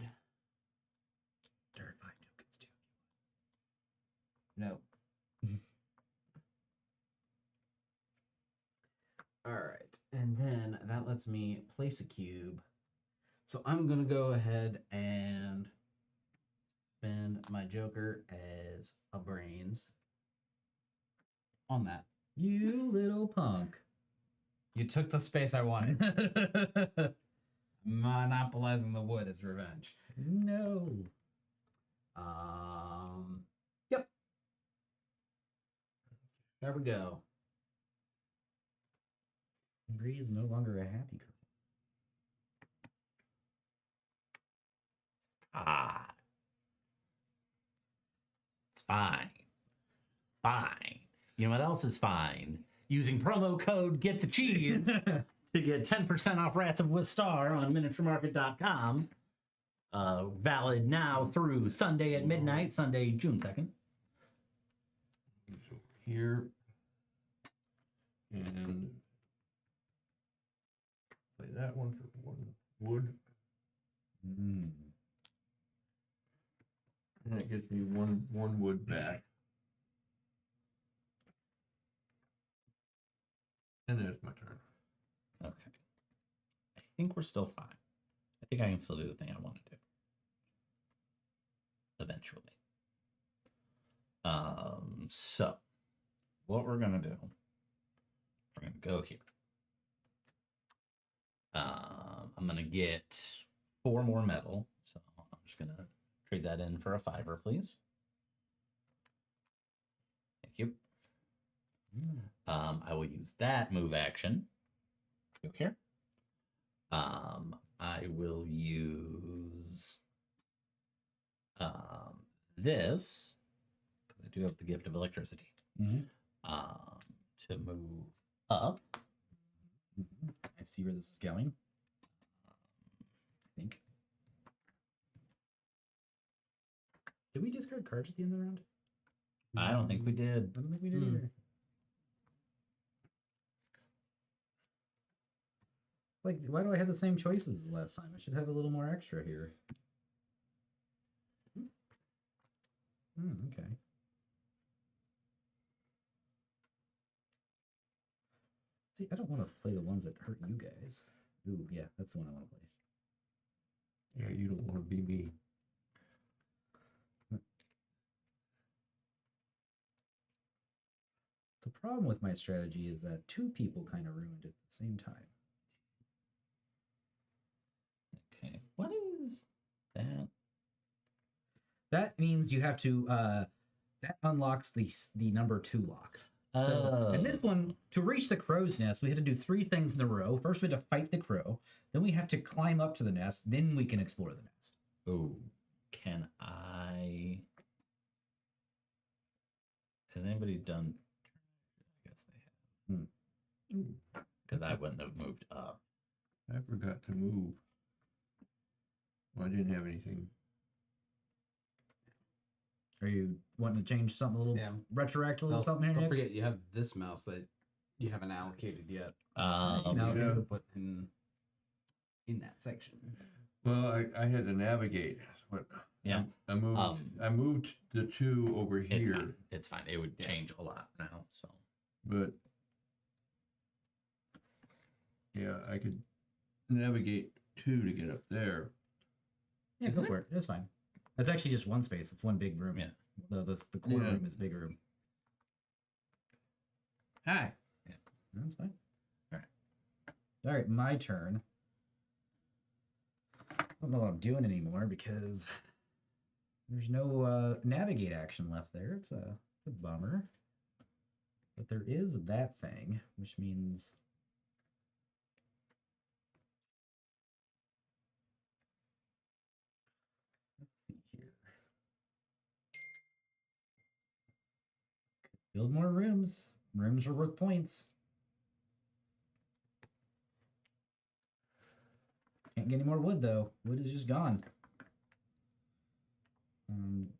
Dirt 5 tokens too. No. All right, and then that lets me place a cube. So I'm gonna go ahead and spend my Joker as a brains on that. You little punk. You took the space I wanted. Monopolizing the wood is revenge. No. Yep. There we go. Bree is no longer a happy girl. Ah, it's fine. Fine. You know what else is fine? Using promo code Get the Cheese to get 10% off Rats of Wistar on miniaturemarket.com. Valid now through Sunday at midnight, Sunday, June 2nd. So here. And play that one for one wood. Mm. And that gets me one wood back. And there's my turn. Okay. I think we're still fine. I think I can still do the thing I want to do. Eventually. So what we're gonna do, we're gonna go here. I'm gonna get 4 more metal, so I'm just gonna trade that in for a 5, please. Thank you. I will use that move action. Go here. I will use this because I do have the gift of electricity. Mhm. To move up. I see where this is going. I think. Did we discard cards at the end of the round? I don't think we did. I don't think we did either. Like, why do I have the same choices as last time? I should have a little more extra here. Okay. See, I don't want to play the ones that hurt you guys. Ooh, yeah, that's the one I want to play. Yeah, you don't want to be me. The problem with my strategy is that 2 people kind of ruined it at the same time. Okay. What is that? That means you have to that unlocks the number 2 lock. So in this one, to reach the crow's nest, we had to do 3 things in a row. First, we had to fight the crow. Then we have to climb up to the nest. Then we can explore the nest. Oh, can I? Has anybody done? I guess they have. Because I wouldn't have moved up. I forgot to move. Well, I didn't have anything. Are you wanting to change something a little, Yeah. retroact a little Don't, something here, don't Nick? forget you have this mouse that you haven't allocated yet. No. Yeah. Put in that section. Well, I had to navigate. But Yeah. I moved. I moved the 2 over It's here, fine. It's fine. It would Yeah. change a lot now. So but yeah, I could navigate 2 to get up there. Yeah, Isn't go for it. It's fine. That's actually just one space. It's one big room. Yeah. The core Yeah. room is bigger. Hi. That's fine. All right. All right, my turn. I don't know what I'm doing anymore because there's no navigate action left there. It's a bummer. But there is that thing, which means let's see here. Build more rooms. Rooms are worth points. Can't get any more wood though. Wood is just gone. I'm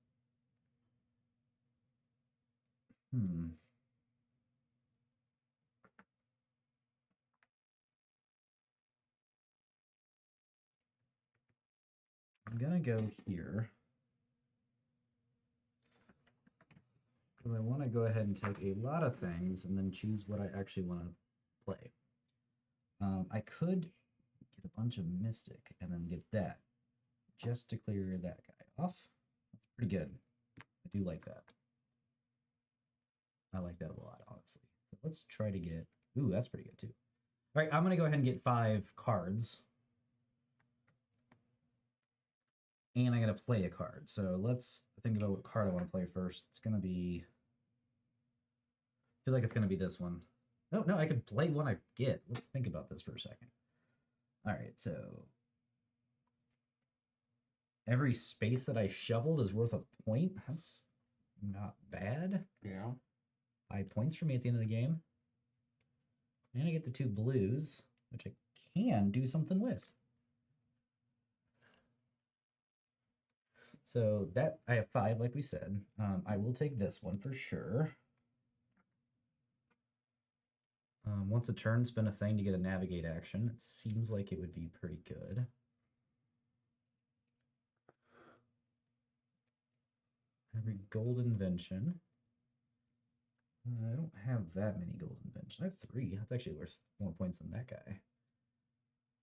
gonna go here because I want to go ahead and take a lot of things and then choose what I actually want to play. I could get a bunch of Mystic and then get that just to clear that guy off. That's pretty good. I do like that. I like that a lot, honestly. So let's try to get... Ooh, that's pretty good too. All right, I'm going to go ahead and get 5 cards. And I got to play a card. So let's think about what card I want to play first. It's going to be... I feel like it's going to be this one. Oh, no, I can play one I get. Let's think about this for a second. All right, so every space that I shoveled is worth a point. That's not bad. Yeah. 5 points for me at the end of the game. And I get the 2 blues, which I can do something with. So that I have 5, like we said. I will take this one for sure. Once a turn, spend a thing to get a navigate action. It seems like it would be pretty good. Every gold invention. I don't have that many gold inventions. I have 3. That's actually worth more points than that guy.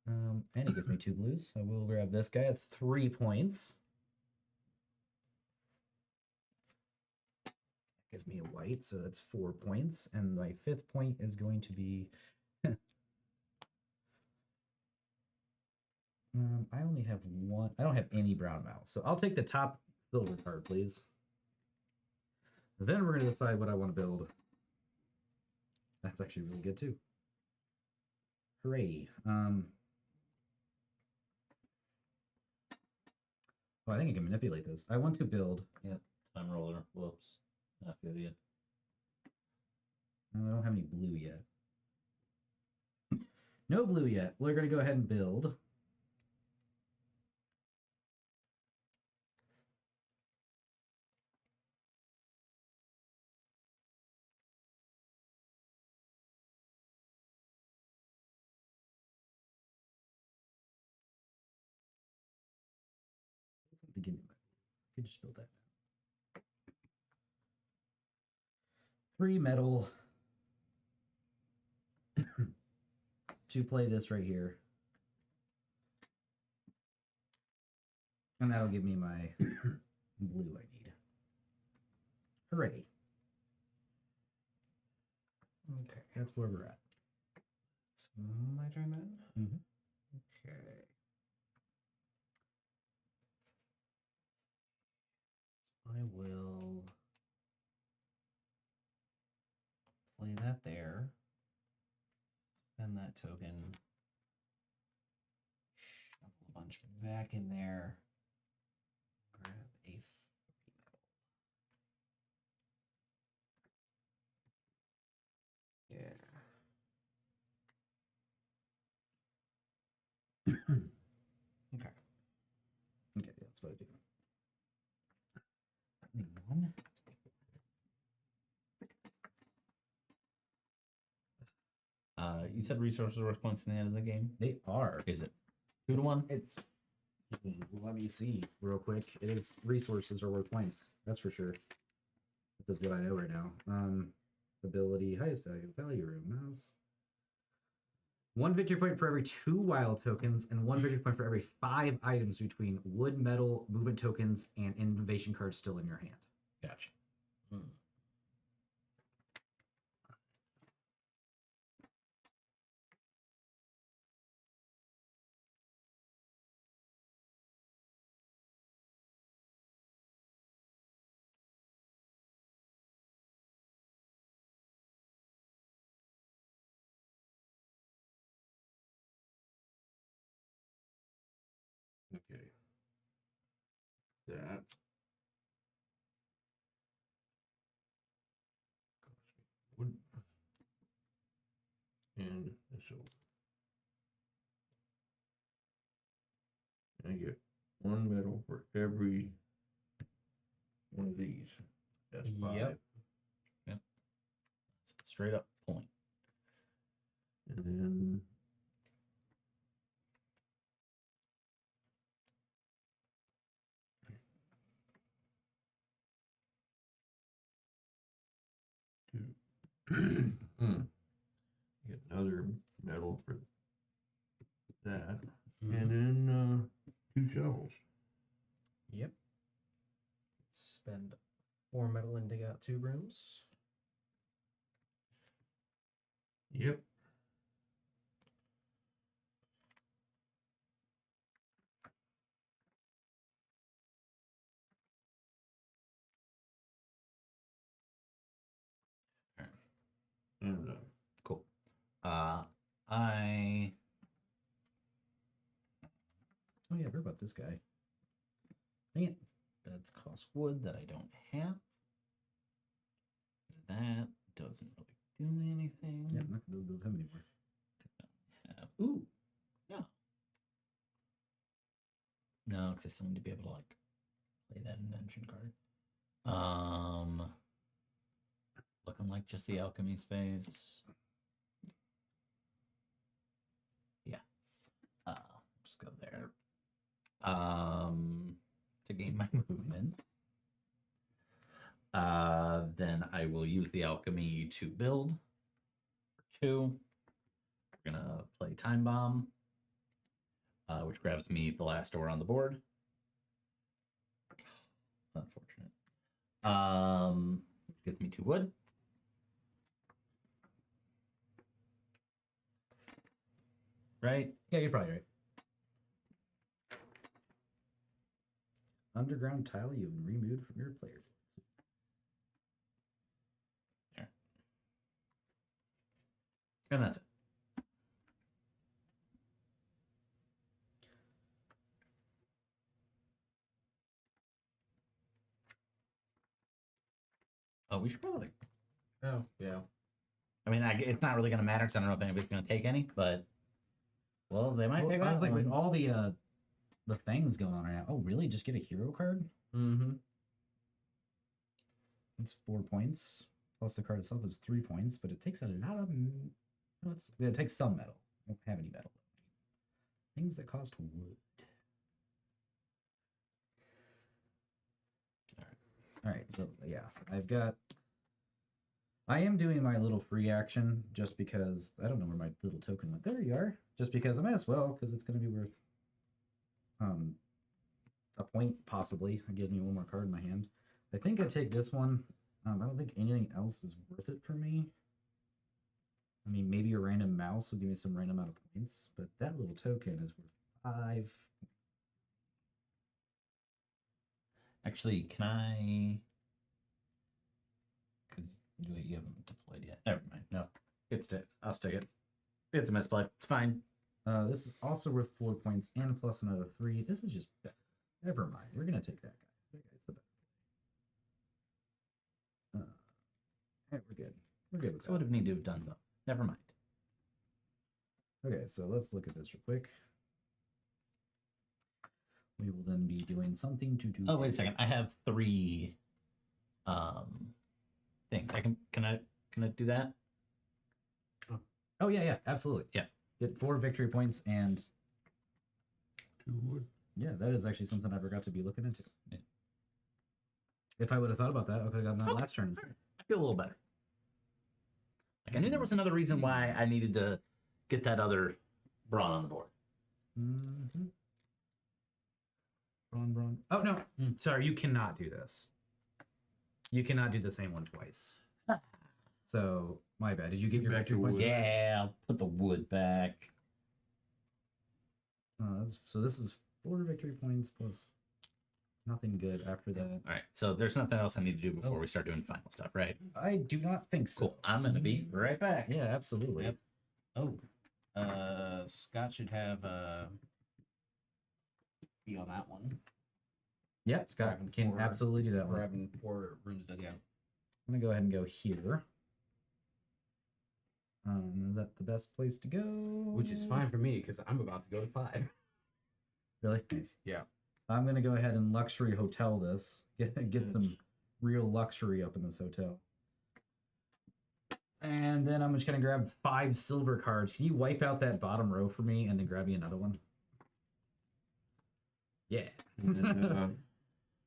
And it gives me 2 blues. I will grab this guy. It's 3 points. Gives me a white, so that's 4 points. And my 5th point is going to be... I only have 1. I don't have any brown mouse, so I'll take the top silver card, please. Then we're going to decide what I want to build. That's actually really good, too. Hooray. Oh, I think I can manipulate this. I want to build... Yep. Time roller. Whoops. I feel you. I don't have any blue yet. No blue yet. We're going to go ahead and build. Give me my... I could just build that now. 3 metal. To play this right here. And that'll give me my blue I need. Hooray. Okay. That's where we're at. It's my turn then? Mhm. Okay. I will play that there. Spend that token. Shuffle a bunch back in there. Grab a 3 metal. Yeah. Okay. Okay, that's what I do. Only 1. You said resources are worth points in the end of the game. They are. Is it 2 to 1? It's... Let me see real quick. It is resources are worth points. That's for sure. That's what I know right now. Ability, highest value room, mouse. 1 victory point for every 2 wild tokens, and 1 victory point for every 5 items between wood, metal, movement tokens, and innovation cards still in your hand. Gotcha. Okay. That. Wood. And so I get 1 medal for every one of these. That's 5. Yep. It's a straight up point. And then two. Get another medal for that. And then 2 shovels. Yep. Spend 4 metal and dig out 2 rooms. Yep. And Cool. this guy. Dang it. That's cost wood that I don't have. That doesn't really do anything. Yeah, I'm not gonna build him anymore. Ooh, no. No, because I still need to be able to like play that invention card. Looking like just the alchemy space. Yeah. Just go there. To gain my movement. Then I will use the alchemy to build. For 2. We're gonna play Time Bomb, which grabs me the last ore on the board. Unfortunate. Which gets me 2 wood. Right? Yeah, you're probably right. Underground tile you've removed from your player. There. And that's it. Oh, we should probably. Oh, yeah. I mean, it's not really going to matter because I don't know if anybody's going to take any, but. Well, they might take I was that like, with one. all the things going on right now. Oh, really? Just get a hero card? Mm-hmm. That's 4 points. Plus the card itself is 3 points, but it takes a lot of. It takes some metal. I don't have any metal. Things that cost wood. All right, so yeah, I am doing my little free action just because I don't know where my little token went. There you are. Just because I might as well, because it's going to be worth a point possibly. It gives me one more card in my hand. I think I take this one. I don't think anything else is worth it for me. I mean, maybe a random mouse would give me some random amount of points, but that little token is worth 5. Actually, can I? Because you haven't deployed yet. Never mind. No, it's dead. I'll stick it. It's a misplay. It's fine. This is also worth 4 points and plus another 3. This is just better. Never mind. We're gonna take that guy. That guy's the best. Right, we're good. We're good with So would have needed to have done though. Never mind. Okay, so let's look at this real quick. We will then be doing something to do. Oh, wait a second. I have 3 things. Can I do that? Oh yeah, absolutely. Yeah. Get 4 victory points and 2 wood. yeah, that is actually something I forgot to be looking into. Yeah. If I would have thought about that, I could have gotten that Okay. last turn. I feel a little better. Like I knew there was another reason why I needed to get that other brawn on the board. Mm-hmm. Brawn. Oh no, sorry, you cannot do this. You cannot do the same one twice. So my bad. Did you get your Back to victory points? wood. Yeah, I'll put the wood back. So this is 4 victory points plus nothing good after that. All right, so there's nothing else I need to do before we start doing final stuff, right? I do not think so. Cool. I'm gonna be right back. Yeah, absolutely. Yep. Oh, Scott should have be on that one. Yep, Scott Grabbing can 4 absolutely do that one. Grabbing 4 runes dug out. I'm gonna go ahead and go here. Is that the best place to go? Which is fine for me because I'm about to go to 5. Really nice. Yeah. I'm gonna go ahead and luxury hotel this. Get some real luxury up in this hotel. And then I'm just gonna grab 5 silver cards. Can you wipe out that bottom row for me and then grab me another one? Yeah. And,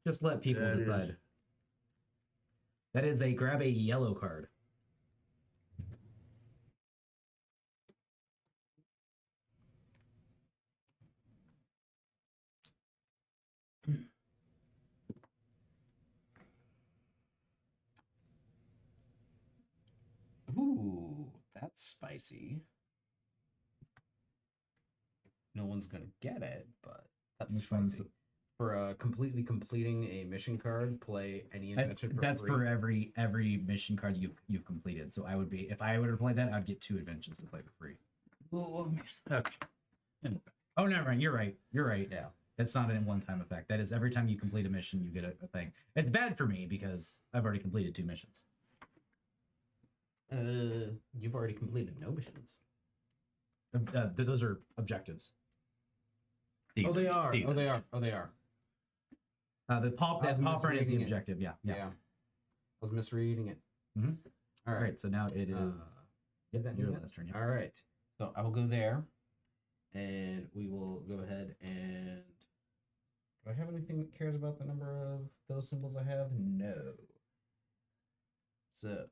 Just let people That is- decide. That is a grab a yellow card. Ooh, that's spicy. No one's gonna get it, but that's Which one's- spicy. For completely completing a mission card, play any invention for That's free. for every mission card you've completed. So I would be, if I were to play that, I'd get 2 inventions to play for free. Oh, man. Okay. Oh, never mind. You're right. You're right. Yeah. That's not a one-time effect. That is every time you complete a mission, you get a thing. It's bad for me because I've already completed 2 missions. You've already completed no missions. Those are objectives. These Oh, they are. these Oh, they are. Oh, they are. The pop I was popper is the misreading it. objective. Yeah. Yeah. I was misreading it. Mhm. All All right. right. So now it is Did that do your that? last turn. Yeah. All right. So I will go there, and we will go ahead and. Do I have anything that cares about the number of those symbols I have? No. So.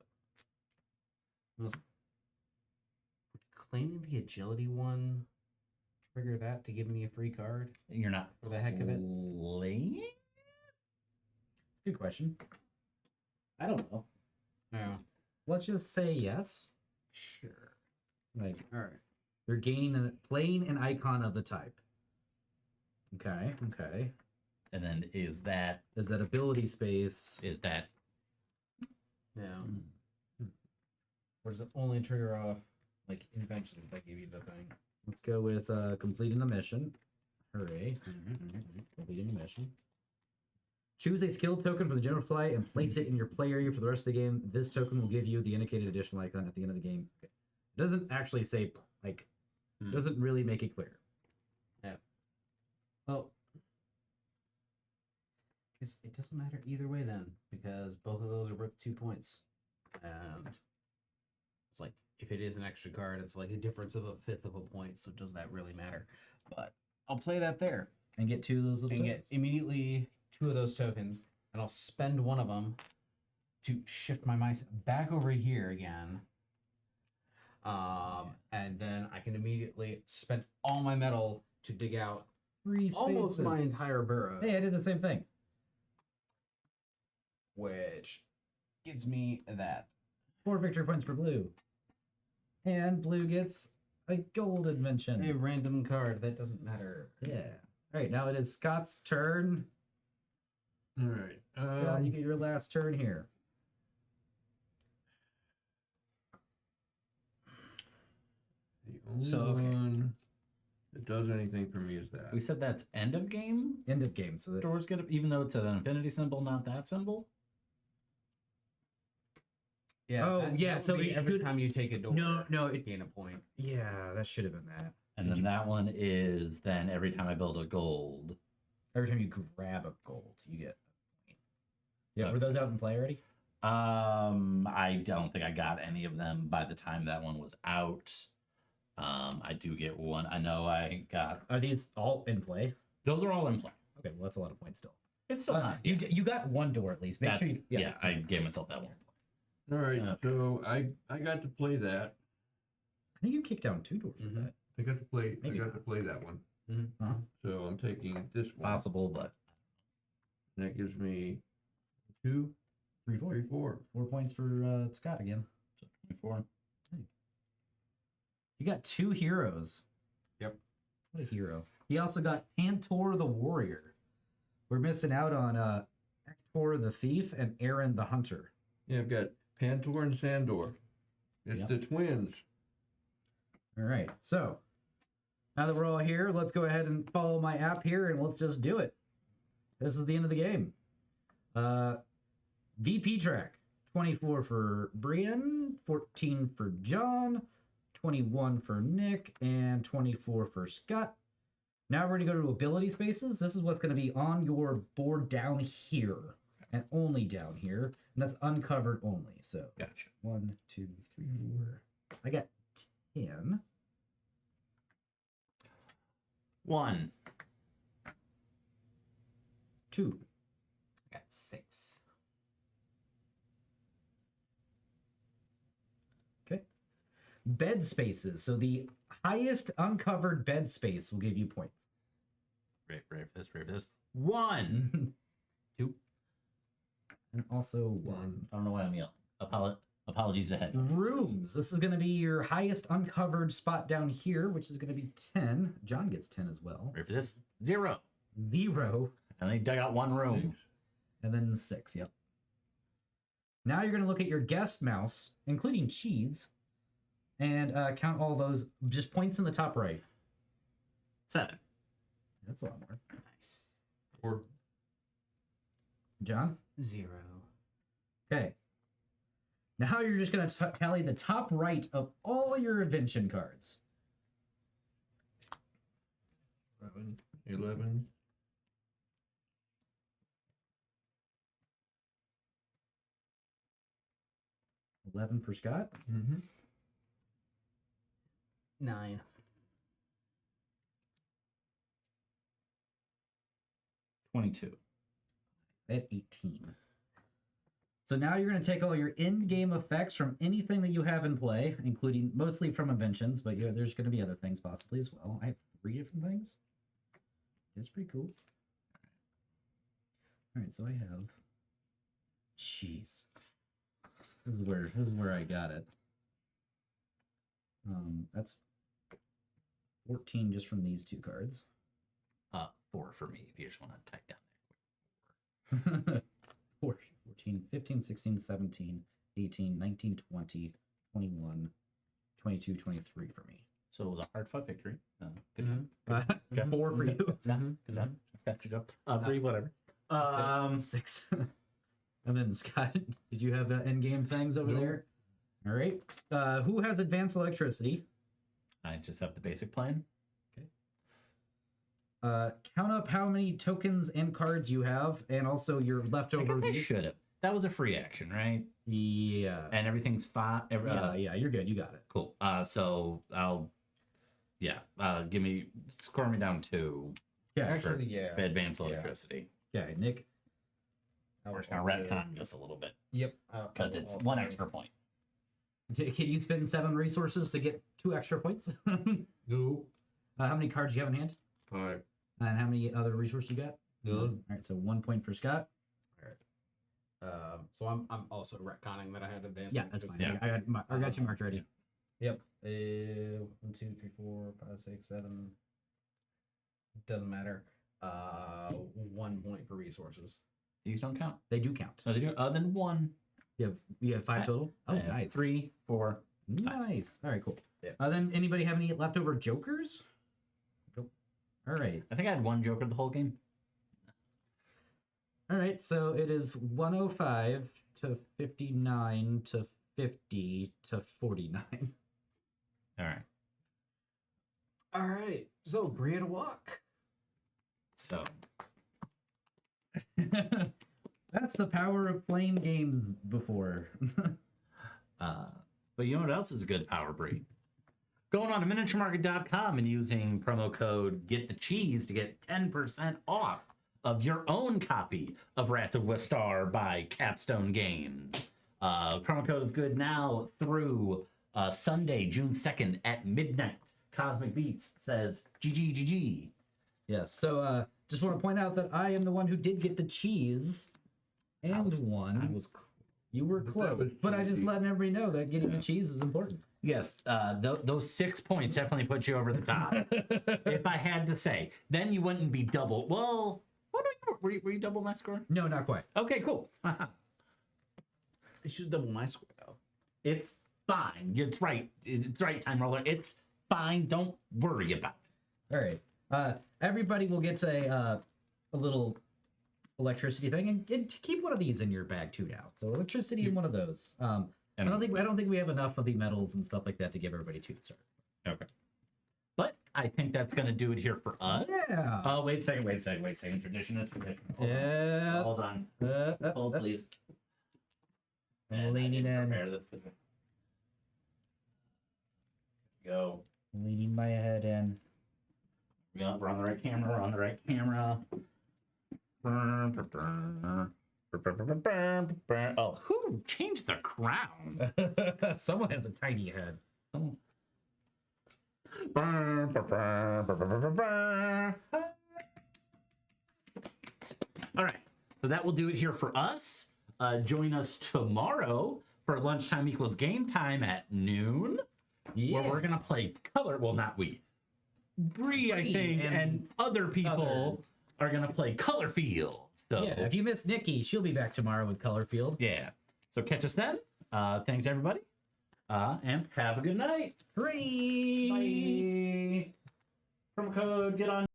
Claiming the agility one. Trigger that to give me a free card You're not for the heck of it. playing? Good question. I don't know. No. Let's just say yes. Sure. Like All right. you're playing an icon of the type. Okay. Okay. And then is that Is that ability space? that Now, or does it only trigger off like inventions if I give you the thing? Let's go with completing the mission. Hooray. Completing the mission. Choose a skill token from the general play and place it in your play area for the rest of the game. This token will give you the indicated additional icon at the end of the game. Okay. It doesn't actually say, like, doesn't really make it clear. Yeah. Well, it doesn't matter either way then, because both of those are worth 2 points. And it's like, if it is an extra card, it's like a difference of a fifth of a point, so does that really matter? But I'll play that there. And get 2 of those little And tokens. get immediately 2 of those tokens, and I'll spend one of them to shift my mice back over here again. And then I can immediately spend all my metal to dig out 3 almost spaces. my entire burrow, Hey, I did the same thing. which gives me that. 4 victory points for blue. And blue gets a gold invention. A random card that doesn't matter. Yeah. All right, now it is Scott's turn. All right. Scott, you get your last turn here. The only So, okay. one that does anything for me is that. we said that's end of game? End of game. So that Doors get even though it's an infinity symbol, not that symbol? Yeah. Oh, yeah, would so be it every should- time you take a door, no, it, gain a point. yeah, that should have been that. And then that one is then every time I build a gold. Every time you grab a gold, you get a point. Yeah, Okay. were those out in play already? I don't think I got any of them by the time that one was out. I do get one. I know I got Are these all in play? those are all in play. Okay, well that's a lot of points still. It's still not. You got one door at least. Make That's- sure you. yeah, I gave myself that one. All right. Okay. So I got to play that. I think you kicked down 2 doors with Mhm. that. I got to play. Maybe I got not. to play that one. Huh? So I'm taking this one. Possible, but That gives me 2, 3, 4. 3, 4. 4 points for Scott again. 24. You got 2 heroes. Yep. What a hero. He also got Pantor the Warrior. We're missing out on Actor the Thief and Aaron the Hunter. Yeah, I've got Pantor and Sandor. It's Yep. the twins. All right. So now that we're all here, let's go ahead and follow my app here and let's just do it. This is the end of the game. VP track 24 for Brian, 14 for John, 21 for Nick, and 24 for Scott. Now we're going to go to ability spaces. This is what's going to be on your board down here and only down here. And that's uncovered only. So Gotcha. 1, 2, 3, 4. I got 10. 1. 2. I got 6. Okay. Bed spaces. So the highest uncovered bed space will give you points. Right for this. 1. 2. And also 1. I don't know why I'm yelling. Apologies ahead. Rooms. This is going to be your highest uncovered spot down here, which is going to be 10. John gets 10 as well. Ready for this? 0. 0. And they dug out one room. And then 6. Yep. Now you're going to look at your guest mouse, including Cheese, and count all those just points in the top right. 7. That's a lot more. Nice. Or John? 0. Okay. Now you're just going to tally the top right of all your invention cards. 11. 11 for Scott. Mm-hmm. 9. 22. At 18. So now you're going to take all your in-game effects from anything that you have in play, including mostly from inventions, but there's going to be other things possibly as well. I have 3 different things. That's pretty cool. All right, so I have. Jeez, this is where I got it. That's 14 just from these 2 cards. 4 for me, if you just want to type down there. 14, 15, 16, 17, 18, 19, 20, 21, 22, 23 for me. So it was a hard fought victory. Good job. 4 for you. Good job. Good job. Bree, whatever. 6. And then Scott, did you have end game things over No. there? All right. Who has advanced electricity? I just have the basic plan. Count up how many tokens and cards you have, and also your I leftover. guess I should have. That was a free action, right? Yeah. And everything's fine. Yeah, you're good. You got it. Cool. So I'll, score me down 2 Yeah. Actually, yeah. for advanced Yeah. electricity. Okay, Nick. We're just gonna retcon just a little bit Yep. because it's 1 extra point. Can you spend 7 resources to get 2 extra points? No. How many cards you have in hand? 5. And how many other resources you got? None. All right, so 1 point for Scott. So I'm also retconning that I had advanced. Yeah, that's fine. Yeah. I got you marked ready. Yep. 1, 2, 3, 4, 5, 6, 7. Doesn't matter. 1 point for resources. These don't count. They do count. Oh, they do. Then 1. You have 5 total. Oh, I have nice. 3, 4. Nice. All right, cool. Yeah. Then anybody have any leftover jokers? Nope. All right. I think I had 1 joker the whole game. All right. So it is 105 to 59 to 50 to 49. All right. All right. So Brianna walk. So That's the power of playing games before. but you know what else is a good power breed? Going on to miniaturemarket.com and using promo code GetTheCheese to get 10% off of your own copy of Rats of Wistar by Capstone Games. Promo code is good now through Sunday, June 2nd at midnight. Cosmic Beats says GG. Yes. So just want to point out that I am the one who did get the cheese and won. You were But that close, was but I just cheesy. letting everybody know that getting the cheese is important. Yes, those 6 points definitely put you over the top. If I had to say, then you wouldn't be double. Well, were you double my score? No, not quite. Okay, cool. I should double my score though. It's fine. It's right. It's right, Time Roller. It's fine. Don't worry about it. All right. Everybody will get a little electricity thing, and keep one of these in your bag too now. So electricity and one of those. I don't think we have enough of the metals and stuff like that to give everybody two. Sorry. Okay. But I think that's going to do it here for us. Yeah. Oh, wait a second. Tradition is tradition. Yeah. Hold on. Hold, please. I'm leaning in. Prepare this. Go. Leaning my head in. Yeah, we're on the right camera. We're on the right camera. Oh, who changed the crown? Someone has a tiny head. All right, so that will do it here for us. Join us tomorrow for lunchtime equals game time at noon, where we're gonna play color. Well, not we. Bree, I Bree think, and other people are gonna play color field. So Yeah, if you miss Nikki, she'll be back tomorrow with Colorfield. yeah. So catch us then. Thanks everybody. And have a good night. Free. Bye. Promo code get on